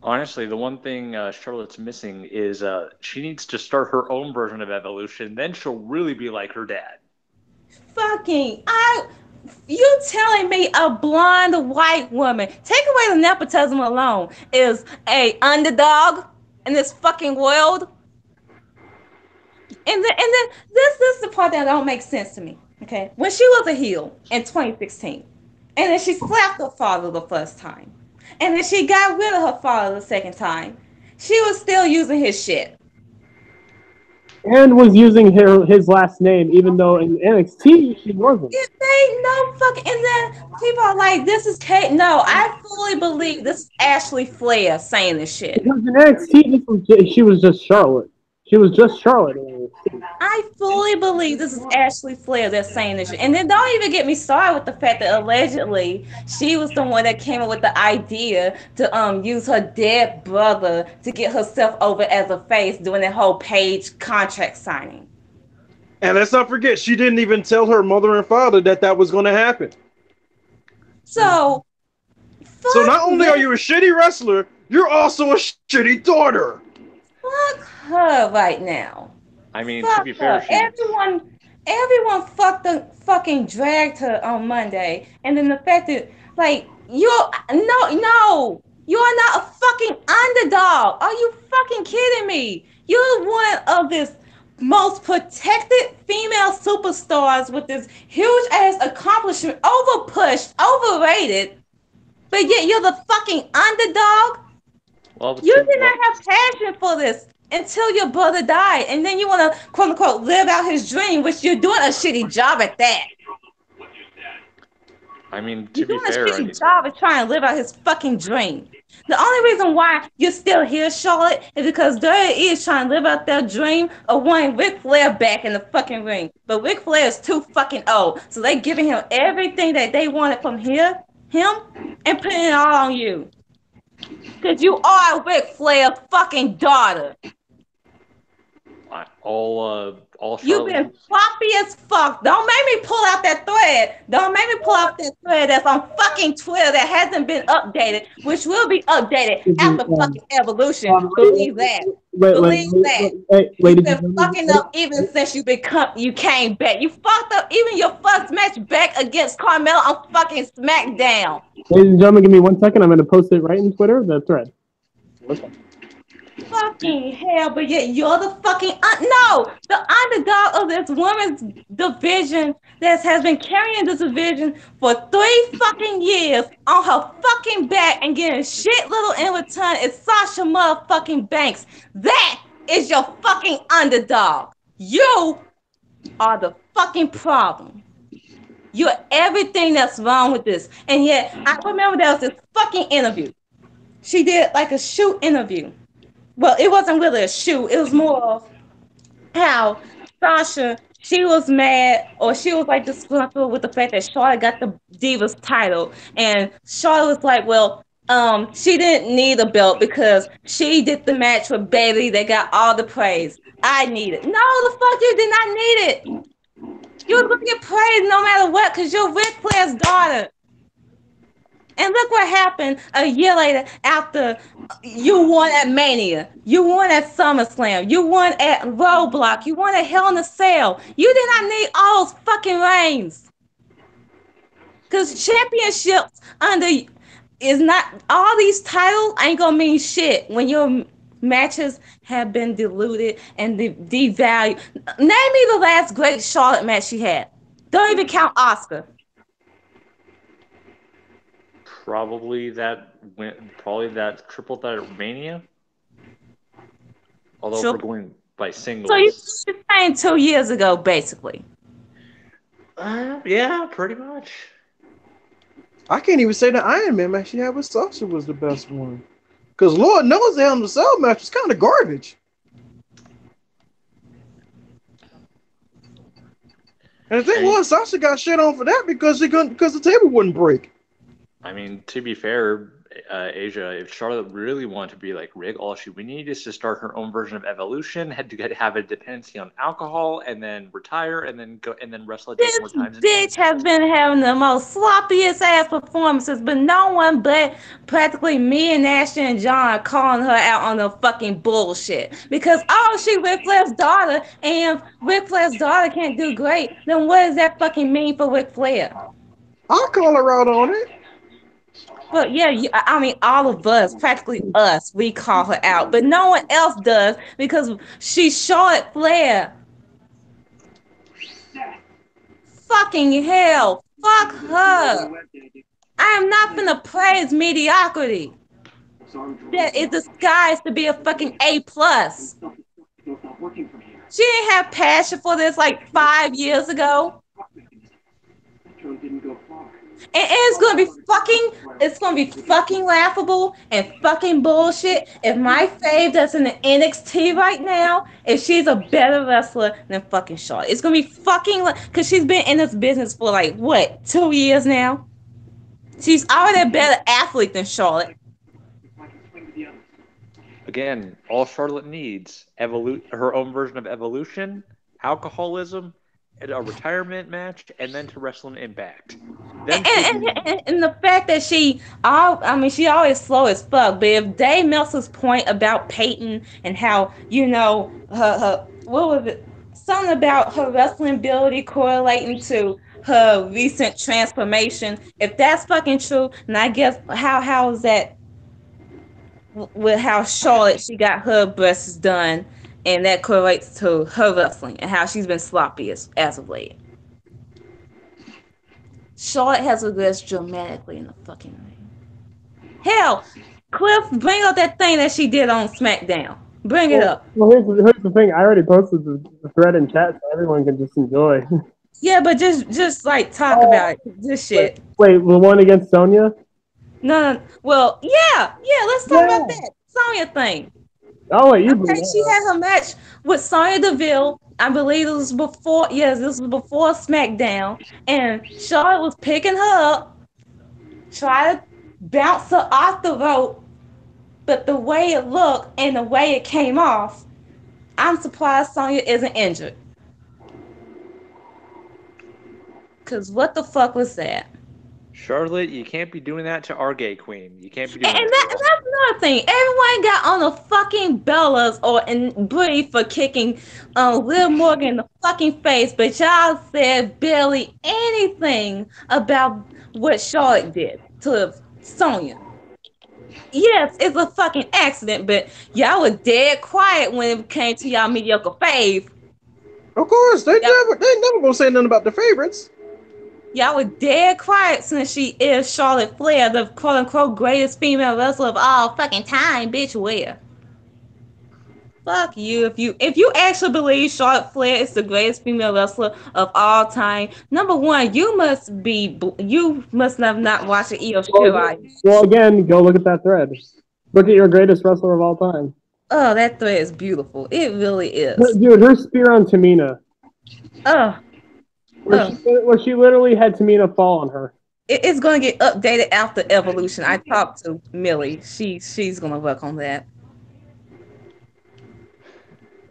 Honestly, the one thing Charlotte's missing is she needs to start her own version of Evolution. Then she'll really be like her dad. You telling me a blonde white woman, take away the nepotism alone, is a underdog in this fucking world? And then this is the part that don't make sense to me. Okay, when she was a heel in 2016, and then she slapped her father the first time, and then she got rid of her father the second time, she was still using his shit. And was using his last name, even though in NXT she wasn't. And then people are like, "This is Kate." No, I fully believe this is Ashley Flair saying this shit. Because in NXT, she was just Charlotte. She was just Charlotte. I fully believe this is Ashley Flair that's saying this shit. And then don't even get me started with the fact that allegedly she was the one that came up with the idea to use her dead brother to get herself over as a face doing that whole Page contract signing. And let's not forget, she didn't even tell her mother and father that was going to happen. So not only are you a shitty wrestler, you're also a shitty daughter. Fuck her right now. I mean, to be fair, everyone fucking dragged her on Monday, and then the fact that you're not a fucking underdog. Are you fucking kidding me? You're one of this most protected female superstars with this huge ass accomplishment, overpushed, overrated, but yet you're the fucking underdog. Well, you did not have passion for this until your brother died, and then you want to quote unquote live out his dream, which you're doing a shitty job at that. I mean, you're doing a shitty job at trying to live out his fucking dream. The only reason why you're still here, Charlotte, is because there is trying to live out their dream of wanting Ric Flair back in the fucking ring. But Ric Flair is too fucking old, so they giving him everything that they wanted from him and putting it all on you. Because you are Ric Flair's fucking daughter. all You've Charlotte. been floppy as fuck. Don't make me pull out that thread. Don't make me pull out that thread that's on fucking Twitter that hasn't been updated, which will be updated after fucking evolution. Believe that. Believe that. You've ladies and been gentlemen, fucking up even since you came back. You fucked up even your first match back against Carmella on fucking SmackDown. ladies and gentlemen, give me 1 second. I'm going to post it right in Twitter, the thread. Fucking hell, but yet you're the fucking no, the underdog of this women's division that has been carrying this division for 3 fucking years on her fucking back and getting shit little in return is Sasha motherfucking Banks. That is your fucking underdog. You are the fucking problem. You're everything that's wrong with this. And yet, I remember there was this fucking interview. She did like a shoot interview. Well, it wasn't really a shoot. It was more of how Sasha, she was mad or she was like disgruntled with the fact that Charlotte got the Divas title. And Charlotte was like, well, she didn't need a belt because she did the match with Bayley that got all the praise. I need it. No, the fuck you did not need it. You was gonna get praise no matter what because you're Ric Flair's daughter. And look what happened a year later after you won at Mania. You won at SummerSlam. You won at Roadblock. You won at Hell in a Cell. You did not need all those fucking reigns. Because championships is not, all these titles ain't going to mean shit when your matches have been diluted and devalued. Name me the last great Charlotte match she had. Don't even count Asuka. Probably that triple threat Mania. Although if we're going by singles. So you're saying 2 years ago, basically. Yeah, pretty much. I can't even say the Iron Man match she had with Sasha was the best one. Because Lord knows the Hell in a Cell match was kind of garbage. And the thing was, Sasha got shit on for that because the table wouldn't break. I mean, to be fair, Asia, if Charlotte really wanted to be like Rick, all she would need is to start her own version of Evolution, had to have a dependency on alcohol, and then retire, and then go and then wrestle this more times. Bitch has been having the most sloppiest ass performances, but no one but practically me and Ashley and John are calling her out on the fucking bullshit. Because she Ric Flair's daughter, and if Ric Flair's daughter can't do great, then what does that fucking mean for Ric Flair? I'll call her out on it. But yeah, I mean, all of us, practically us, we call her out. But no one else does because she's Charlotte Flair. Fucking hell. Fuck her. I am not gonna praise mediocrity. That is disguised to be a fucking A+. She didn't have passion for this like 5 years ago. And it's gonna be fucking laughable and fucking bullshit if my fave that's in the NXT right now, if she's a better wrestler than fucking Charlotte. It's gonna be fucking because she's been in this business for like what, 2 years now. She's already a better athlete than Charlotte. Again, all Charlotte needs her own version of Evolution, alcoholism, a retirement match, and then to wrestle in Impact. And the fact that she always slow as fuck. But if Dave Meltzer's point about Peyton and how her what was it? Something about her wrestling ability correlating to her recent transformation. If that's fucking true, then I guess how is that with how Charlotte she got her breasts done? And that correlates to her wrestling and how she's been sloppy as of late. Charlotte has regressed dramatically in the fucking ring. Hell, Cliff, bring up that thing that she did on SmackDown. Bring it up. Well, here's the thing. I already posted the thread in chat so everyone can just enjoy. Yeah, but just like talk about it. This shit. Wait, the one against Sonya? No. Well, yeah. Let's talk about that Sonya thing. Oh, wait, she had her match with Sonya Deville. I believe this was before SmackDown. And Charlotte was picking her up, trying to bounce her off the rope. But the way it looked and the way it came off, I'm surprised Sonya isn't injured. Cause what the fuck was that? Charlotte, you can't be doing that to our gay queen. You can't be And, doing and that, that, girl. that's another thing. Everyone got on the fucking Bellas or and Brie for kicking Liv Morgan in the fucking face, but y'all said barely anything about what Charlotte did to Sonya. Yes, it's a fucking accident, but y'all were dead quiet when it came to y'all mediocre fave. Of course, they Yep. never gonna say nothing about the favorites. Y'all were dead quiet since she is Charlotte Flair, the quote unquote greatest female wrestler of all fucking time, bitch. Where? Fuck you. If you actually believe Charlotte Flair is the greatest female wrestler of all time, number one, you must have not watched the Io Shirai. Well, again, go look at that thread. Look at your greatest wrestler of all time. Oh, that thread is beautiful. It really is. Dude, her spear on Tamina. Oh, Where she literally had Tamina fall on her. it's gonna get updated after Evolution. I talked to Millie. She's gonna work on that.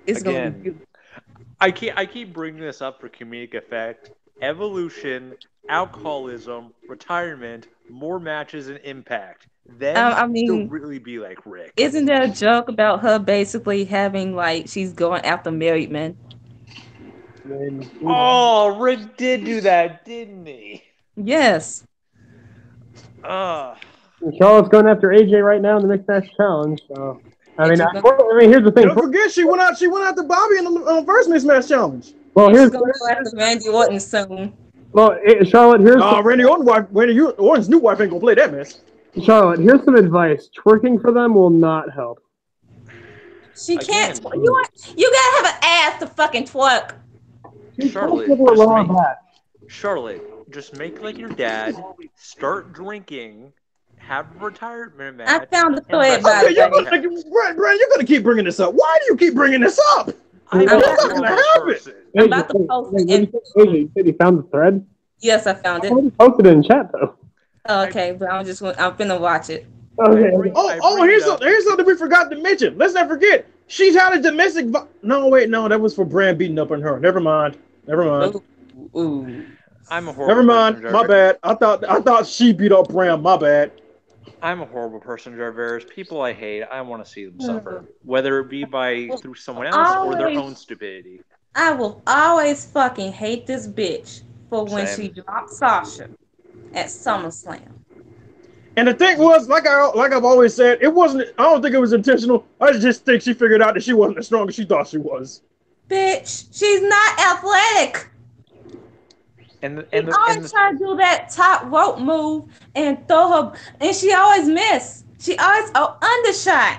It's gonna be Again, beautiful. I keep bringing this up for comedic effect. Evolution, alcoholism, retirement, more matches, and Impact. Then I mean, she'll really be like Rick. Isn't there a joke about her basically having like she's going after married men? Oh, Rick did do that, didn't he? Yes. Charlotte's going after AJ right now in the Mixed Match Challenge. So I mean, here's the thing. Don't forget, she went out to Bobby in the first Mixed Match Challenge. Well, She's gonna go after Randy Orton soon. Well, Charlotte, here's Randy Orton's new wife ain't gonna play that mess. Charlotte, here's some advice. Twerking for them will not help. She can't. You gotta have an ass to fucking twerk. Charlotte, just make like your dad. Start drinking. Have a retirement match. I found the thread by the way. Brad, you're gonna keep bringing this up. Why do you keep bringing this up? I'm not gonna happen. I'm about to post it. You said you found the thread? Yes, I found it. I posted it in chat though. Okay, but I'm finna watch it. Okay. Here's something we forgot to mention. Let's not forget. She's had a domestic. No, that was for Brand beating up on her. Never mind. Ooh. I'm a horrible. Never mind. My bad. I thought she beat up Brand. My bad. I'm a horrible person, Jarvis. People I hate, I want to see them suffer, whether it be through someone else or their own stupidity. I will always fucking hate this bitch for when she dropped Sasha at SummerSlam. And the thing was, like I've always said, it wasn't. I don't think it was intentional. I just think she figured out that she wasn't as strong as she thought she was. Bitch, she's not athletic. And always try to do that top rope move and throw her, and she always miss. She always undershot.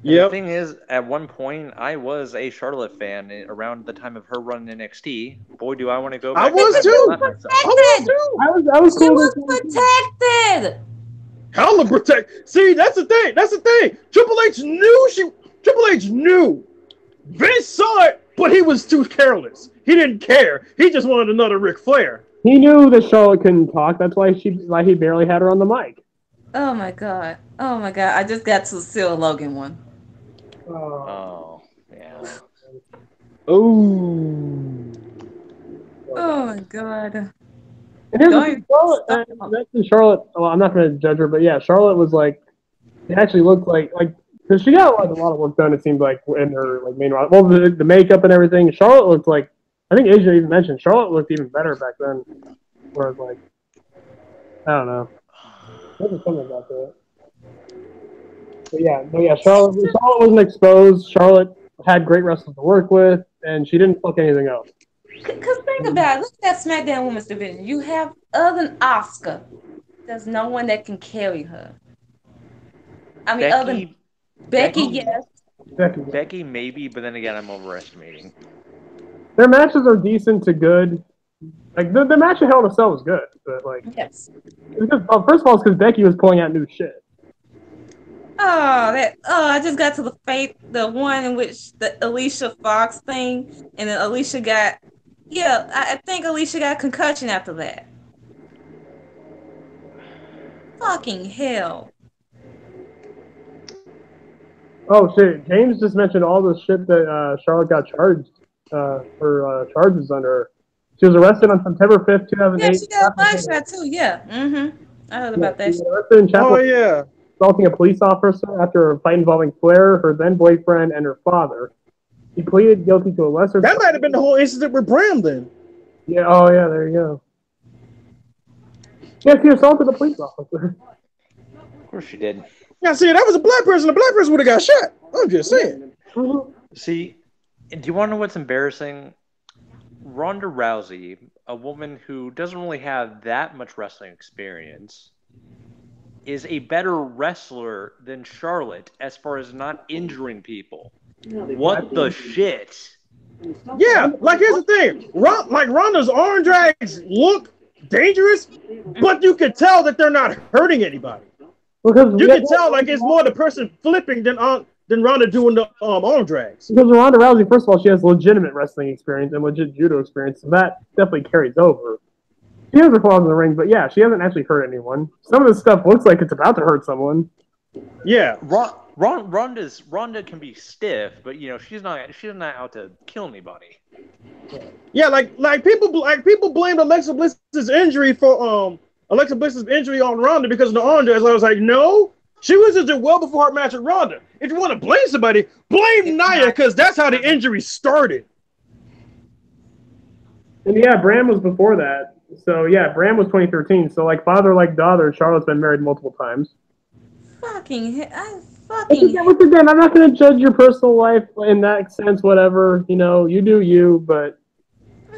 The thing is, at one point, I was a Charlotte fan around the time of her run in NXT. Boy, do I want to go back. I was too. I was cool. She was protected. Hella protect. See, that's the thing. Triple H knew. Vince saw it, but he was too careless. He didn't care. He just wanted another Ric Flair. He knew that Charlotte couldn't talk. That's why he barely had her on the mic. Oh my god. I just got to see a Logan one. Oh, yeah. Oh. Oh my god. And here's Charlotte. Well, I'm not going to judge her, but yeah, Charlotte was like. It actually looked like because she got a lot of work done. It seemed like in her main run. Well, the makeup and everything. Charlotte looked like. I think Asia even mentioned Charlotte looked even better back then. Whereas I don't know. There's something about that. But yeah, Charlotte wasn't exposed. Charlotte had great wrestlers to work with, and she didn't fuck anything up. Because think about it. Look at that SmackDown Women's Division. You have, other than Asuka, there's no one that can carry her. I mean, other than Becky, yes. Becky, maybe, but then again, I'm overestimating. Their matches are decent to good. Like, the match at Hell in a Cell was good, but, yes. Because, first of all, it's because Becky was pulling out new shit. I just got to the one in which the Alicia Fox thing, and then Alicia got, I think Alicia got a concussion after that. Fucking hell. Oh shit! James just mentioned all the shit that Charlotte got charged for charges under her. She was arrested on September 5th, Yeah, 2008. she got a bloodshot too. Yeah. I heard about that. She was arrested in Chapel Oh yeah. assaulting a police officer after a fight involving Claire, her then boyfriend, and her father. She pleaded guilty to a lesser. That might have been the whole incident with Bram then. Yeah. Oh yeah. There you go. Yeah, she assaulted a police officer. Of course she did. Yeah, see, that was a black person. The black person would have got shot. I'm just saying. See, do you want to know what's embarrassing? Ronda Rousey, a woman who doesn't really have that much wrestling experience, is a better wrestler than Charlotte as far as not injuring people. What the shit? Yeah, like here's the thing. Ronda's arm drags look dangerous, but you can tell that they're not hurting anybody. Because You can tell like it's more the person flipping than Ronda doing the arm drags. Because Ronda Rousey, first of all, she has legitimate wrestling experience and legit judo experience, so that definitely carries over. She has her flaws in the ring, but yeah, she hasn't actually hurt anyone. Some of this stuff looks like it's about to hurt someone. Yeah. Ronda can be stiff, but you know she's not out to kill anybody. Yeah, like people blamed Alexa Bliss's injury on Ronda because of the arm drags. I was like, no, she was injured well before her match with Ronda. If you want to blame somebody, blame Nia because that's how the injury started. And yeah, Bram was before that. So yeah, Bram was 2013. So like father like daughter, Charlotte's been married multiple times. Once again, I'm not going to judge your personal life in that sense. Whatever, you know, you do you. But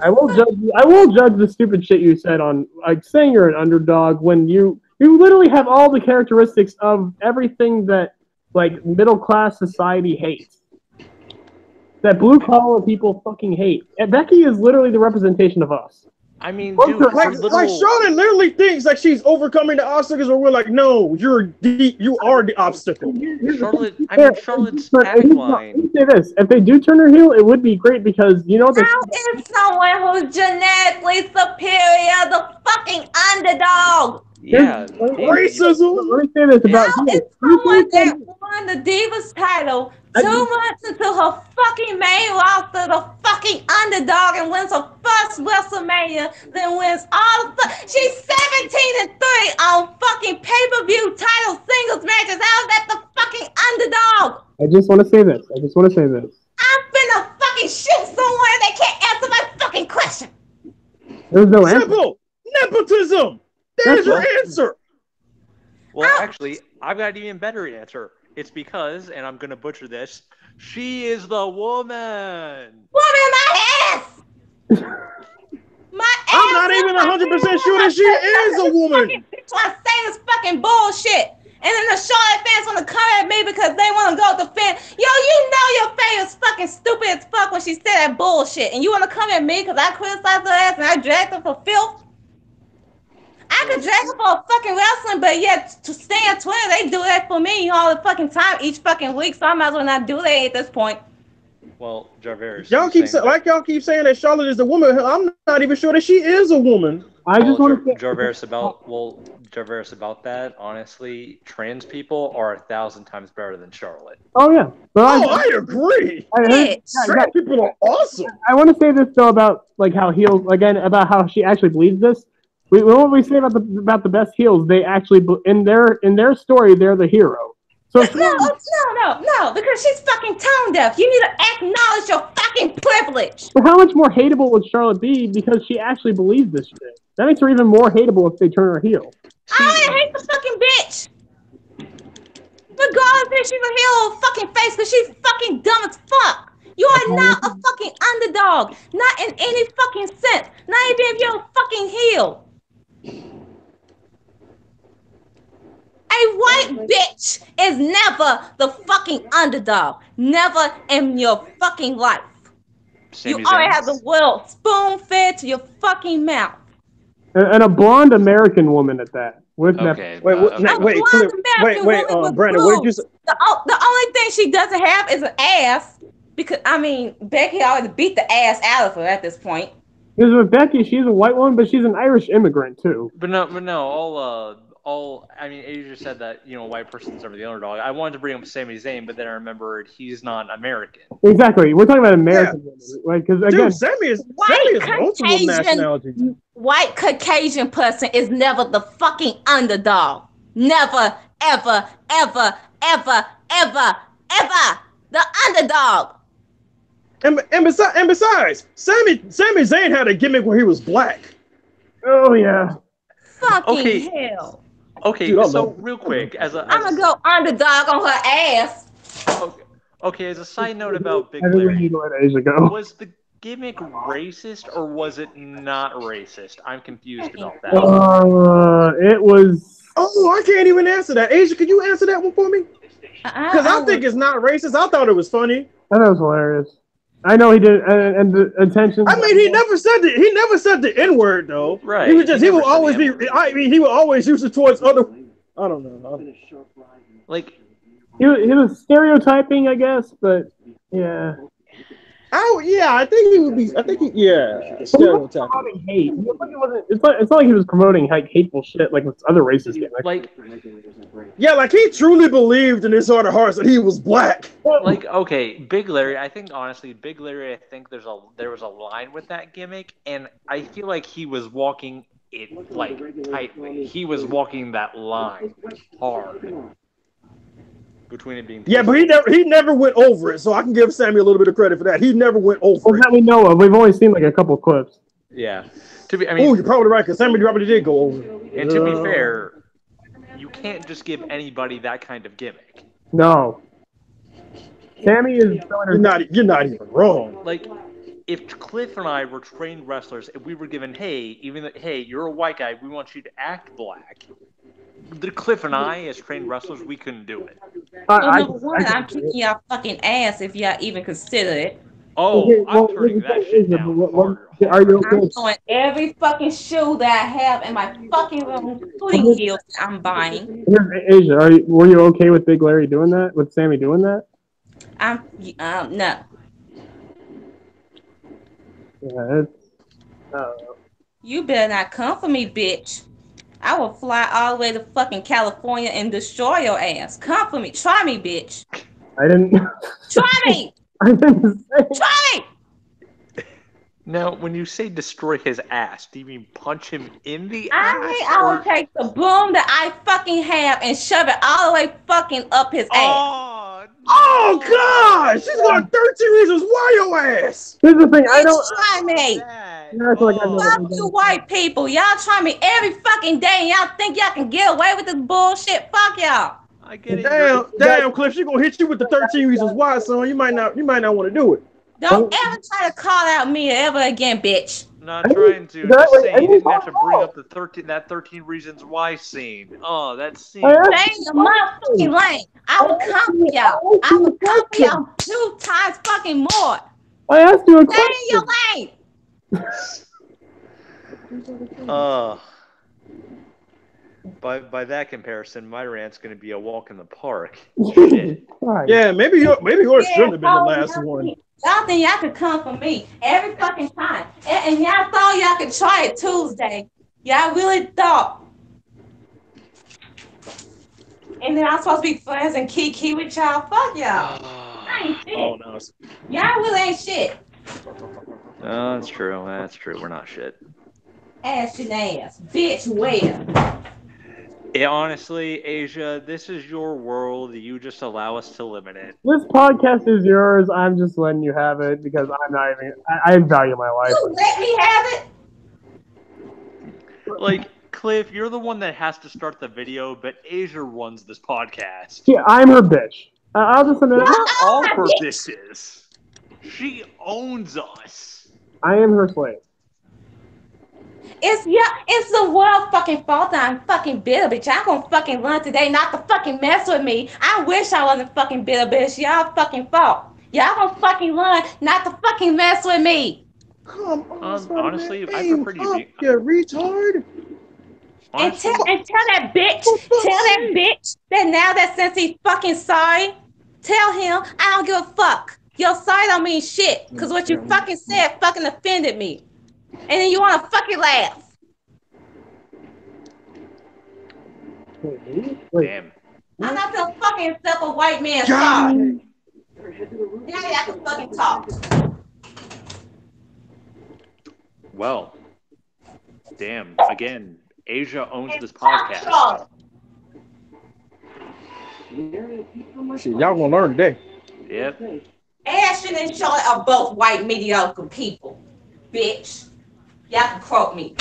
I will judge. I will judge the stupid shit you said on like saying you're an underdog when you literally have all the characteristics of everything that like middle class society hates. That blue collar people fucking hate. And Becky is literally the representation of us. I mean, dude, like Charlotte literally thinks like she's overcoming the obstacles, but we're like, no, you are the obstacle. Charlotte's tagline. Let me say this: if they do turn her heel, it would be great because you know. How is someone who's genetically superior the fucking underdog? Yeah, racism. Let me say this about how is someone that won the Divas title 2 months into her fucking main roster, the fucking underdog, and wins her first WrestleMania, then wins all the she's 17-3 on fucking pay-per-view title singles matches. How is that the fucking underdog? I just want to say this. I'm finna fucking shoot someone that can't answer my fucking question. There's no answer. Simple nepotism. There's your answer. Well, actually, I've got an even better answer. It's because, and I'm gonna butcher this, she is the woman. Woman, my ass. My ass. I'm not even 100% sure that she is a woman. Trying to say this fucking bullshit. And then the Charlotte fans want to come at me because they want to go defend. Yo, you know your face is fucking stupid as fuck when she said that bullshit. And you want to come at me because I criticized her ass and I dragged her for filth? I could drag her for fucking wrestling, but yet to stay on Twitter, they do that for me all the fucking time, each fucking week. So I might as well not do that at this point. Well, Jarvis. Y'all keep saying that Charlotte is a woman. I'm not even sure that she is a woman. I just want to say Jarvis about that. Honestly, trans people are 1,000 times better than Charlotte. Oh yeah. I agree. Trans people are awesome. I want to say this though about like how heels about how she actually believes this. What we say about the best heels, they actually in their story they're the hero. So no, because she's fucking tone deaf. You need to acknowledge your fucking privilege. But how much more hateable would Charlotte be because she actually believes this shit? That makes her even more hateable if they turn her heel. I hate the fucking bitch. Regardless if she's a heel or fucking face, because she's fucking dumb as fuck. You are not a fucking underdog. Not in any fucking sense. Not even if you're a fucking heel. A white bitch is never the fucking underdog. Never in your fucking life. You already have the world spoon fed to your fucking mouth. And a blonde American woman at that. Okay. Wait, Brandon, what did you say? The only thing she doesn't have is an ass. Because, I mean, Becky already beat the ass out of her at this point. Because with Becky, she's a white woman, but she's an Irish immigrant, too. But no, I mean, Asia said that white person's never the underdog. I wanted to bring up Sami Zayn, but then I remembered he's not American. Exactly. We're talking about American women, right? Because again, Dude, Sammy is White multiple nationalities. white Caucasian person is never the fucking underdog. Never, ever, ever, ever, ever, ever the underdog. And besides, Sami Zayn had a gimmick where he was black. oh yeah. Fucking hell. Okay, Dude, so real quick, I'm gonna go underdog on her ass. Okay, as a side note about Big Everywhere Larry, you go in Asia, go. was the gimmick racist or was it not racist? I'm confused about that. It was. Oh, I can't even answer that. Asia, could you answer that one for me? Because I think it's not racist. I thought it was funny. I thought it was hilarious. I know he did, and the attention. I mean, he never said the N-word though. Right. He would just. He would never said always the be. N-word. I mean, he would always use it towards other. I don't know. Like, He was stereotyping, I guess, but yeah. Oh yeah, I think he would be. I think But he wasn't stereotyping. promoting hate. It's not like he was promoting like hateful shit like with other races. like, Yeah, like he truly believed in his heart of hearts that he was black. okay, Big Larry. I think honestly, Big Larry. I think there was a line with that gimmick, and I feel like he was walking it like tightly. He was walking that line hard between it being. Yeah, but he never went over it. So I can give Sammy a little bit of credit for that. He never went over Well, it. that we know of. We've only seen like a couple clips. Yeah. I mean, Oh, you're probably right because Sammy probably did go over it. and to be fair, you can't just give anybody that kind of gimmick. No. Sammy is You're not even wrong. Like, if Cliff and I were trained wrestlers, if we were given, hey, you're a white guy, we want you to act black. The Cliff and I, as trained wrestlers, we couldn't do it. Number one, I'm kicking y'all fucking ass if y'all even consider it. Oh, Okay, I'm turning that shit down harder. Are you okay? I'm throwing every fucking shoe that I have in my fucking room, including heels I'm buying. Asia, were you okay with Big Larry doing that? With Sammy doing that? No. Yeah, You better not come for me, bitch. I will fly all the way to fucking California and destroy your ass. Come for me. Try me, bitch. I didn't. Try me. I didn't say. Try me. Now, when you say destroy his ass, do you mean punch him in the I ass? mean, I will take the broom that I fucking have and shove it all the way fucking up his ass. Oh gosh, she's got 13 reasons why your ass. Here's the thing. I Bitch, don't. try me. Yeah, I feel like I know Fuck what you white people. Y'all try me every fucking day and y'all think y'all can get away with this bullshit. Fuck y'all. I get it. Damn, Cliff, she gonna hit you with the 13 reasons why, son. You might not want to do it. Don't ever try to call out me ever again, bitch. Not trying to. Just saying you didn't have to bring up the 13 reasons why scene. Oh, that scene. Stay in the motherfucking lane. I will come for y'all. I will come for y'all 2 times fucking more. I asked you a Stay in your question. lane. By that comparison, my rant's going to be a walk in the park. Yeah, maybe yours shouldn't have been the last one. Y'all think y'all could come for me every fucking time. And y'all thought y'all could try it Tuesday. Y'all really thought. And then I'm supposed to be friends and kiki with y'all. Fuck y'all. I ain't shit. Oh, no. Y'all really ain't shit. Oh, that's true. That's true. We're not shit. Ass your ass. Bitch, where? Yeah, honestly, Asia, this is your world. You just allow us to live in it. This podcast is yours. I'm just letting you have it because I'm not even. I value my life. You let me have it? Like, Cliff, you're the one that has to start the video, but Asia runs this podcast. Yeah, I'm her bitch. I'll just admit it. We're all her bitches. She owns us. I am her slave. It's the world fucking fault that I'm fucking bitter, bitch. I'm gonna fucking learn today not to fucking mess with me. I wish I wasn't fucking bitter, bitch. Y'all fucking fault. Y'all gonna fucking learn not to fucking mess with me. Come on, honestly, I prefer you be. You retard. And tell that bitch that now that since he's fucking sorry, tell him I don't give a fuck. Your sorry don't mean shit. Cause what you fucking said fucking offended me. And then you wanna fucking laugh. Damn. I'm not gonna fucking accept a white man sorry. Now I can fucking talk. Well, damn. Again, Asia owns this podcast. Shit, y'all gonna learn today. Yep. Ashton and Charlotte are both white mediocre people. Bitch. Y'all can quote me.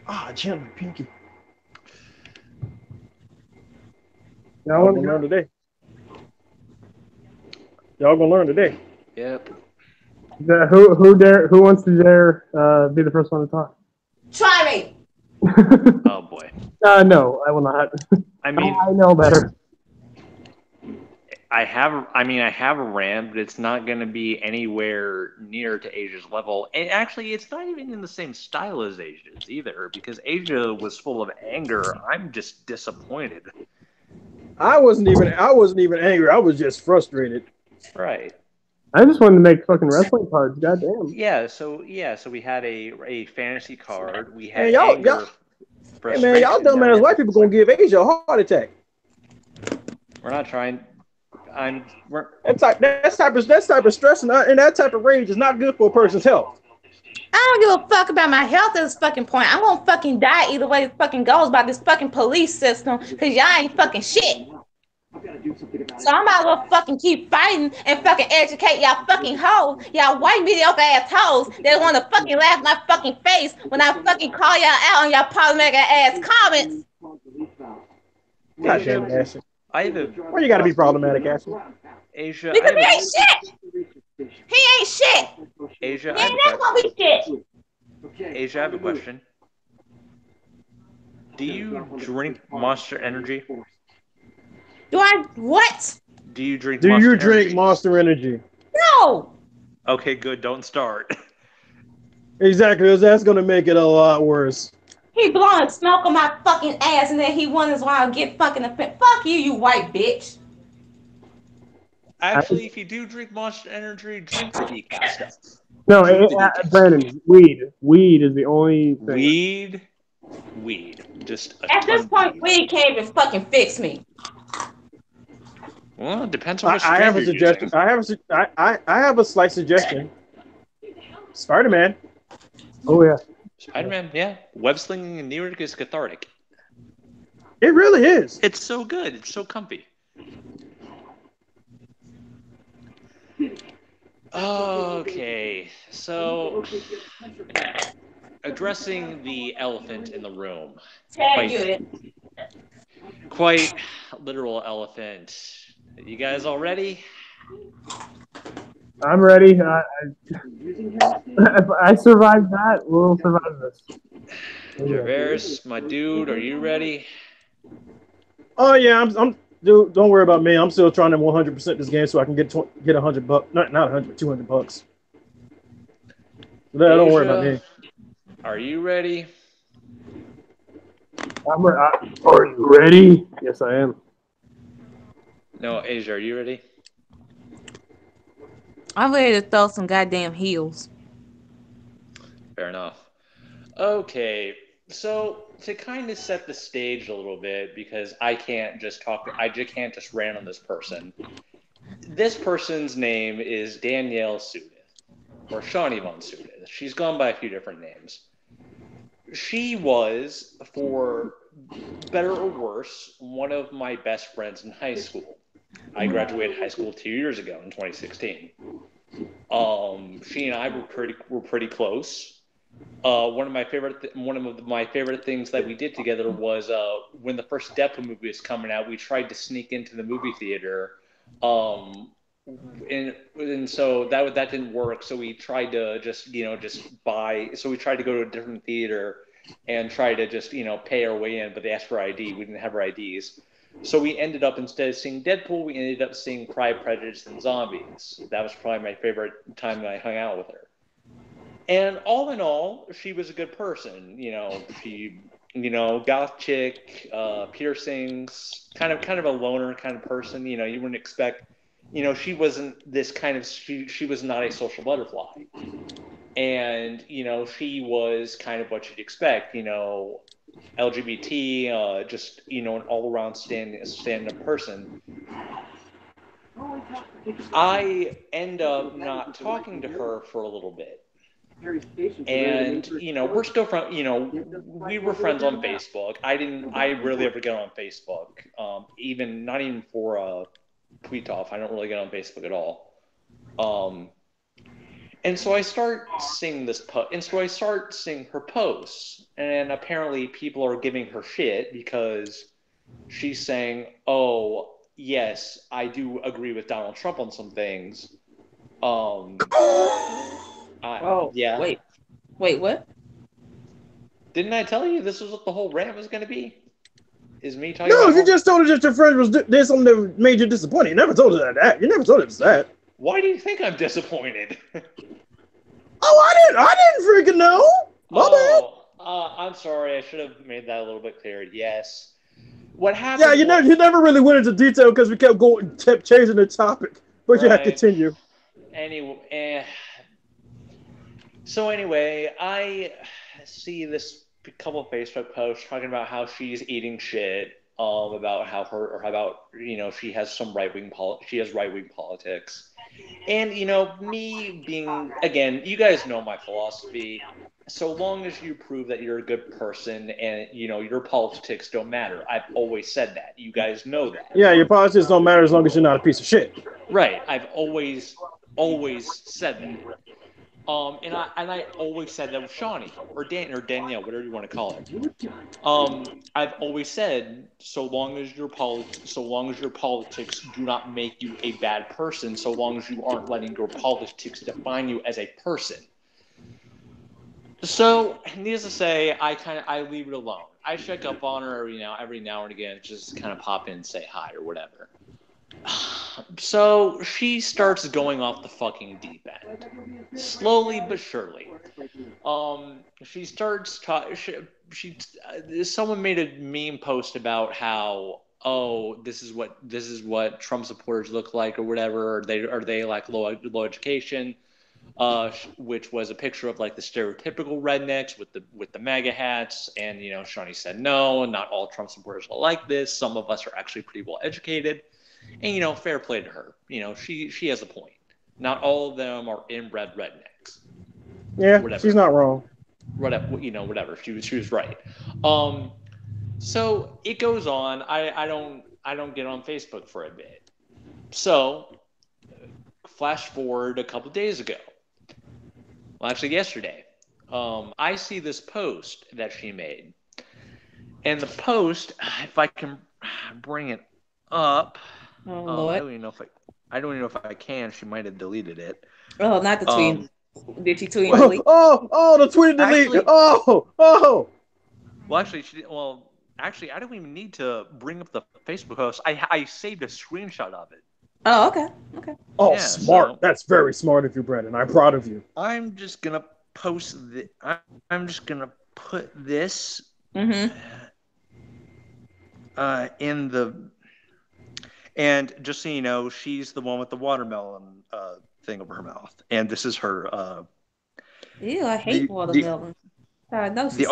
Ah, gentleman, pinky. Y'all Y'all gonna learn today. Y'all gonna learn today. Yep. Who wants to dare be the first one to talk? Try me. Oh boy. No, I will not. I mean, I know better. I have a rant, but it's not going to be anywhere near to Asia's level. And actually, it's not even in the same style as Asia's either, because Asia was full of anger. I'm just disappointed. I wasn't even angry. I was just frustrated. Right. I just wanted to make fucking wrestling cards. Goddamn. Yeah. So we had a fantasy card. We had Hey, y'all, anger. hey man, y'all dumbass white people gonna give Asia a heart attack. We're not trying. That type of stress and that type of rage is not good for a person's health. I don't give a fuck about my health at this fucking point. I'm gonna fucking die either way it fucking goes by this fucking police system, because y'all ain't fucking shit. So I'm about to go fucking keep fighting and fucking educate y'all fucking hoes, y'all white mediocre ass hoes that want to fucking laugh in my fucking face when I fucking call y'all out on y'all problematic ass comments. God damn it, Ashley. Why you gotta be problematic, Ashley? Asia, because he ain't shit. He ain't shit. Asia, he ain't never gonna be shit. Asia, I have a question. Do you drink Monster Energy? Do I what? Do you drink Monster Energy? No. Okay, good. Don't start. Exactly. That's gonna make it a lot worse. He blowing smoke on my fucking ass, and then he wonders why I get fucking offended. Fuck you, you white bitch. Actually, if you do drink Monster Energy, drink the decaf stuff. No, Brandon, weed. Weed is the only thing. Weed. Just at this point, weed can't even fucking fix me. Well, it depends on what I have a suggestion. I have a slight suggestion. Spider-Man. Oh yeah. Spider-Man, yeah. Web slinging and Newark is cathartic. It really is. It's so good. It's so comfy. Okay, so addressing the elephant in the room. Quite literal elephant. You guys all ready? I'm ready. If I survive that, we'll survive this. Traverse, my dude, are you ready? Oh yeah, I'm dude. Don't worry about me. I'm still trying to 100% this game so I can get $100. Not 100, $200. Don't worry about me. Are you ready? Are you ready? Yes, I am. No, Asia, are you ready? I'm ready to throw some goddamn heels. Fair enough. Okay, so to kind of set the stage a little bit, because I can't just rant on this person. This person's name is Danielle Sudith, or Shawnee Von Sudith. She's gone by a few different names. She was, for better or worse, one of my best friends in high school. I graduated high school 2 years ago in 2016. She and I were pretty close. One of my favorite things that we did together was when the first Deadpool movie was coming out, we tried to sneak into the movie theater. And so that didn't work. So we tried to So we tried to go to a different theater and try to just pay our way in, but they asked for ID. We didn't have our IDs. So we ended up, instead of seeing Deadpool, we ended up seeing Pride, Prejudice, and Zombies. That was probably my favorite time that I hung out with her. And all in all, she was a good person. She, goth chick, piercings, kind of a loner kind of person. You wouldn't expect, she wasn't this kind of, she was not a social butterfly. And, she was kind of what you'd expect, LGBT, just an all-around stand-up person. I end up not talking to her for a little bit. And we're still friends. We were friends on Facebook. I rarely ever get on Facebook. Not even for tweet off. I don't really get on Facebook at all. And so I start seeing her posts, and apparently people are giving her shit because she's saying, "Oh, yes, I do agree with Donald Trump on some things." Yeah. Wait, what? Didn't I tell you this was what the whole rant was going to be? Is me talking No, about you just told her that your friend was did something that made you disappointed. You never told her that. You never told her that. Why do you think I'm disappointed? Oh, I didn't freaking know. My bad. I'm sorry. I should have made that a little bit clearer. Yes. What happened? Yeah, you never really went into detail because we kept changing the topic. But yeah, continue. So anyway, I see this couple of Facebook posts talking about how she's eating shit, about she has some right-wing politics. And me being, again, you guys know my philosophy. So long as you prove that you're a good person and your politics don't matter. I've always said that. You guys know that. Yeah, your politics don't matter as long as you're not a piece of shit. Right. I've always said that. And I always said that with Shawnee or Danielle, whatever you want to call her. I've always said, so long as your politics do not make you a bad person, so long as you aren't letting your politics define you as a person. So, needless to say, I leave it alone. I check up on her every now and again, just kind of pop in and say hi or whatever. So she starts going off the fucking deep end, slowly but surely. She starts someone made a meme post about how, oh, this is what Trump supporters look like or whatever. Are they like low education? Which was a picture of like the stereotypical rednecks with the MAGA hats, and Shawnee said no, not all Trump supporters are like this. Some of us are actually pretty well educated. And fair play to her. She has a point. Not all of them are inbred rednecks. Yeah, whatever. She's not wrong. Whatever. She was right. So it goes on. I don't get on Facebook for a bit. So flash forward a couple days ago. Well, actually yesterday. I see this post that she made, and the post, if I can bring it up. I don't even know if I can. She might have deleted it. Oh, not the tweet. Did she tweet? The tweet deleted. Oh. Well, actually, I don't even need to bring up the Facebook post. I saved a screenshot of it. Oh, okay. Oh, yeah, smart. So, that's very smart of you, Brandon. I'm proud of you. I'm just gonna post I'm just gonna put this in the. And just so you know, she's the one with the watermelon thing over her mouth, and this is her. Ew, I hate watermelon. The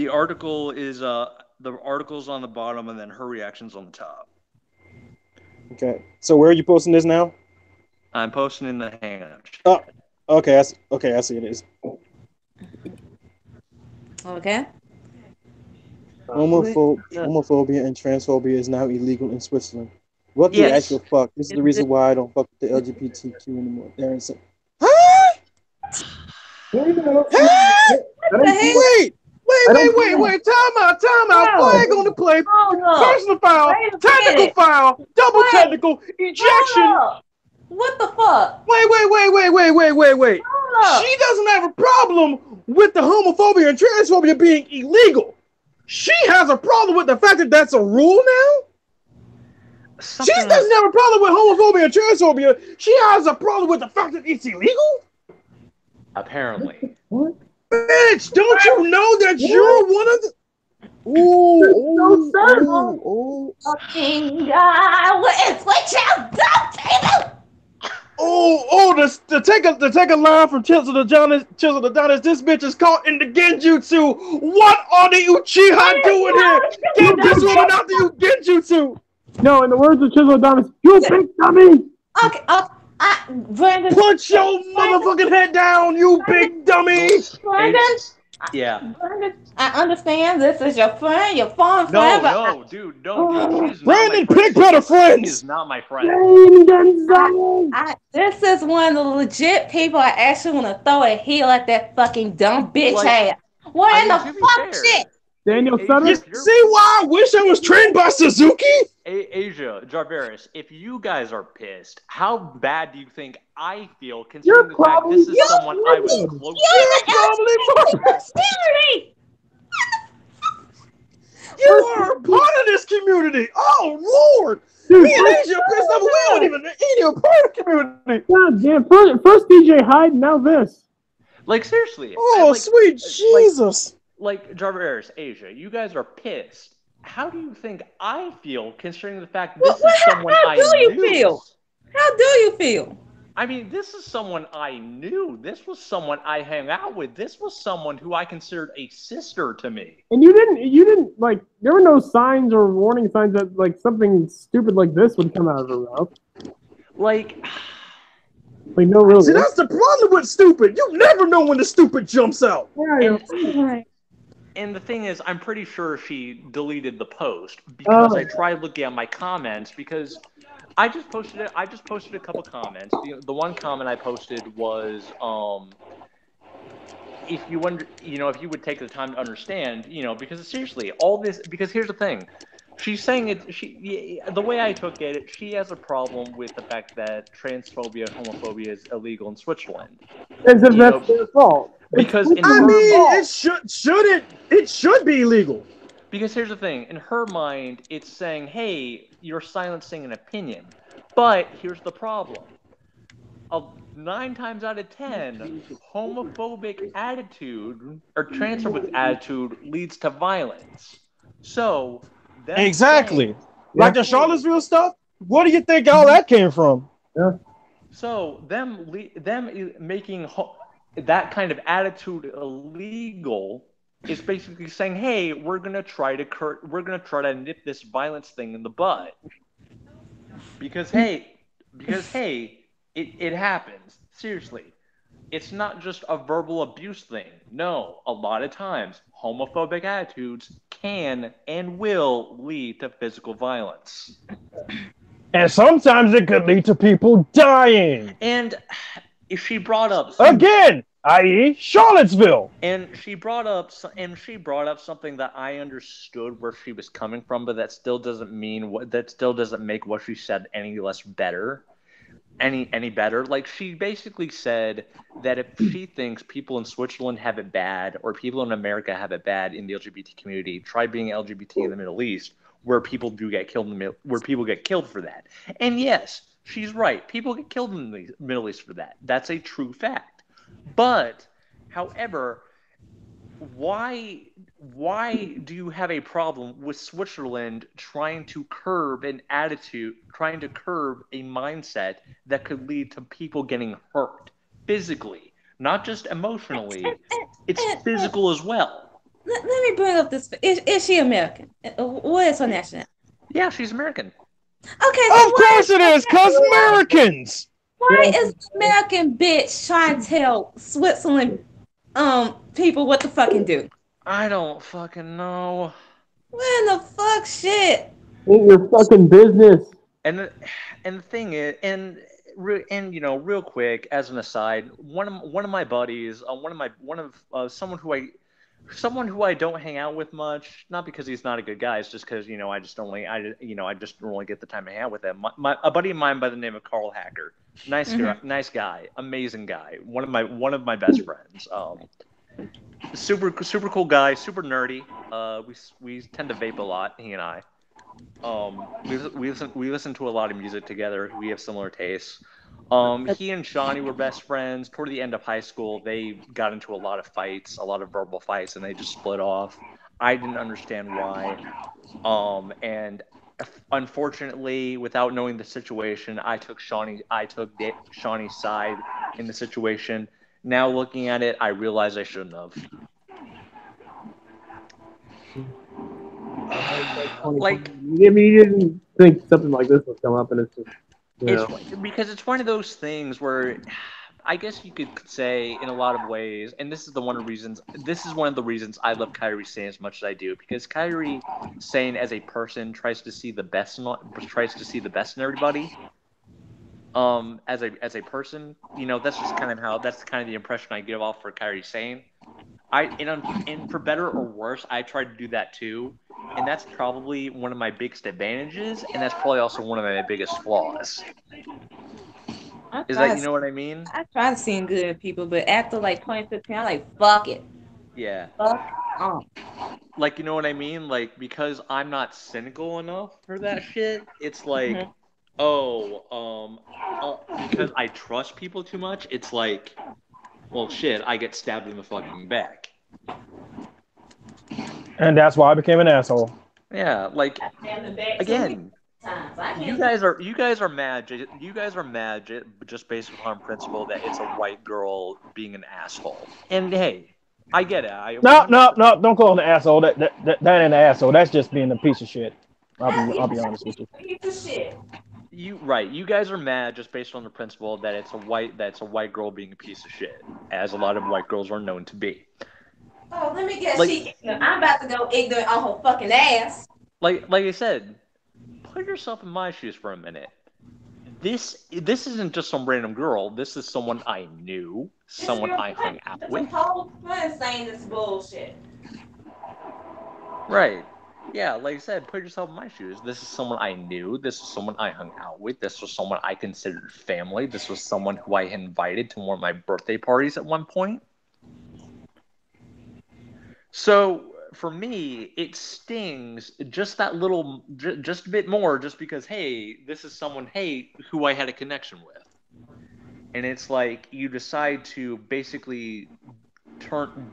article is the article's on the bottom, and then her reaction's on the top. Okay, so where are you posting this now? I'm posting in the Hangout. Oh, okay. I see it is. Okay. Homophobia and transphobia is now illegal in Switzerland. What the actual fuck? This is the reason why I don't fuck with the LGBTQ anymore. Wait! Time out! Flag on the play. Personal foul, technical foul, double technical, ejection. What the fuck? Wait! She doesn't have a problem with the homophobia and transphobia being illegal. She has a problem with the fact that that's a rule now? She doesn't have a problem with homophobia and transphobia. She has a problem with the fact that it's illegal? Apparently. What? Bitch, don't you know that you're one of the... Fucking God, what is with you? to take a line from Chisel the Donis, this bitch is caught in the genjutsu. What are the Uchiha doing here? Get this woman out the genjutsu. No, in the words of Chisel Adonis, you big dummy! Okay, Brandon. Put your motherfucking head down, you big dummy. Brandon. Yeah. Brandon, I understand this is your friend, your phone No, friend, but no, dude, don't. She's Brandon, not my friend. pick better She friends. is not my friend. Jane Gonzalez! this is one of the legit people I actually want to throw a heel at that fucking dumb bitch Like, ass. What in to the be fuck fair, shit? Daniel Asia, Sutter? You see why I wish I was trained by Suzuki? Asia, Jarveris, if you guys are pissed, how bad do you think I feel considering the fact this is someone I was close to? You're probably Security! You are a part of this community. Oh Lord, me and Asia are pissed off. We don't even a part of the community. God damn, first DJ Hyde, now this. Like, seriously. Oh, sweet Jesus. Like, Jarveris, Asia, you guys are pissed. How do you think I feel considering the fact this is someone I knew? How do you feel? How do you feel? I mean, this is someone I knew. This was someone I hung out with. This was someone who I considered a sister to me. And you didn't, like, there were no signs or warning signs that, like, something stupid like this would come out of her mouth. Like no real. See, that's the problem with stupid. You never know when the stupid jumps out. And the thing is, I'm pretty sure she deleted the post because I tried looking at my comments because I just posted it. I just posted a couple comments. The one comment I posted was, if you would take the time to understand, because seriously, all this. Because here's the thing, she's saying it. The way I took it, she has a problem with the fact that transphobia and homophobia is illegal in Switzerland. As if that's their fault. Because it should be illegal. Because here's the thing, in her mind, it's saying, hey, you're silencing an opinion. But here's the problem. 9 times out of 10, homophobic attitude or transphobic attitude leads to violence. So, exactly. Like the Charlottesville stuff? Where do you think all that came from? Yeah. So, them making that kind of attitude illegal is basically saying, "Hey, we're gonna try to nip this violence thing in the bud." Because hey, it happens. Seriously, it's not just a verbal abuse thing. No, a lot of times homophobic attitudes can and will lead to physical violence. And sometimes it could lead to people dying. And if she brought up again, i.e., Charlottesville, and she brought up something that I understood where she was coming from, but that still doesn't make what she said any less better, any better. Like, she basically said that if she thinks people in Switzerland have it bad or people in America have it bad in the LGBT community, try being LGBT in the Middle East, where people do get killed where people get killed for that. And yes, she's right. People get killed in the Middle East for that. That's a true fact. But, however, why do you have a problem with Switzerland trying to curb a mindset that could lead to people getting hurt physically, not just emotionally? It's physical as well. Let me bring up this. Is she American? What is her nationality? Yeah, she's American. Okay. So of course it is, because Americans. Why is American bitch trying to tell Switzerland people what to fucking do? I don't fucking know. What in the fuck shit? Ain't your fucking business. And the thing is, real quick as an aside, one of my buddies, someone who I don't hang out with much, not because he's not a good guy, it's just because I just don't really get the time to hang out with him. A buddy of mine by the name of Carl Hacker, nice guy, amazing guy, one of my best friends. Super cool guy, super nerdy. We tend to vape a lot, he and I. We listen to a lot of music together. We have similar tastes. He and Shawnee were best friends. Toward the end of high school, they got into a lot of fights, a lot of verbal fights, and they just split off. I didn't understand why. And unfortunately, without knowing the situation, I took Shawnee's side in the situation. Now looking at it, I realize I shouldn't have. Like, I mean, you didn't think something like this would come up, and it's just, because it's one of those things where I guess you could say in a lot of ways, and this is one of the reasons I love Kyrie Sane as much as I do, because Kyrie Sane as a person tries to see the best in everybody. As a person, that's just kind of the impression I give off for Kyrie Sane. And for better or worse, I try to do that too, and that's probably one of my biggest advantages, and that's probably also one of my biggest flaws. Is that, you know what I mean? I try to see good in people, but after like 2015, I'm like, fuck it. Yeah. Fuck off. Like, you know what I mean? Like, because I'm not cynical enough for that shit, it's like, because I trust people too much, it's like, well, shit, I get stabbed in the fucking back. And that's why I became an asshole. Yeah, like, again, you guys are mad just based upon principle that it's a white girl being an asshole. And hey, I get it. No, don't call him an asshole. That ain't an asshole. That's just being a piece of shit. I'll be honest with you. Piece of shit. You guys are mad just based on the principle that it's a white girl being a piece of shit, as a lot of white girls are known to be. Oh, let me guess. I'm about to go ignorant on her fucking ass. Like I said, put yourself in my shoes for a minute. This isn't just some random girl. This is someone I knew, someone I hung out with. The whole point saying this bullshit. Right. Yeah, like I said, put yourself in my shoes. This is someone I knew. This is someone I hung out with. This was someone I considered family. This was someone who I invited to one of my birthday parties at one point. So for me, it stings just that little, just a bit more, just because, hey, this is someone, who I had a connection with. And it's like you decide to basically turn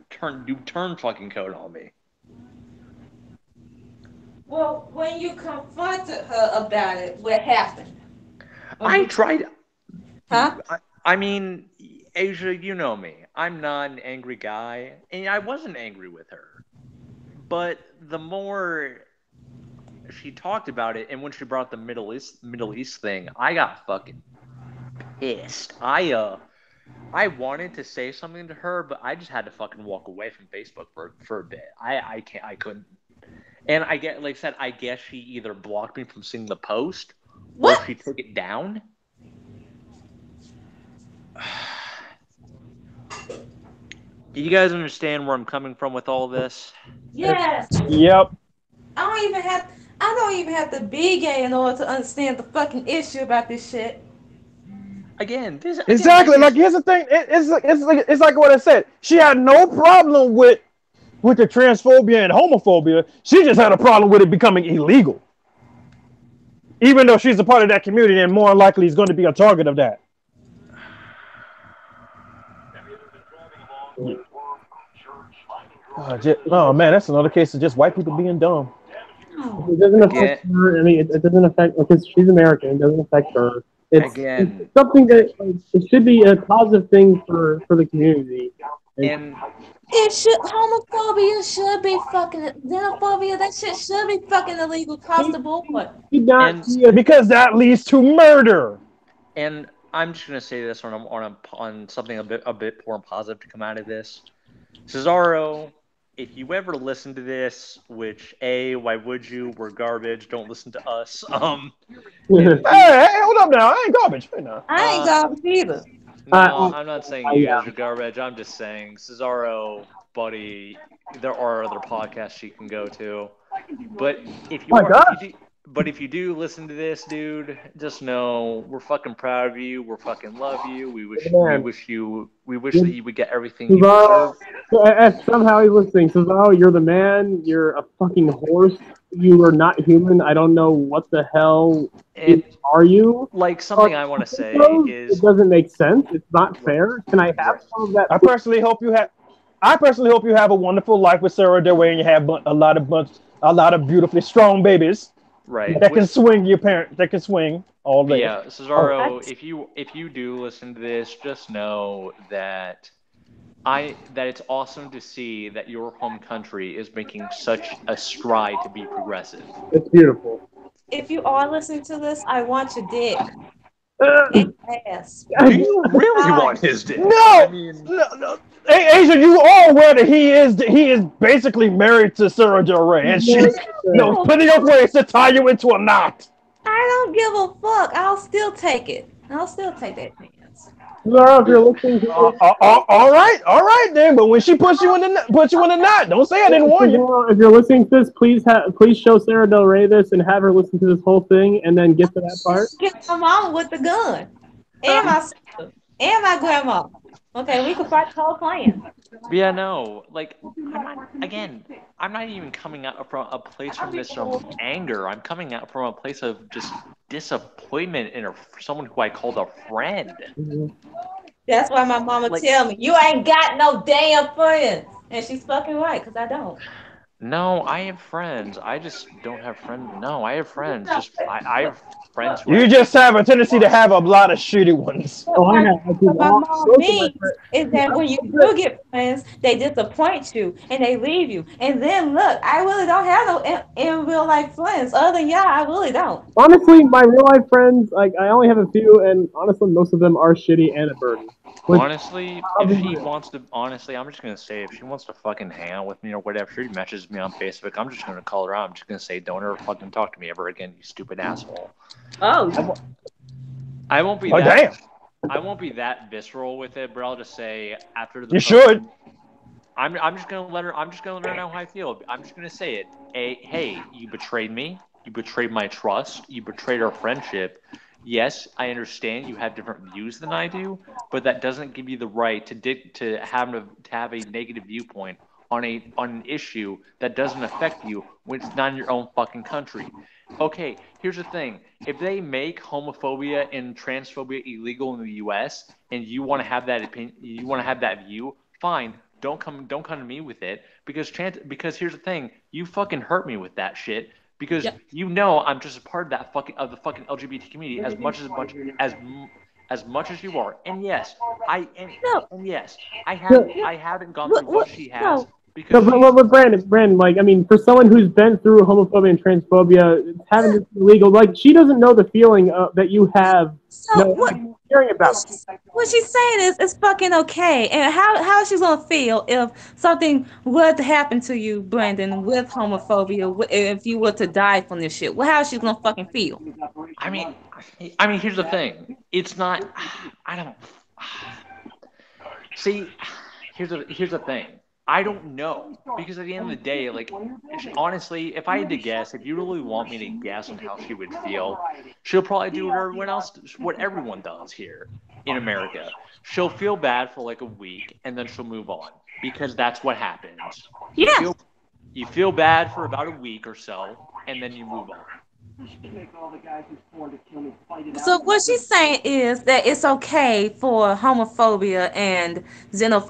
fucking code on me. Well, when you confronted her about it, what happened? I tried. Huh? I mean, Asia, you know me. I'm not an angry guy, and I wasn't angry with her. But the more she talked about it, and when she brought the Middle East thing, I got fucking pissed. I wanted to say something to her, but I just had to fucking walk away from Facebook for a bit. I couldn't. And I guess she either blocked me from seeing the post, or she took it down. You guys understand where I'm coming from with all this? Yes. Yep. I don't even have to be gay in order to understand the fucking issue about this shit. Exactly. Like, here's the thing. It's like what I said. She had no problem with the transphobia and homophobia. She just had a problem with it becoming illegal. Even though she's a part of that community and more likely is going to be a target of that. Oh man, that's another case of just white people being dumb. It doesn't affect her. I mean, it doesn't affect, because she's American. It doesn't affect her. It's something that it should be a positive thing for the community. And homophobia should be fucking xenophobia. That shit should be fucking illegal across the board. Because that leads to murder. And I'm just gonna say this on something a bit more positive to come out of this. Cesaro, if you ever listen to this, which why would you? We're garbage. Don't listen to us. Hey, hold up now. I ain't garbage. I ain't garbage either. No, I'm not saying you guys are garbage. I'm just saying, Cesaro, buddy, there are other podcasts you can go to. But if you do listen to this, dude, just know we're fucking proud of you. We're fucking love you. We wish that you would get everything you deserve. Somehow he's listening. Cesaro, you're the man. You're a fucking horse. You are not human. I don't know what the hell are you. Like, something I want to say is, it doesn't make sense. It's not fair. Can I have some of that? I personally hope you have a wonderful life with Sarah Dewey, and you have a lot of beautifully strong babies. Right. that can swing your parent. That can swing all day. Yeah, Cesaro, if you do listen to this, just know that it's awesome to see that your home country is making such a stride to be progressive. It's beautiful. If you are listening to this, I want your dick and Uh, ass. Do you really Hi. want his dick? No, I mean, no. Hey, Asia, you are aware that he is basically married to Sarah Del Rey, and she knows No, plenty of ways to tie you into a knot. I don't give a fuck. I'll still take it. I'll still take that chance. Cesaro, if you're listening to this, All right then. But when she puts you in the knot, don't say I didn't warn you. Cesaro, if you're listening to this, please show Sarah Del Rey this and have her listen to this whole thing and then get to that part. Get my mom with the gun. And my sister. And my grandma. Okay, we could fight the whole plan. yeah, no, like I'm not even coming out from a place from this anger. I'm coming out from a place of just disappointment in someone who I called a friend. That's why my mama Like- tell me, you ain't got no damn friends. And she's fucking right, because I don't. No, I have friends. I just don't have friends. No, I have friends. I have friends who You just have a tendency to have a lot of shitty ones. Oh, I have. What my mom means is that when you do get friends, they disappoint you and they leave you. And then look, I really don't have no in real life friends. Other than y'all, I really don't. Honestly, my real life friends, like I only have a few, and honestly, most of them are shitty and a burden. Which, Honestly, if she wants to, honestly, I'm just gonna say if she wants to fucking hang out with me or whatever, she messages me on Facebook. I'm just gonna call her out. I'm just gonna say, don't ever fucking talk to me ever again, you stupid asshole. Oh, I won't be Oh that. damn! I won't be that visceral with it, but I'll just say after the. You should. I'm just gonna let her. I'm just gonna let her know how I feel. I'm just gonna say it. Hey, you betrayed me. You betrayed my trust. You betrayed our friendship. Yes, I understand you have different views than I do, but that doesn't give you the right to have a negative viewpoint on an issue that doesn't affect you when it's not in your own fucking country. Okay, here's the thing: if they make homophobia and transphobia illegal in the U.S. and you want to have that opinion, you want to have that view, fine. Don't come to me with it because here's the thing: you fucking hurt me with that shit. Because you know I'm just a part of the fucking LGBT community as much as you are. And yes, I haven't gone through what she has because but Brandon, like I mean, for someone who's been through homophobia and transphobia, having this illegal, like she doesn't know the feeling that you have. so what? Hearing about. What she's saying is it's fucking okay. And how is she gonna feel if something were to happen to you, Brandon, with homophobia, if you were to die from this shit? Well, how is she gonna fucking feel? I mean, here's the thing. It's not. I don't. See, here's the thing. I don't know because at the end of the day, like honestly, if I had to guess, if you really want me to guess on how she would feel, she'll probably do what everyone does here in America. She'll feel bad for like a week and then she'll move on because that's what happens. Yeah. You feel bad for about a week or so and then you move on. So what she's saying is that it's okay for homophobia and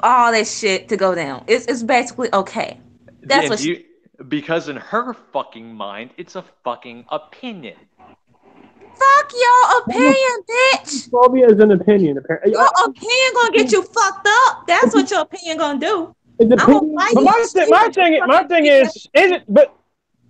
all that shit to go down. It's basically okay. That's what because in her fucking mind, it's a fucking opinion. Fuck your opinion, bitch. Homophobia is an opinion. Apparently, Your opinion gonna get you fucked up. That's what your opinion gonna do. It's opinion. But my thing is it? But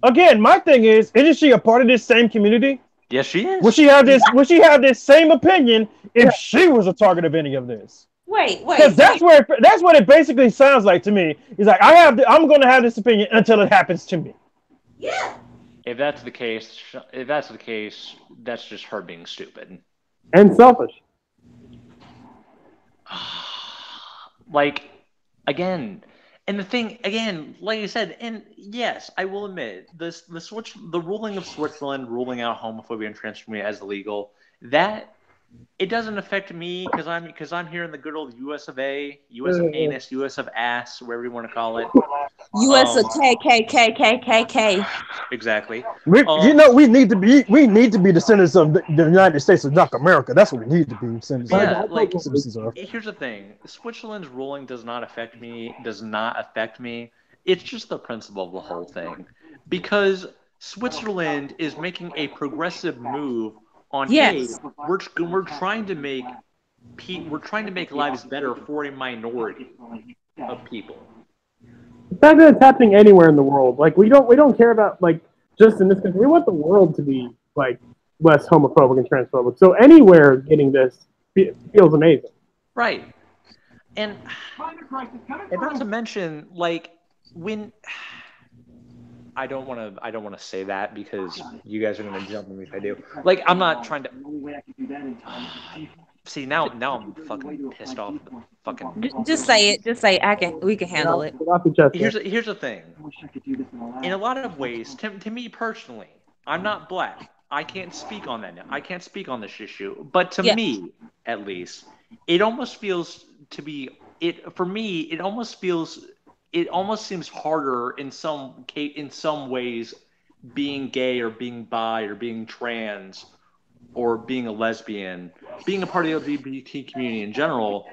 again, my thing is, isn't she a part of this same community? Yes, she is. Would she have this same opinion if she was a target of any of this? Wait. Because that's what it basically sounds like to me. He's like, I'm going to have this opinion until it happens to me. Yeah. If that's the case, that's just her being stupid and selfish. Like, again, and the thing, again, like I said, and yes, I will admit, the ruling of Switzerland ruling out homophobia and transphobia as illegal, that it doesn't affect me because I'm here in the good old U.S. of A, U.S. of anus, U.S. of ass, whatever you want to call it. U.S. of KKKKKK. Exactly. We need to be descendants of the United States of North America. That's what we need to be descendants. Yeah, of. like here's the thing: Switzerland's ruling does not affect me. It's just the principle of the whole thing, because Switzerland is making a progressive move on, hey, Yes. we're trying to make lives better for a minority of people. The fact that it's happening anywhere in the world, like we don't care about like just in this country. We want the world to be like less homophobic and transphobic. So anywhere getting this feels amazing. Right. And not to mention, like, when I don't want to say that because you guys are going to jump on me if I do. Like, I'm not trying to. See, now I'm fucking pissed off. At the fucking. Just say it. Just say we can handle it. Get off your chest, Here's the thing. In a lot of ways, to me personally, I'm not black. I can't speak on that. I can't speak on this issue. But to me, at least, it almost feels to be it for me. It almost seems harder in some ways, being gay or being bi or being trans or being a lesbian, being a part of the LGBT community in general,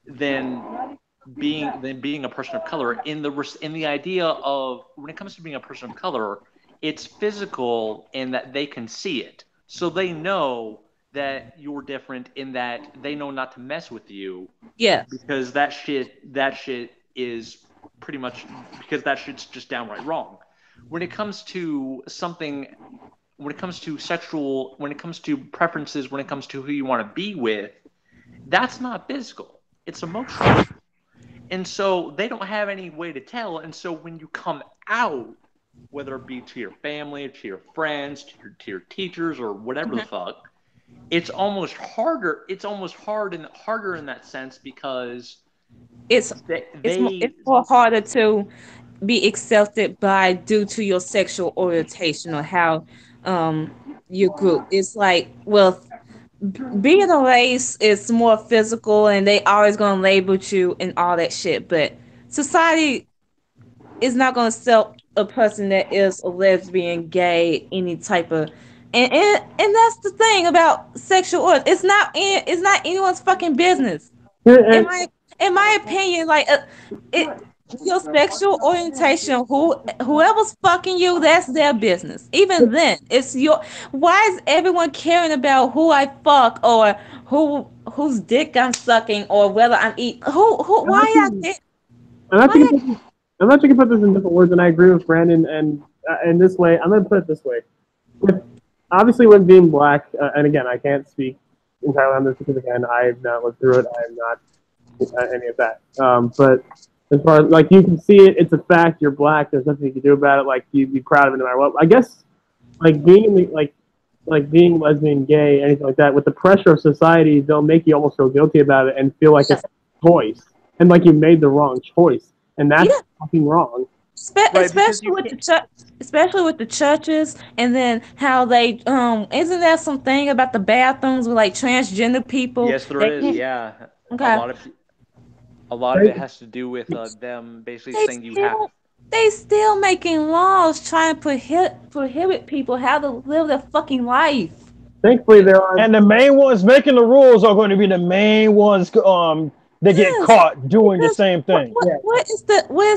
than being a person of color. In the idea of, when it comes to being a person of color, it's physical in that they can see it, so they know that you're different, in that they know not to mess with you. Yeah. Because that shit is pretty much, because that shit's just downright wrong. When it comes to sexual, when it comes to preferences, when it comes to who you want to be with, that's not physical. It's emotional. And so they don't have any way to tell. And so when you come out, whether it be to your family, to your friends, to your teachers, or whatever the fuck, it's almost harder. It's almost harder in that sense, because it's more harder to be accepted by due to your sexual orientation or how you group. It's like, well, being a race is more physical and they always gonna label you and all that shit, but society is not gonna accept a person that is a lesbian, gay, any type of, and that's the thing about sexual origin. It's not anyone's fucking business. In my opinion, like it your sexual orientation, whoever's fucking you, that's their business. Even then, it's your. Why is everyone caring about who I fuck or whose dick I'm sucking or whether I'm eating? Why I did? I'm not sure you put this in different words, and I agree with Brandon. And in this way, I'm going to put it this way: obviously, when being black, and again, I can't speak entirely on this because again, I have not lived through it. I am not any of that. But as far as like you can see it, it's a fact. You're black. There's nothing you can do about it. Like you'd be proud of it no matter what. I guess like being in the, like being lesbian, gay, anything like that, with the pressure of society, they'll make you almost feel guilty about it and feel like it's a choice and like you made the wrong choice, and that's fucking wrong. Especially with the churches, and then how they isn't there something about the bathrooms with like transgender people? Yes, there is. Yeah, okay. A lot of it has to do with them basically saying you have. They still making laws trying to prohibit people how to live their fucking life. Thankfully, there are. And the main ones making the rules are going to be the main ones that get caught doing the same thing. What is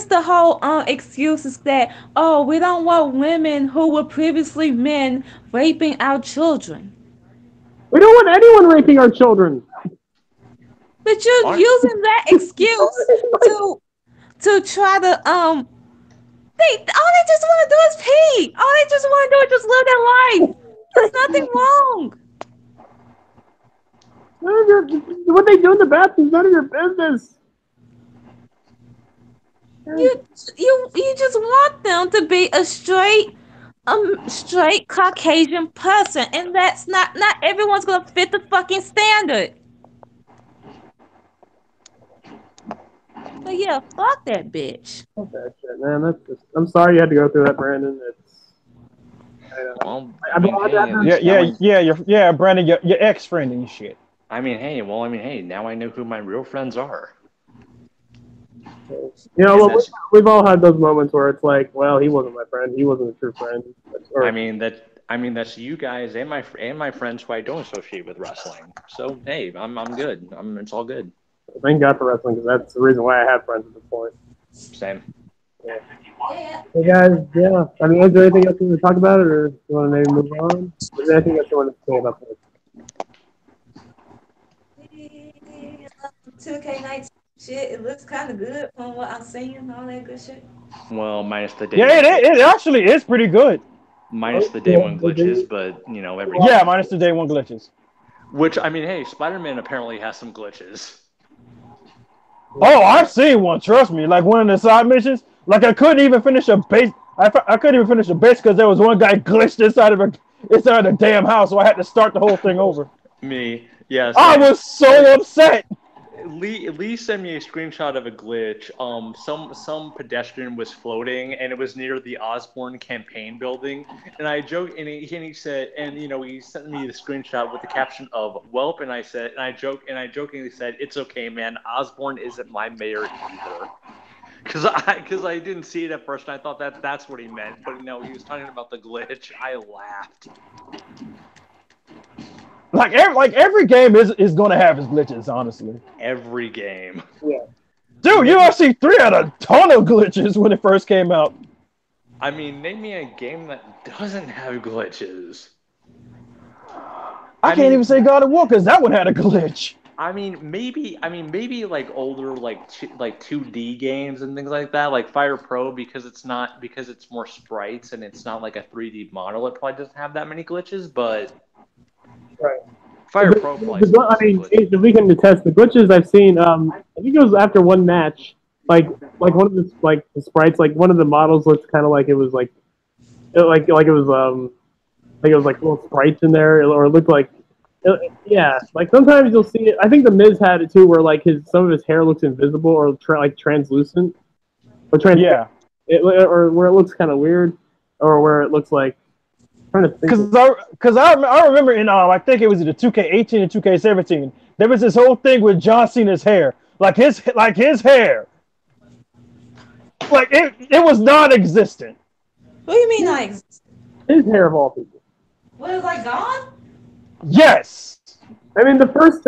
the whole excuses that, oh, we don't want women who were previously men raping our children? We don't want anyone raping our children. But you're using that excuse to try to all they just want to do is pee. All they just want to do is just live their life. There's nothing wrong. What they do in the bathroom is none of your business. You just want them to be a straight Caucasian person, and that's not everyone's gonna fit the fucking standard. But yeah, fuck that bitch. Fuck that shit, man. That's just. I'm sorry you had to go through that, Brandon. Brandon, your ex-friend and shit. Now I know who my real friends are. You know, we've all had those moments where it's like, well, he wasn't my friend. He wasn't a true friend. That's you guys and my friends who I don't associate with wrestling. So hey, I'm good. It's all good. Thank God for wrestling, because that's the reason why I have friends at this point. Same. Yeah. Hey guys, yeah. I mean, is there anything else you want to talk about, or you want to maybe move on? Is there anything else you want to say about this? 2K19 shit, it looks kind of good from what I'm seeing and all that good shit. Well, minus the day Yeah, one it actually is pretty good. minus the day one glitches, but you know every Yeah, minus the day one glitches. Which I mean, hey, Spider-Man apparently has some glitches. Oh, I've seen one. Trust me. Like one of the side missions. Like I couldn't even finish a base. I couldn't even finish a base because there was one guy glitched inside of the damn house, so I had to start the whole thing over. Me, yes. I was so upset. Lee sent me a screenshot of a glitch. Some pedestrian was floating, and it was near the Osborne campaign building. And I joked, and he said, and you know, he sent me the screenshot with the caption of "Welp," and I said, and I jokingly said, "It's okay, man. Osborne isn't my mayor either." Because I didn't see it at first, and I thought that's what he meant. But no, he was talking about the glitch. I laughed. Like every game is gonna have its glitches, honestly. Every game. Yeah. Dude, UFC 3 had a ton of glitches when it first came out. I mean, name me a game that doesn't have glitches. I can't even say God of War because that one had a glitch. I mean, maybe like older like 2D games and things like that, like Fire Pro, because it's more sprites and it's not like a 3D model. It probably doesn't have that many glitches, but Right. Fire Pro probably. I mean, if we can attest the glitches I've seen. I think it was after one match. Like one of the sprites, like one of the models looked kind of like it was like it was like little sprites in there, or it looked like. Yeah, like sometimes you'll see it. I think the Miz had it too, where like some of his hair looks invisible or like translucent, or or where it looks kind of weird, or where it looks like. I'm trying to think. Because I remember in I think it was either 2K18 and 2K17. There was this whole thing with John Cena's hair, like his hair, like it was non-existent. What do you mean non-existent? His hair of all people. What, is like gone? Yes. I mean, the first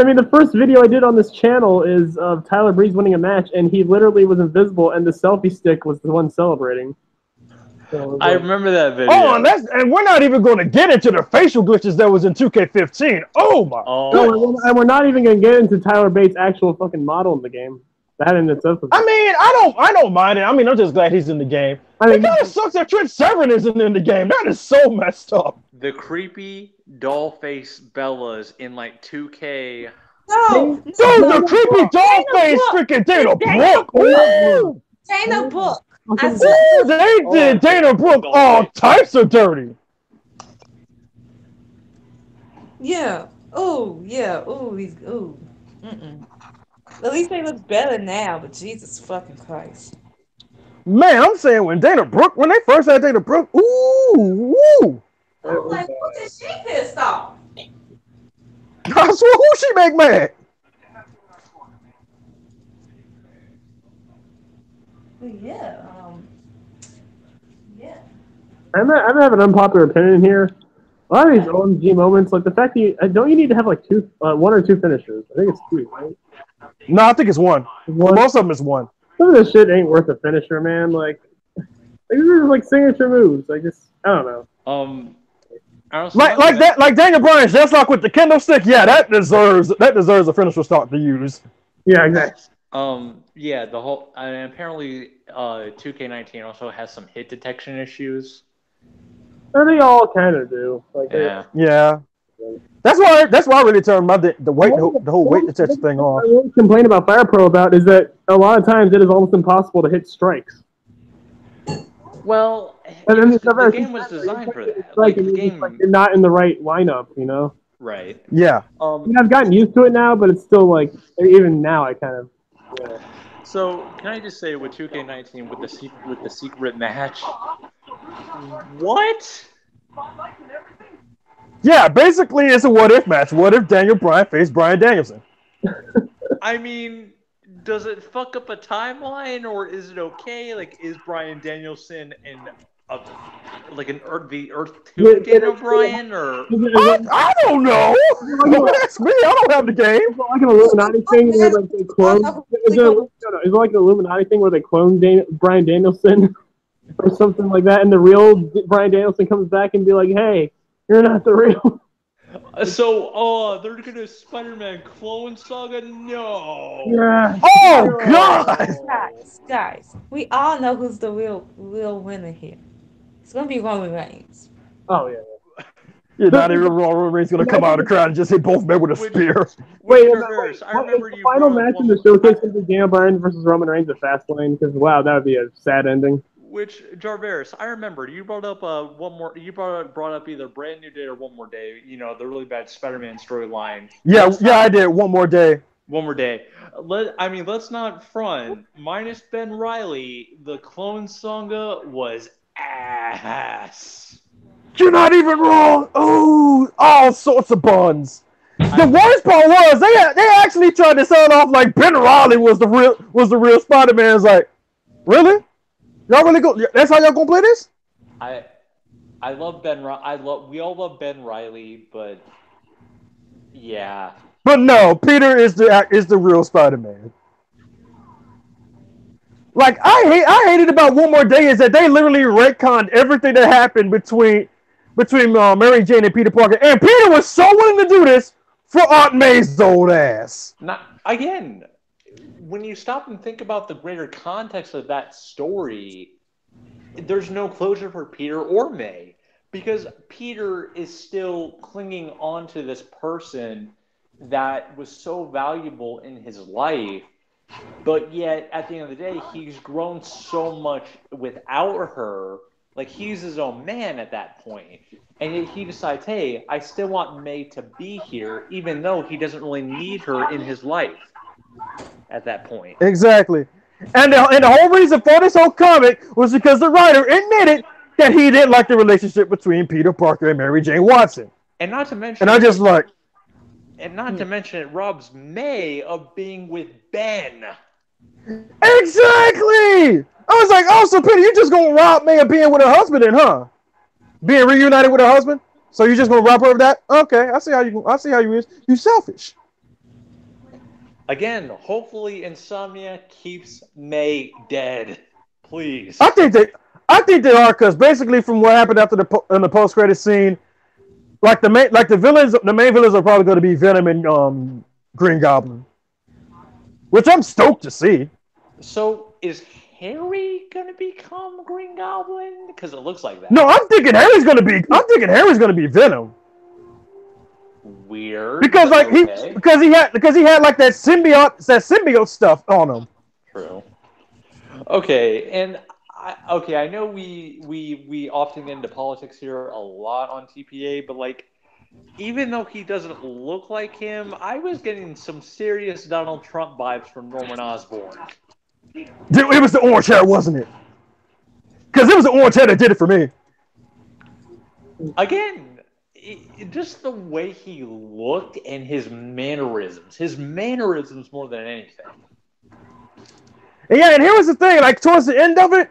video I did on this channel is of Tyler Breeze winning a match, and he literally was invisible, and the selfie stick was the one celebrating. So I remember that video. Oh, and we're not even going to get into the facial glitches that was in 2K15. Oh my! No, and we're not even going to get into Tyler Bates' actual fucking model in the game. That in itself. I mean, I don't mind it. I mean, I'm just glad he's in the game. I mean, it kind of sucks that Trent Severin isn't in the game. That is so messed up. The creepy doll face Bellas in like 2K. No, dude, the creepy doll face freaking Dana Brooke. Ooh. Dana Brooke. Ooh, they did Dana Brooke all types of dirty. Yeah. Oh, yeah. Oh, he's At least they look better now, but Jesus fucking Christ. Man, I'm saying when they first had Dana Brooke, ooh. I'm like, what is she pissed off? I swear, who she make mad? Yeah. Yeah. I'm having an unpopular opinion here. A lot of these OMG moments, like the fact that don't you need to have like one or two finishers? I think it's two, right? No, I think it's one. Most of them is one. Some of this shit ain't worth a finisher, man. Like these are like signature moves. I don't know. Like Daniel Bryan's just like with the kendo stick. Yeah, that deserves a finisher stock to use. Yeah, exactly. Yeah, the whole and apparently 2K19 also has some hit detection issues. They all kind of do. Like, yeah. That's why I really turned the whole weight detection thing off. I really complain about Fire Pro about is that a lot of times it is almost impossible to hit strikes. Well, the game was designed for that. Like the game, you're not in the right lineup, you know. Right. Yeah. I mean, I've gotten used to it now, but it's still like even now I kind of. Yeah. So can I just say with 2K19 with the secret match, what? Yeah, basically it's a what if match. What if Daniel Bryan faced Bryan Danielson? I mean, does it fuck up a timeline or is it okay? Like, is Bryan Danielson the Earth 2 Daniel Bryan or? I don't know. Don't ask me. I don't have the game. Is it like an Illuminati thing where like they clone? Is it like an Illuminati thing where they clone Bryan Danielson? or something like that, and the real Bryan Danielson comes back and be like, "Hey, you're not the real." So, they're gonna Spider-Man Clone Saga? No. Yeah. Oh God! Guys, we all know who's the real winner here. It's gonna be Roman Reigns. Oh yeah. Yeah, not even Roman Reigns gonna come out of the crowd and just hit both men with a spear. Wait, Traverse, I remember the you final brought up match in the one. showcase will be Daniel Bryan versus Roman Reigns at Fastlane, because wow, that would be a sad ending. Which Jarvis, I remember you brought up one more. You brought up either Brand New Day or One More Day. You know, the really bad Spider-Man storyline. Yeah, I did. One more day. One More Day. Let's not front. Minus Ben Riley, the Clone Saga was ass. You're not even wrong. Oh, all sorts of buns. The worst part was they actually tried to sell it off like Ben Riley was the real Spider-Man. It's like, really? Y'all really go? That's how y'all gonna play this? I love Ben. We all love Ben Riley, but yeah. But no, Peter is the real Spider-Man. Like I hated about One More Day is that they literally retconned everything that happened between Mary Jane and Peter Parker, and Peter was so willing to do this for Aunt May's old ass. Not again. When you stop and think about the greater context of that story, there's no closure for Peter or May, because Peter is still clinging on to this person that was so valuable in his life, but yet at the end of the day, he's grown so much without her. Like, he's his own man at that point. And yet he decides, hey, I still want May to be here, even though he doesn't really need her in his life at that point. Exactly. And the whole reason for this whole comic was because the writer admitted that he didn't like the relationship between Peter Parker and Mary Jane Watson. And not to mention... And I just like... And not to mention it robs May of being with Ben. Exactly! I was like, oh, so Peter, you just gonna rob May of being with her husband then, huh? Being reunited with her husband? So you just gonna rob her of that? Okay, I see how you is. You selfish. Again, hopefully Insomnia keeps May dead. Please. I think they are, because basically from what happened after in the post-credit scene, the main villains are probably going to be Venom and Green Goblin, which I'm stoked to see. So is Harry gonna become Green Goblin? Because it looks like that. No, I'm thinking Harry's gonna be Venom. Weird. Because he had like that symbiote stuff on him. True. Okay, and I know we often get into politics here a lot on TPA, but like, even though he doesn't look like him, I was getting some serious Donald Trump vibes from Norman Osborn. Dude, it was the orange hair, wasn't it? Because it was the orange hair that did it for me. Again, just the way he looked and his mannerisms more than anything. And yeah, and here was the thing, like towards the end of it,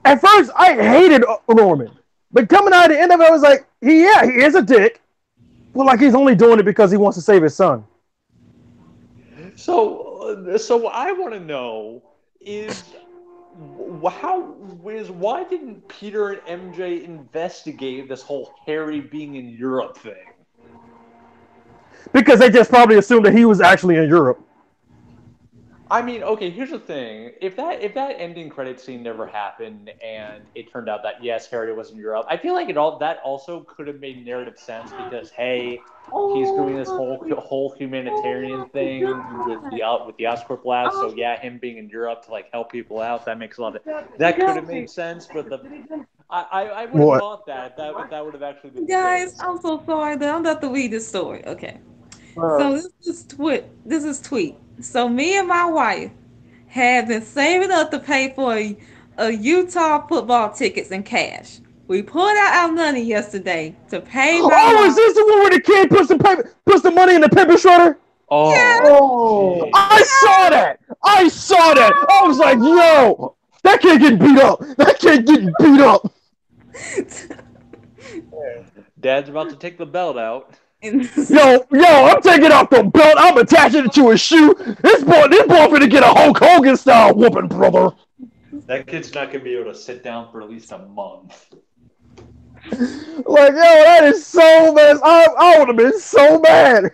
at first I hated Norman. But coming out at the end of it, I was like, he is a dick. But like he's only doing it because he wants to save his son. So I want to know why didn't Peter and MJ investigate this whole Harry being in Europe thing? Because they just probably assumed that he was actually in Europe. I mean, okay, here's the thing. If that ending credit scene never happened and it turned out that, yes, Harry was in Europe, I feel like that also could have made narrative sense because, hey, he's doing this whole humanitarian thing with the Oscorp lab, so yeah, him being in Europe to like help people out, that makes a lot of... That could have made sense, but I would have thought that would have actually been... Guys, I'm so sorry that I'm about to read this story. Okay. So this is tweet. So me and my wife have been saving up to pay for a Utah football tickets in cash. We pulled out our money yesterday to pay my mom. Is this the one where the kid puts the money in the paper shredder? Oh. Yeah. Oh. I saw that. I was like, yo, that kid getting beat up. Dad's about to take the belt out. Yo, I'm taking off the belt. I'm attaching it to his shoe. This boy finna get a Hulk Hogan style whooping, brother. That kid's not gonna be able to sit down for at least a month. Like, yo, that is so mess. I would have been so mad.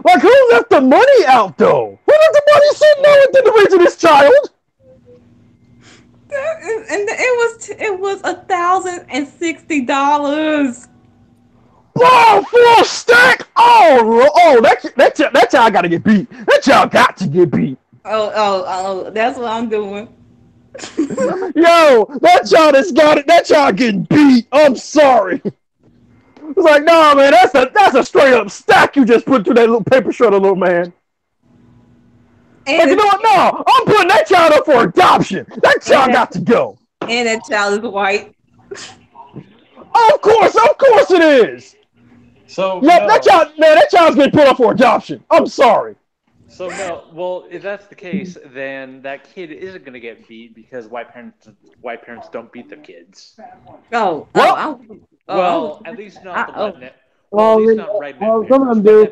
Like, who left the money out though? Who left the money sitting there and didn't raise this child? And it was $1,060. Bro, for a stack? Oh, that child got to get beat. That child got to get beat. Oh, that's what I'm doing. Yo, that child has got it. That child getting beat. I'm sorry. It's like, nah, man, that's a straight up stack you just put through that little paper shredder, little man. And Like, you know what? No, I'm putting that child up for adoption. That child got to go. And that child is white. Of course it is. So Yep, no. that child's getting put up for adoption. I'm sorry. So no, well, if that's the case, then that kid isn't gonna get beat because white parents don't beat their kids. Well, At least not the redneck. Well, at least not redneck some of them do. You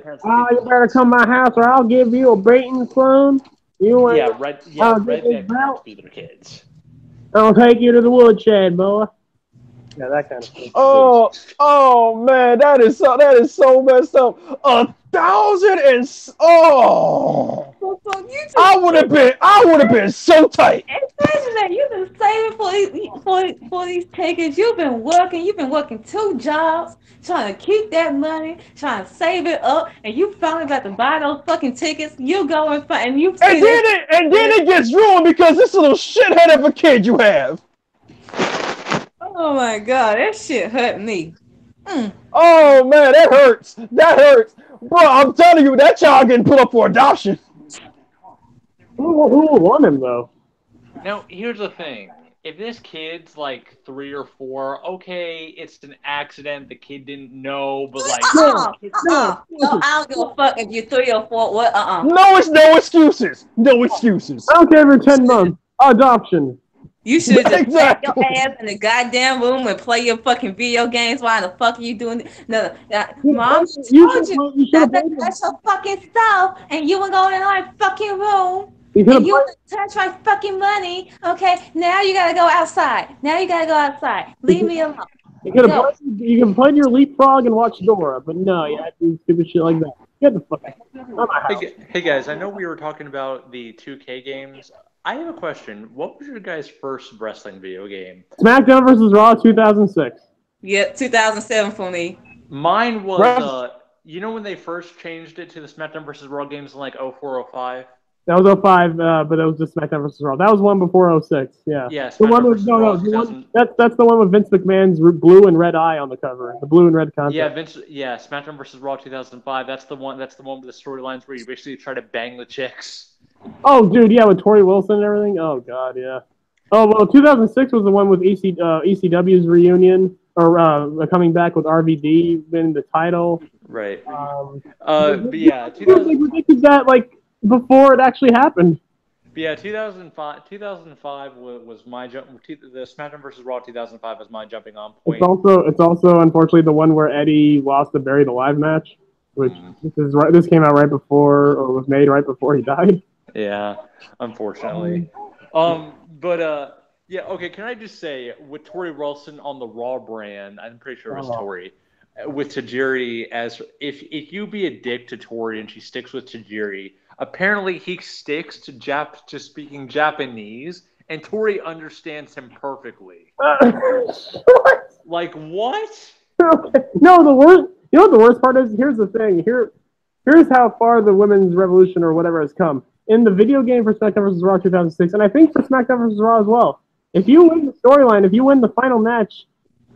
better come to my house or I'll give you a beating, clone. Redneck parents beat their kids. I'll take you to the woodshed, boy. Yeah, that kind of thing. Oh man, that is so messed up. 1,000 and I would have been so tight. Imagine that you've been saving for these tickets. You've been working 2 jobs, trying to keep that money, trying to save it up, and you finally about to buy those fucking tickets. You go and then it gets ruined because this little shithead of a kid you have. Oh my god, that shit hurt me. Oh man, that hurts. Bro, I'm telling you, that child getting put up for adoption. Who will want him though? Now, here's the thing. If this kid's like 3 or 4, okay, it's an accident. The kid didn't know, but like, no, I don't give a fuck if you're 3 or 4. What? No, it's no excuses. No excuses. I don't care if you're 10 months. Adoption. You should just take your ass in the goddamn room and play your fucking video games. Why the fuck are you doing? No, Mom told you that's your fucking stuff, and you were going in my fucking room. And you touch my fucking money. Okay, now you gotta go outside. Leave me alone. You can play your leapfrog and watch Dora, but no, you have to do stupid shit like that. Get the fuck out of my house. Hey guys, I know we were talking about the 2K games. I have a question. What was your guys' first wrestling video game? SmackDown vs. Raw 2006. Yep, 2007 for me. Mine was, you know when they first changed it to the SmackDown vs. Raw games in like 04, 05? That was 05, but it was just SmackDown vs. Raw. That was one before 06, yeah. Yeah, the one with, that's the one with Vince McMahon's blue and red eye on the cover. The blue and red concept. Yeah, SmackDown vs. Raw 2005. That's the one with the storylines where you basically try to bang the chicks. Oh, dude, yeah, with Tori Wilson and everything. Oh, God, yeah. Oh, well, 2006 was the one with ECW's reunion, or coming back with RVD winning the title. Right. But yeah, 2000. We predicted that before it actually happened. But yeah, 2005 was my jump. The SmackDown vs. Raw 2005 was my jumping on point. It's also unfortunately the one where Eddie lost the Bury the Live match, which this came out right before, or was made right before he died. Yeah, unfortunately. Yeah, okay, can I just say, with Tori Wilson on the Raw brand, I'm pretty sure it was Tori, with Tajiri, as if you be a dick to Tori and she sticks with Tajiri, apparently he sticks to speaking Japanese, and Tori understands him perfectly. What? Like, what? No, you know what the worst part is? Here's the thing. Here's how far the women's revolution or whatever has come. In the video game for SmackDown vs. Raw 2006, and I think for SmackDown vs. Raw as well, if you win the storyline, if you win the final match,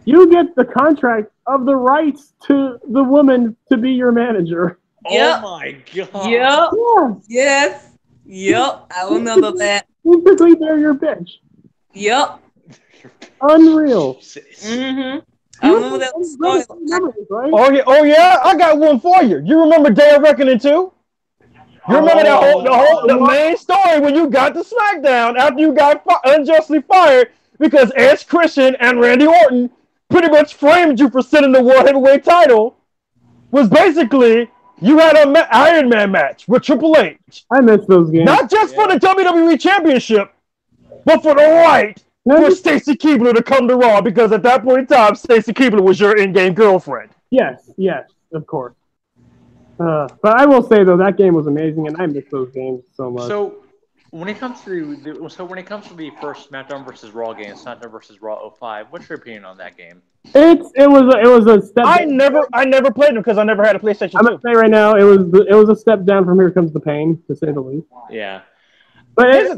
you get the contract of the rights to the woman to be your manager. Yep. Oh my god. Yep. Yeah. Yes. Yep. I remember that. Basically, they're your bitch. Yep. Unreal. Mm-hmm. I remember that story. Right? Oh yeah, I got one for you. You remember Day of Reckoning 2? You remember the main story when you got to SmackDown after you got unjustly fired because Edge Christian and Randy Orton pretty much framed you for sitting the World Heavyweight title, was basically you had an Iron Man match with Triple H. I miss those games. Not just for the WWE Championship, but for the right for Stacy Keibler to come to Raw, because at that point in time, Stacy Keibler was your in-game girlfriend. Yes, of course. But I will say though, that game was amazing, and I miss those games so much. So when it comes to the first SmackDown versus Raw game, SmackDown versus Raw 05, what's your opinion on that game? It was a step. I never played them because I never had a PlayStation 2. I'm gonna say right now, it was a step down from Here Comes the Pain, to say the least. Yeah. But here's the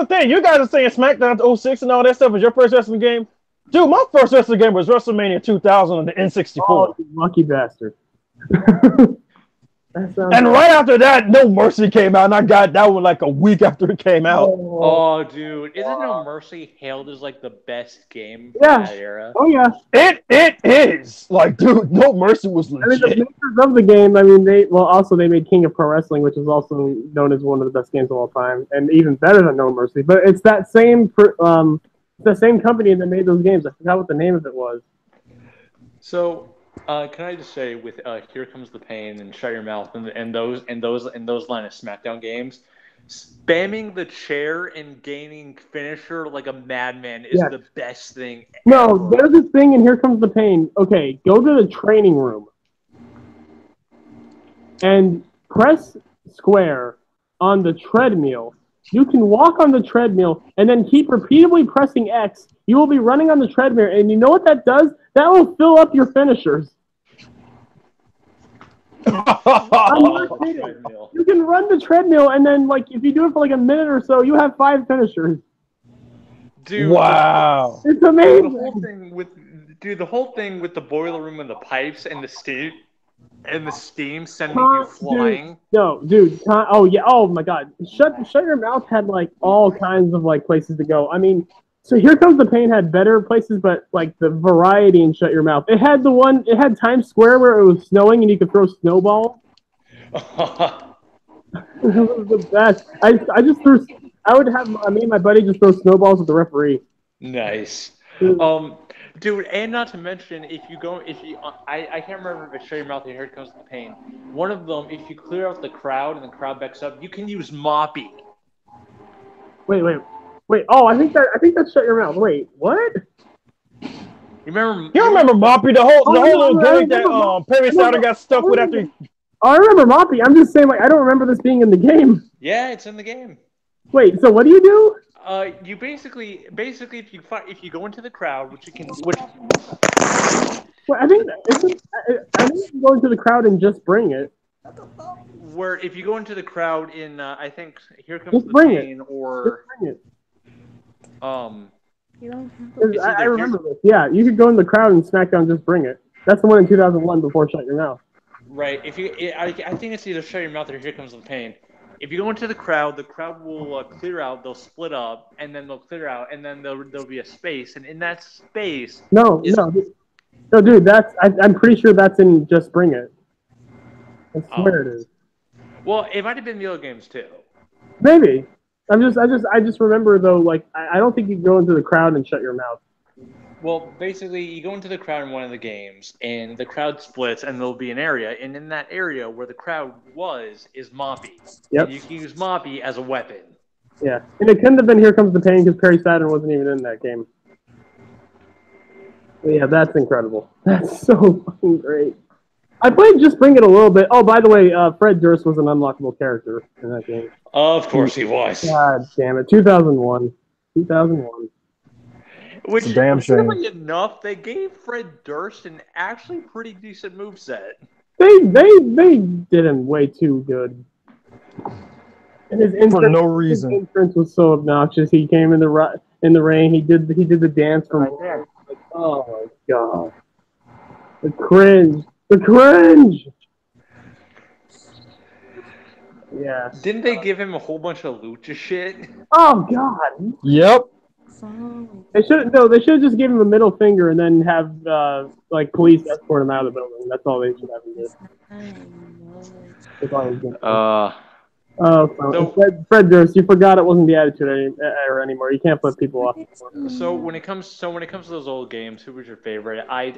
thing. You guys are saying SmackDown 06 and all that stuff was your first wrestling game. Dude, my first wrestling game was WrestleMania 2000 on the N64. Oh, you lucky bastard. And right after that, No Mercy came out, and I got that one like a week after it came out. Oh, dude. Isn't No Mercy hailed as like the best game from that era? Oh, yeah. It is. Like, dude, No Mercy was legit. I mean, the makers of the game, I mean, they made King of Pro Wrestling, which is also known as one of the best games of all time, and even better than No Mercy. But it's that same company that made those games. I forgot what the name of it was. So, can I just say, with Here Comes the Pain and Shut Your Mouth and those line of SmackDown games, spamming the chair and gaining finisher like a madman is the best thing ever. No, there's a thing in Here Comes the Pain. Okay, go to the training room and press square on the treadmill. You can walk on the treadmill and then keep repeatedly pressing X. You will be running on the treadmill, and you know what that does? That will fill up your finishers. I'm not kidding. You can run the treadmill, and then, like, if you do it for like a minute or so, you have 5 finishers. Dude, wow, it's amazing. The whole thing with the boiler room and the pipes and the steam sending you flying. Dude. Oh yeah. Oh my God. Shut Your Mouth had like all kinds of like places to go. I mean, so Here Comes the Pain had better places, but like the variety in Shut Your Mouth. It had Times Square where it was snowing and you could throw snowballs. That was the best. Me and my buddy just throw snowballs at the referee. Nice. Dude, and not to mention, I can't remember if it's Shut Your Mouth or Here Comes the Pain. One of them, if you clear out the crowd and the crowd backs up, you can use Moppy. Wait. Oh, I think that's Shut Your Mouth. Wait, what? You remember Moppy? The whole little gimmick that Perry Sauter got stuck with after. Oh, I remember Moppy. I'm just saying, like, I don't remember this being in the game. Yeah, it's in the game. Wait, so what do you do? You basically if you go into the crowd, Well, I think you go into the crowd and just bring it. Where if you go into the crowd in I think Here Comes the Pain or I remember this. Yeah, you could go in the crowd and SmackDown Just Bring It. That's the one in 2001 before Shut Your Mouth. Right. I think it's either Shut Your Mouth or Here Comes the Pain. If you go into the crowd will clear out. They'll split up, and then they'll clear out, and then there'll be a space, and in that space. No, dude. I'm pretty sure that's in Just Bring It. I swear it is. Well, it might have been the other games too. Maybe. I just remember though. Like, I don't think you go into the crowd and shut your mouth. Well, basically, you go into the crowd in one of the games, and the crowd splits, and there'll be an area, and in that area where the crowd is Moppy. Yep. And you can use Moppy as a weapon. Yeah, and it couldn't have been Here Comes the Pain because Perry Saturn wasn't even in that game. But yeah, that's incredible. That's so fucking great. I played Just Bring It a little bit. Oh, by the way, Fred Durst was an unlockable character in that game. Of course he was. God damn it. 2001. 2001. Which, damn shame. Really enough, they gave Fred Durst an actually pretty decent moveset. They did him way too good. And his entrance, for no reason. His entrance was so obnoxious. He came in the rain. He did the dance from right there. Like, oh my god, the cringe. Yeah. Didn't they give him a whole bunch of lucha shit? Oh god. Yep. They should just give him a middle finger and then have like police escort him out of the building. That's all they should have him do. Fred Durst, you forgot it wasn't the Attitude Era anymore. You can't put people off anymore. So when it comes to those old games, who was your favorite? I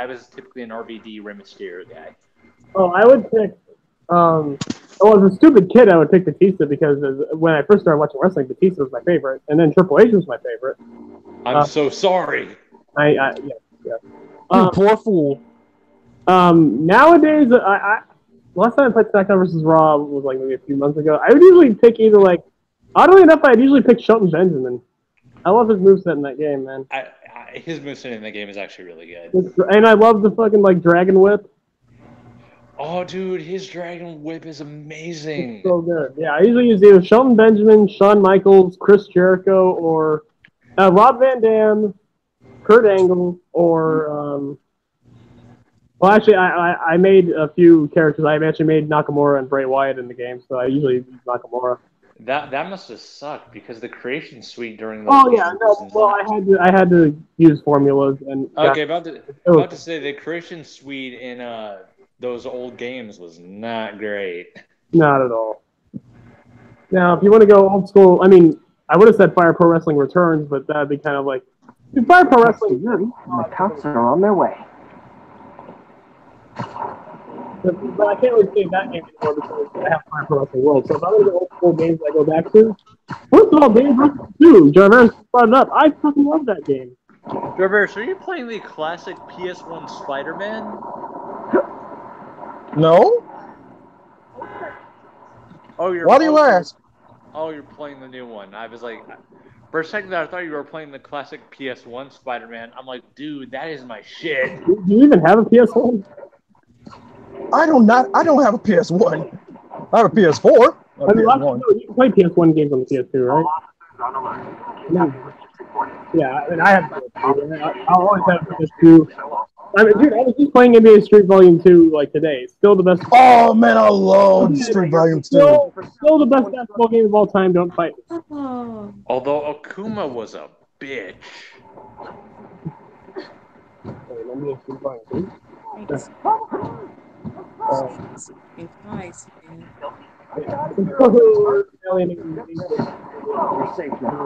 was typically an RVD Rey Mysterio guy. Oh, I would pick. As a stupid kid, I would pick Batista because when I first started watching wrestling, Batista was my favorite, and then Triple H was my favorite. I'm so sorry. Yeah. You poor fool. Nowadays, last time I played SmackDown versus Raw was like maybe a few months ago. I would usually pick either like, oddly enough, I'd usually pick Shelton Benjamin. I love his moveset in that game, man. His moveset in that game is actually really good. And I love the fucking like Dragon Whip. Oh, dude, his Dragon Whip is amazing. It's so good. Yeah, I usually use either Shelton Benjamin, Shawn Michaels, Chris Jericho, or Rob Van Dam, Kurt Angle, or well, actually, I made a few characters. I actually made Nakamura and Bray Wyatt in the game, so I usually use Nakamura. That must have sucked because the creation suite during those. Oh yeah, no. Well, I had to use formulas and. Okay, about to say the creation suite in those old games was not great. Not at all. Now, if you want to go old school, I mean, I would have said Fire Pro Wrestling Returns, but that'd be kind of like Fire Pro Wrestling. My cops are on their way. But I can't really say that game anymore because I have Fire Pro Wrestling World. So if I'm going to go old school games I go back to, first of all, Dave vs. 2, Jarvis brought it up. I fucking love that game. Jarvis, are you playing the classic PS1 Spider-Man? No? Oh, Why do you ask? Oh, you're playing the new one. I was like, for a second I thought you were playing the classic PS1 Spider-Man. I'm like, dude, that is my shit. Do you even have a PS1? I don't have a PS1. I have a PS4. I mean, you can play PS1 games on the PS2, right? Yeah, I mean, I have. I'll always have PS2. I mean, dude, I was just playing NBA Street Volume 2 like today. Still the best. Oh man, I love Street Volume 2. Still the best basketball game of all time. Don't fight. Although Akuma was a bitch.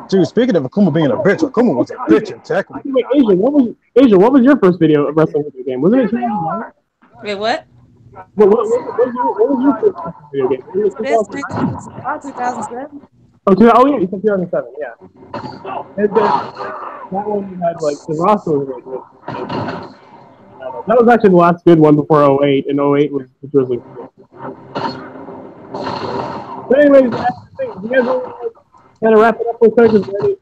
Dude, speaking of Akuma being a bitch, Akuma was a bitch in Tekken. Wait, Asia, what was your first wrestling video game? Wasn't it? Wait, what? What was your first video game? Was it 2007. Oh, yeah, you said 2007, yeah. And that one you had, like, the roster was really good. That was actually the last good one before 08, and 08 was the Grizzly. But anyways, that's the thing. You guys want to kind of wrap it up real quick?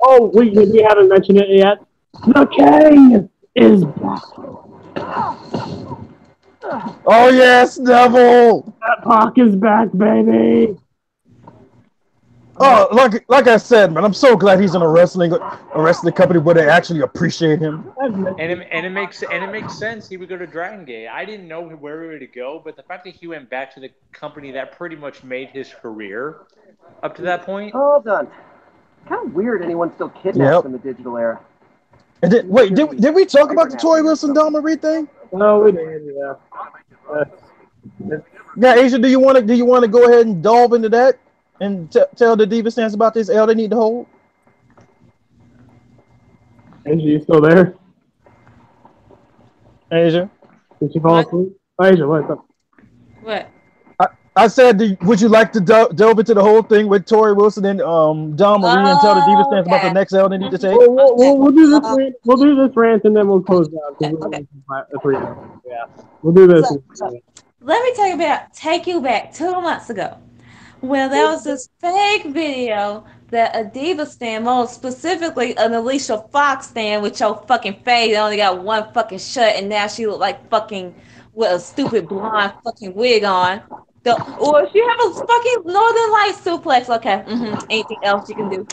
Oh, we haven't mentioned it yet. The King is back. Oh yes, Neville! That Pac is back, baby. Oh, like I said, man, I'm so glad he's in a wrestling company where they actually appreciate him. And it makes sense. He would go to Dragon Gate. I didn't know where he would go, but the fact that he went back to the company that pretty much made his career up to that point. Hold on. Kind of weird anyone still kidnaps in the digital era. And did we talk about the Tori Wilson Dama Reed thing? No, we didn't. Yeah. Yeah, Asia, do you want to go ahead and delve into that and tell the Diva stance about this L they need to hold? Asia, you still there? Asia, did you fall asleep? Asia, what's up? What? I said, would you like to delve into the whole thing with Tori Wilson and Dom Marie and tell the Diva stance about the next L they need to take? We'll do this rant. We'll do this rant and then we'll close out. Okay. Yeah, we'll do this. Let me take you back 2 months ago, where there was this fake video that a Diva stan, most specifically an Alicia Fox stan with your fucking face, only got one fucking shut, and now she look like fucking with a stupid blonde fucking wig on. Or if you have a fucking Northern Lights suplex, okay. Anything else you can do?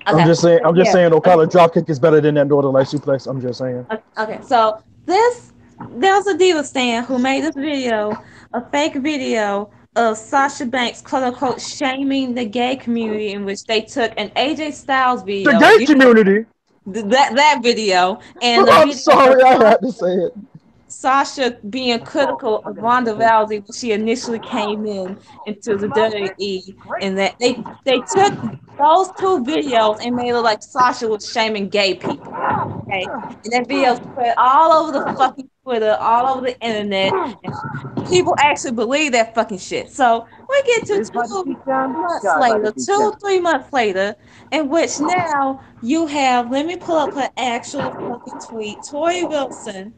Okay. I'm just saying, Okada dropkick is better than that Northern Light suplex. I'm just saying. Okay, so there was a Diva stan who made this video, a fake video of Sasha Banks, quote unquote, shaming the gay community, in which they took an AJ Styles video. The gay community. That video, and I'm sorry, I had to say it. Sasha being critical of Ronda Rousey when she initially came into the WWE, and that they took those 2 videos and made it like Sasha was shaming gay people. Okay, and that video spread all over the fucking Twitter, all over the internet, and people actually believe that fucking shit. So we get to Live by the beat down, 2 months die by the later, beat 2-3 months later, in which now you have, let me pull up her actual fucking tweet, Tori Wilson,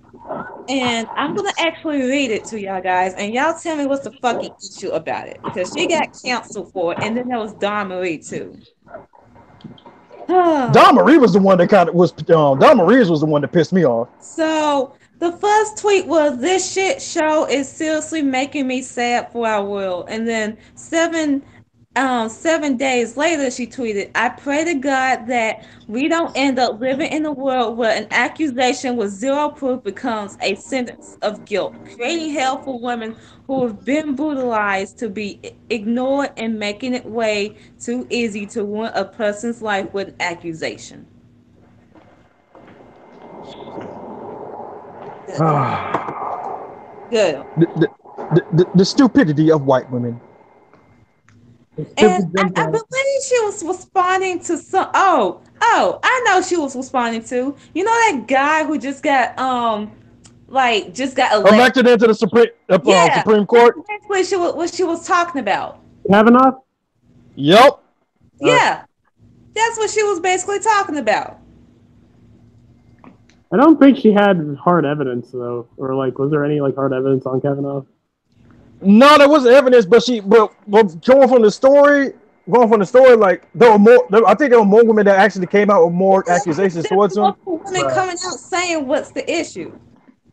and I'm gonna actually read it to y'all guys, and y'all tell me what's the fucking issue about it, because she got canceled for it, and then there was Dawn Marie too. Don Marie was the one that kind of was. Don Marie was the one that pissed me off. So the first tweet was, "This shit show is seriously making me sad for our world." And then 7 days later, she tweeted, "I pray to God that we don't end up living in a world where an accusation with zero proof becomes a sentence of guilt, creating hell for women who have been brutalized to be ignored and making it way too easy to ruin a person's life with an accusation." Good. The stupidity of white women. And I believe she was responding to some. I know she was responding to. You know that guy who just got just got elected into the Supreme Court. That's what she was talking about. Kavanaugh? Yep. Yeah, that's what she was basically talking about. I don't think she had hard evidence though, or like, was there any like hard evidence on Kavanaugh? No, there wasn't evidence, but going from the story, like there were more. I think there were more women that actually came out with more accusations towards him. Women coming out saying what's the issue.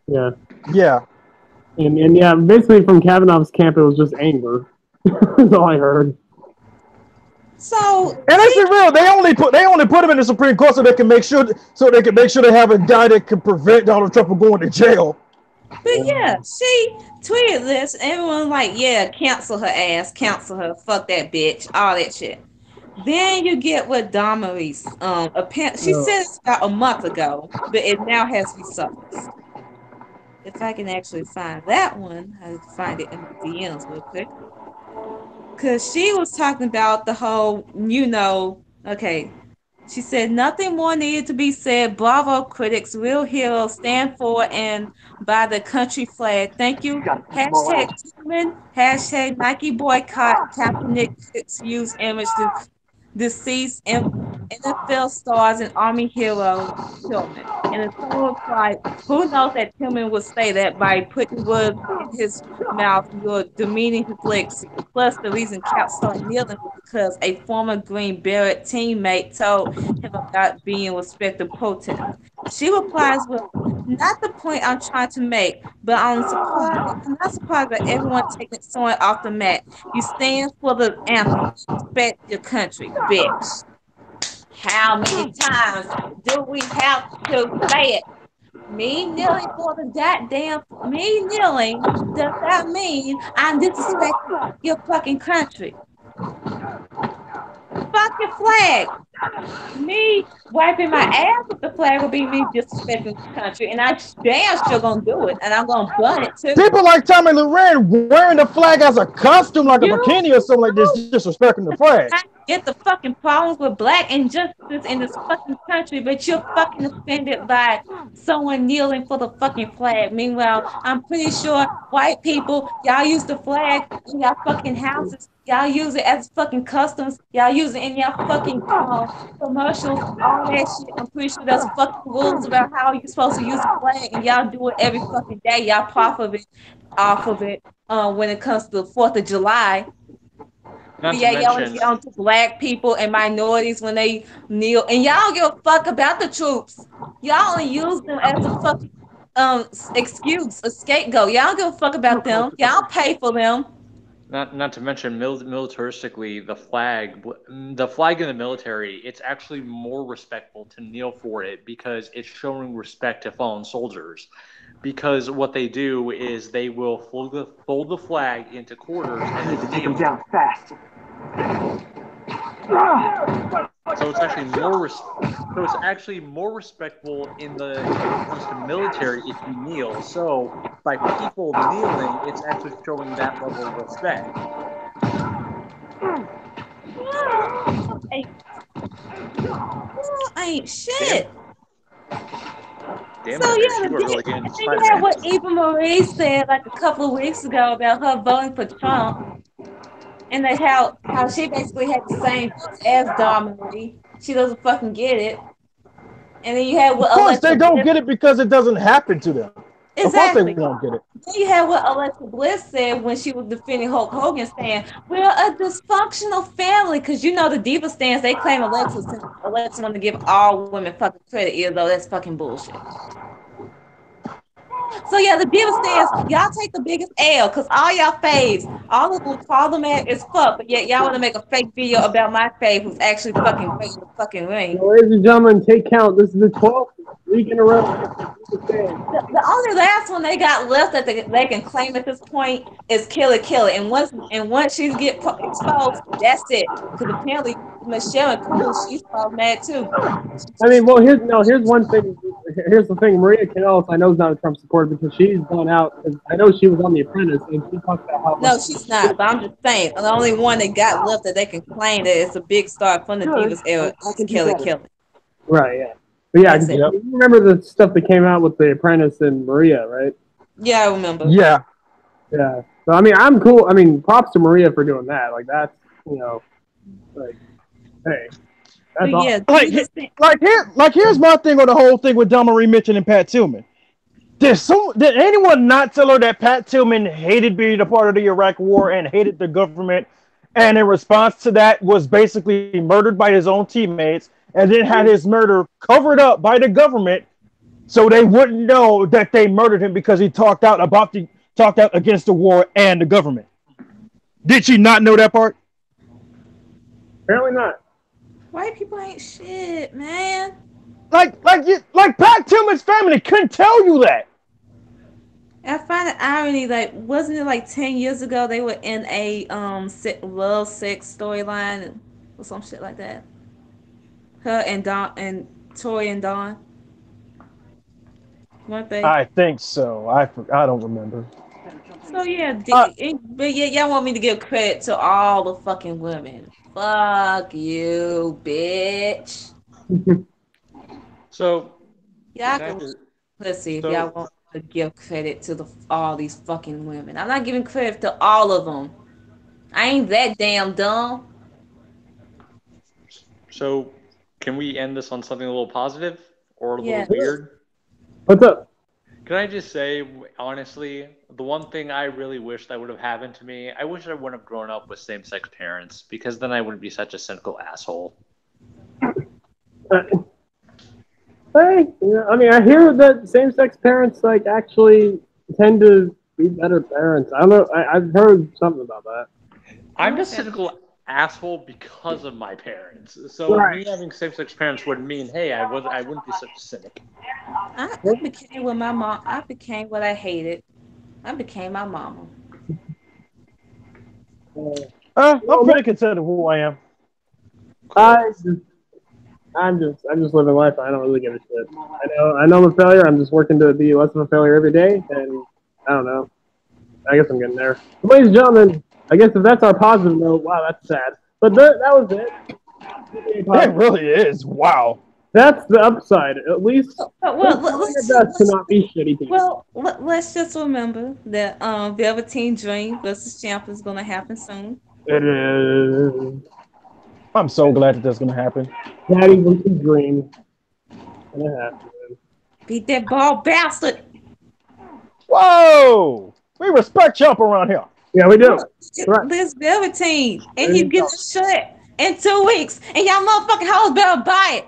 Yeah. Yeah. And yeah, basically from Kavanaugh's camp, it was just anger. That's all I heard. So, and let's be real, they only put him in the Supreme Court so they can make sure they have a guy that can prevent Donald Trump from going to jail. But yeah, she tweeted this. Everyone like, yeah, cancel her ass, cancel her, fuck that bitch, all that shit. Then you get what Dawn Marie's she said it's about a month ago, but it now has resurfaced. If I can actually find that one, I'll find it in my DMs real quick. Because she was talking about the whole, okay. She said, "Nothing more needed to be said. Bravo, critics. Real heroes stand for and by the country flag. Thank you. Hashtag Tillman. Hashtag Nike boycott. Kaepernick use image to deceased NFL stars and Army hero Tillman." And the someone replied, "Who knows that Tillman would say that by putting words in his mouth, you're demeaning his legacy. Plus, the reason Cap started kneeling was because a former Green Beret teammate told him about being respected protest." She replies, "Well, not the point I'm trying to make, but I'm not surprised that everyone taking someone off the mat. You stand for the anthem. Respect your country, bitch." How many times do we have to say it? Me kneeling for the goddamn me kneeling, does that mean I'm disrespecting your fucking country? Fuck your flag. Me wiping my ass with the flag will be me disrespecting the country, and I damn sure gonna do it, and I'm gonna burn it too. People like Tommy Loren wearing the flag as a costume, like a bikini or something like this, disrespecting the flag. I get the fucking problems with black injustice in this fucking country, but you're fucking offended by someone kneeling for the fucking flag. Meanwhile, I'm pretty sure white people, y'all use the flag in y'all fucking houses. Y'all use it as fucking customs. Y'all use it in y'all fucking commercials, all that shit. I'm pretty sure there's fucking rules about how you're supposed to use the flag, and y'all do it every fucking day. Y'all profit off of it when it comes to the 4th of July. Y'all to black people and minorities when they kneel, and y'all don't give a fuck about the troops. Y'all only use them as a fucking excuse, a scapegoat. Y'all don't give a fuck about them. Y'all pay for them. Not to mention militaristically, the flag in the military, it's actually more respectful to kneel for it because it's showing respect to fallen soldiers. Because what they do is they will fold the flag into quarters and then take them down fast. So it's actually more respectful in the military if you kneel. So by people kneeling, it's actually showing that level of respect. Ain't shit. damn So it, yeah, Eric, you were really getting then you Spider-Man. had what Eva Marie said like a couple of weeks ago about her voting for Trump, and that how she basically had the same votes as Dawn Marie. She doesn't fucking get it. And then you had Of what course, Alexa they don't Bliss. get it because it doesn't happen to them. Of course, they Exactly. don't get it. Then you had what Alexa Bliss said when she was defending Hulk Hogan, saying we're a dysfunctional family, because you know the diva stands they claim Alexa wanted to give all women fucking credit, even though that's fucking bullshit. So yeah, the diva stands, y'all take the biggest L, because all y'all faves, all of them problematic as fuck, but yet y'all want to make a fake video about my fave who's actually fucking great in the fucking ring. So, ladies and gentlemen, take count. This is the 12th week in a row. The only last one they got left that they can claim at this point is Kill It, Kill It. And once she's exposed, that's it. Because apparently Michelle and Cool, she's problematic too. I mean, well, here's one thing. Here's the thing. Maria Kanellis, I know, is not a Trump supporter because she's gone out. I know she was on The Apprentice, and she talked about how No, much. she's not. But I'm just saying, the only one they got left that they can claim that it's a big star from the Divas era is Kill It, Kill It. Right. Yeah. But yeah, That's it. you remember the stuff that came out with The Apprentice and Maria, right? Yeah, I remember. Yeah. Yeah. So I mean, I'm cool. I mean, props to Maria for doing that. Like that's like, hey, that's But awesome. yeah, Here's my thing on the whole thing with Dawn Marie Mitchell and Pat Tillman. Did anyone not tell her that Pat Tillman hated being a part of the Iraq War and hated the government, and in response to that was basically murdered by his own teammates, and then had his murder covered up by the government so they wouldn't know that they murdered him because he talked out against the war and the government? Did she not know that part? Apparently not. white people ain't shit, man. Like Pat Tillman's family couldn't tell you that. I find the irony, like, wasn't it like 10 years ago they were in a love sex storyline or some shit like that? Her and Dawn and Tori and Dawn. Weren't they? I think so. I don't remember. So yeah, but yeah, y'all want me to give credit to all the fucking women. Fuck you, bitch. So, Y'all can I can just- let's see if so- y'all want to give credit to all these fucking women. I'm not giving credit to all of them. I ain't that damn dumb. so can we end this on something a little positive or a Yeah. little weird? What's up? Can I just say, honestly, the one thing I really wish that would have happened to me, I wish I wouldn't have grown up with same-sex parents, because then I wouldn't be such a cynical asshole. Hey, I mean, I hear that same-sex parents like actually tend to be better parents. I don't know. I've heard something about that. I'm a Okay. cynical asshole because of my parents. So Right. me having same-sex parents would mean, hey, I wouldn't be such a cynic. I became what my mom. I became what I hated. I became my mama. I'm pretty content of who I am. I'm just living life. I don't really give a shit. I know I'm a failure. I'm just working to be less of a failure every day, and I don't know. I guess I'm getting there. But ladies and gentlemen, I guess if that's our positive note, wow, that's sad. But that was it. It really is. Wow. That's the upside. At least Well, let's try our best to not be shitty people. let's just remember that Velveteen Dream versus Champ is gonna happen soon. It is. I'm so glad that that's gonna happen. Daddy was a dream. Gonna happen. Beat that ball bastard. Whoa! We respect Chump around here. Yeah, we do. Right. This Velveteen, and There he you gets a shot in 2 weeks, and y'all motherfucking hoes better buy it.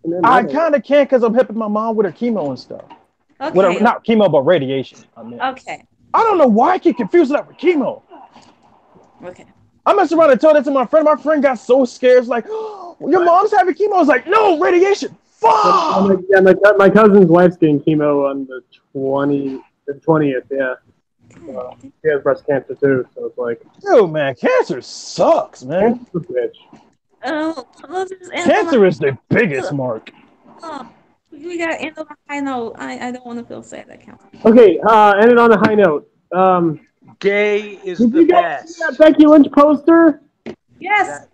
And then I that- kind of can't because I'm helping my mom with her chemo and stuff. Okay. Not chemo, but radiation. I mean, Okay. I don't know why I get confused that with chemo. Okay. I messed around and told that to my friend. My friend got so scared. It's like, oh, your mom's having chemo. I was like, no, radiation. Fuck! Yeah, my cousin's wife's getting chemo on the 20th. Yeah, she has breast cancer too. So it's like, Dude, man, cancer sucks, man. cancer's a bitch. Let's just end Cancer is the biggest mark. we gotta end on a high note. I don't want to feel sad. That counts. Okay, end it on a high note. Gay is Did the you guys best. see that Becky Lynch poster? Yes.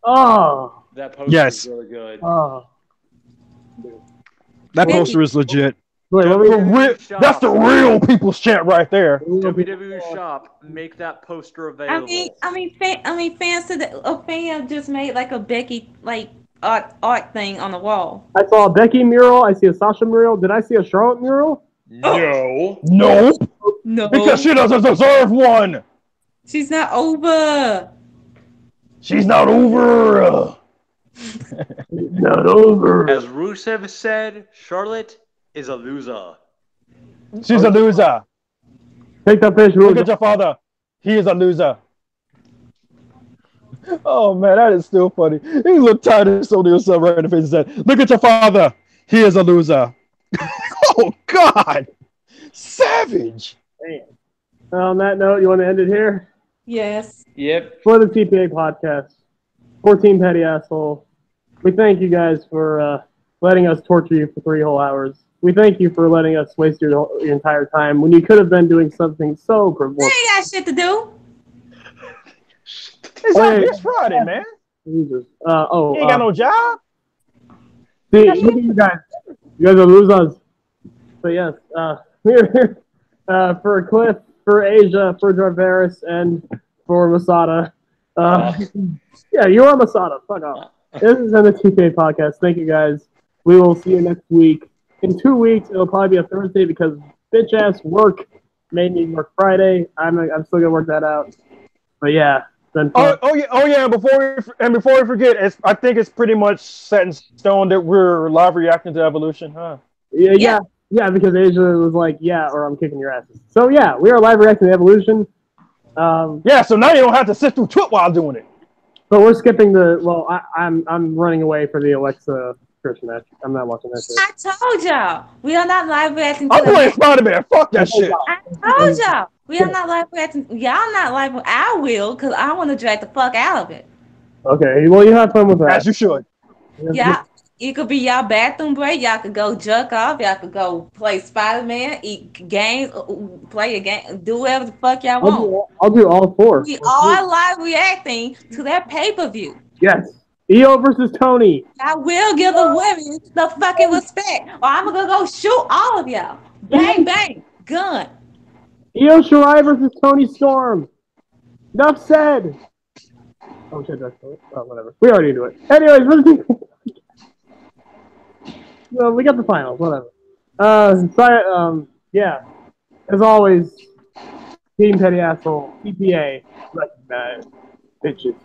Oh, That poster Yes. is really good. oh. That poster is legit. Wait, let me. That's the real people's chant right there. WWE Shop, make that poster available. Fans today, a fan just made like a Becky art thing on the wall. I saw a Becky mural. I see a Sasha mural. Did I see a Charlotte mural? No. No. No, Because she doesn't deserve one. she's not over. She's not over. Not over. As Rusev said, Charlotte is a loser. She's a loser. Take that fish. Look at your father. He is a loser. Oh man, that is still funny. He looked tired so himself right in the face and said, "Look at your father. He is a loser." Oh God, savage. Man. On that note, you want to end it here? Yes. Yep. For the TPA podcast, 14 Petty Asshole, we thank you guys for letting us torture you for 3 whole hours. We thank you for letting us waste your entire time when you could have been doing something so provocative. I ain't got shit to do. It's Friday, man. Jesus. You ain't got no job. See, look at you guys. You guys are losers. But yes, we're here for Cliff, for Asia, for Jarveris, and for Masada. Yeah, you are Masada. Fuck off. This is the TPA podcast. Thank you guys. We will see you next week. In 2 weeks, it'll probably be a Thursday because bitch ass work made me work Friday. I'm still gonna work that out. But yeah, it's been fun. Oh yeah. Before we forget, I think it's pretty much set in stone that we're live reacting to Evolution, huh? Yeah, because Asia was like, yeah, or I'm kicking your asses. So yeah, we are live reacting to Evolution. Yeah, so now you don't have to sit through Twit while doing it. But we're skipping the. Well, I'm running away for the Alexa Christian match. I'm not watching that shit. I told y'all we are not live reacting to I'm playing Spider-Man. Fuck that shit. I told y'all we are not live reacting. Y'all not live. I will, because I want to drag the fuck out of it. Okay, well, you have fun with that. As you should. Yeah, it could be y'all bathroom break. Y'all could go jerk off. Y'all could go play Spider-Man, eat games, play a game, do whatever the fuck y'all want. I'll do all 4. We are live reacting to that pay-per-view. Yes. EO versus Tony. I will give the women the fucking respect, or I'm gonna go shoot all of y'all. Bang, bang, gun. Io Shirai versus Tony Storm. Enough said. Oh shit, that's whatever. We already knew it. Anyways, well, we got the finals. Whatever. Yeah. As always, Team Petty Asshole, TPA, recognize bitches.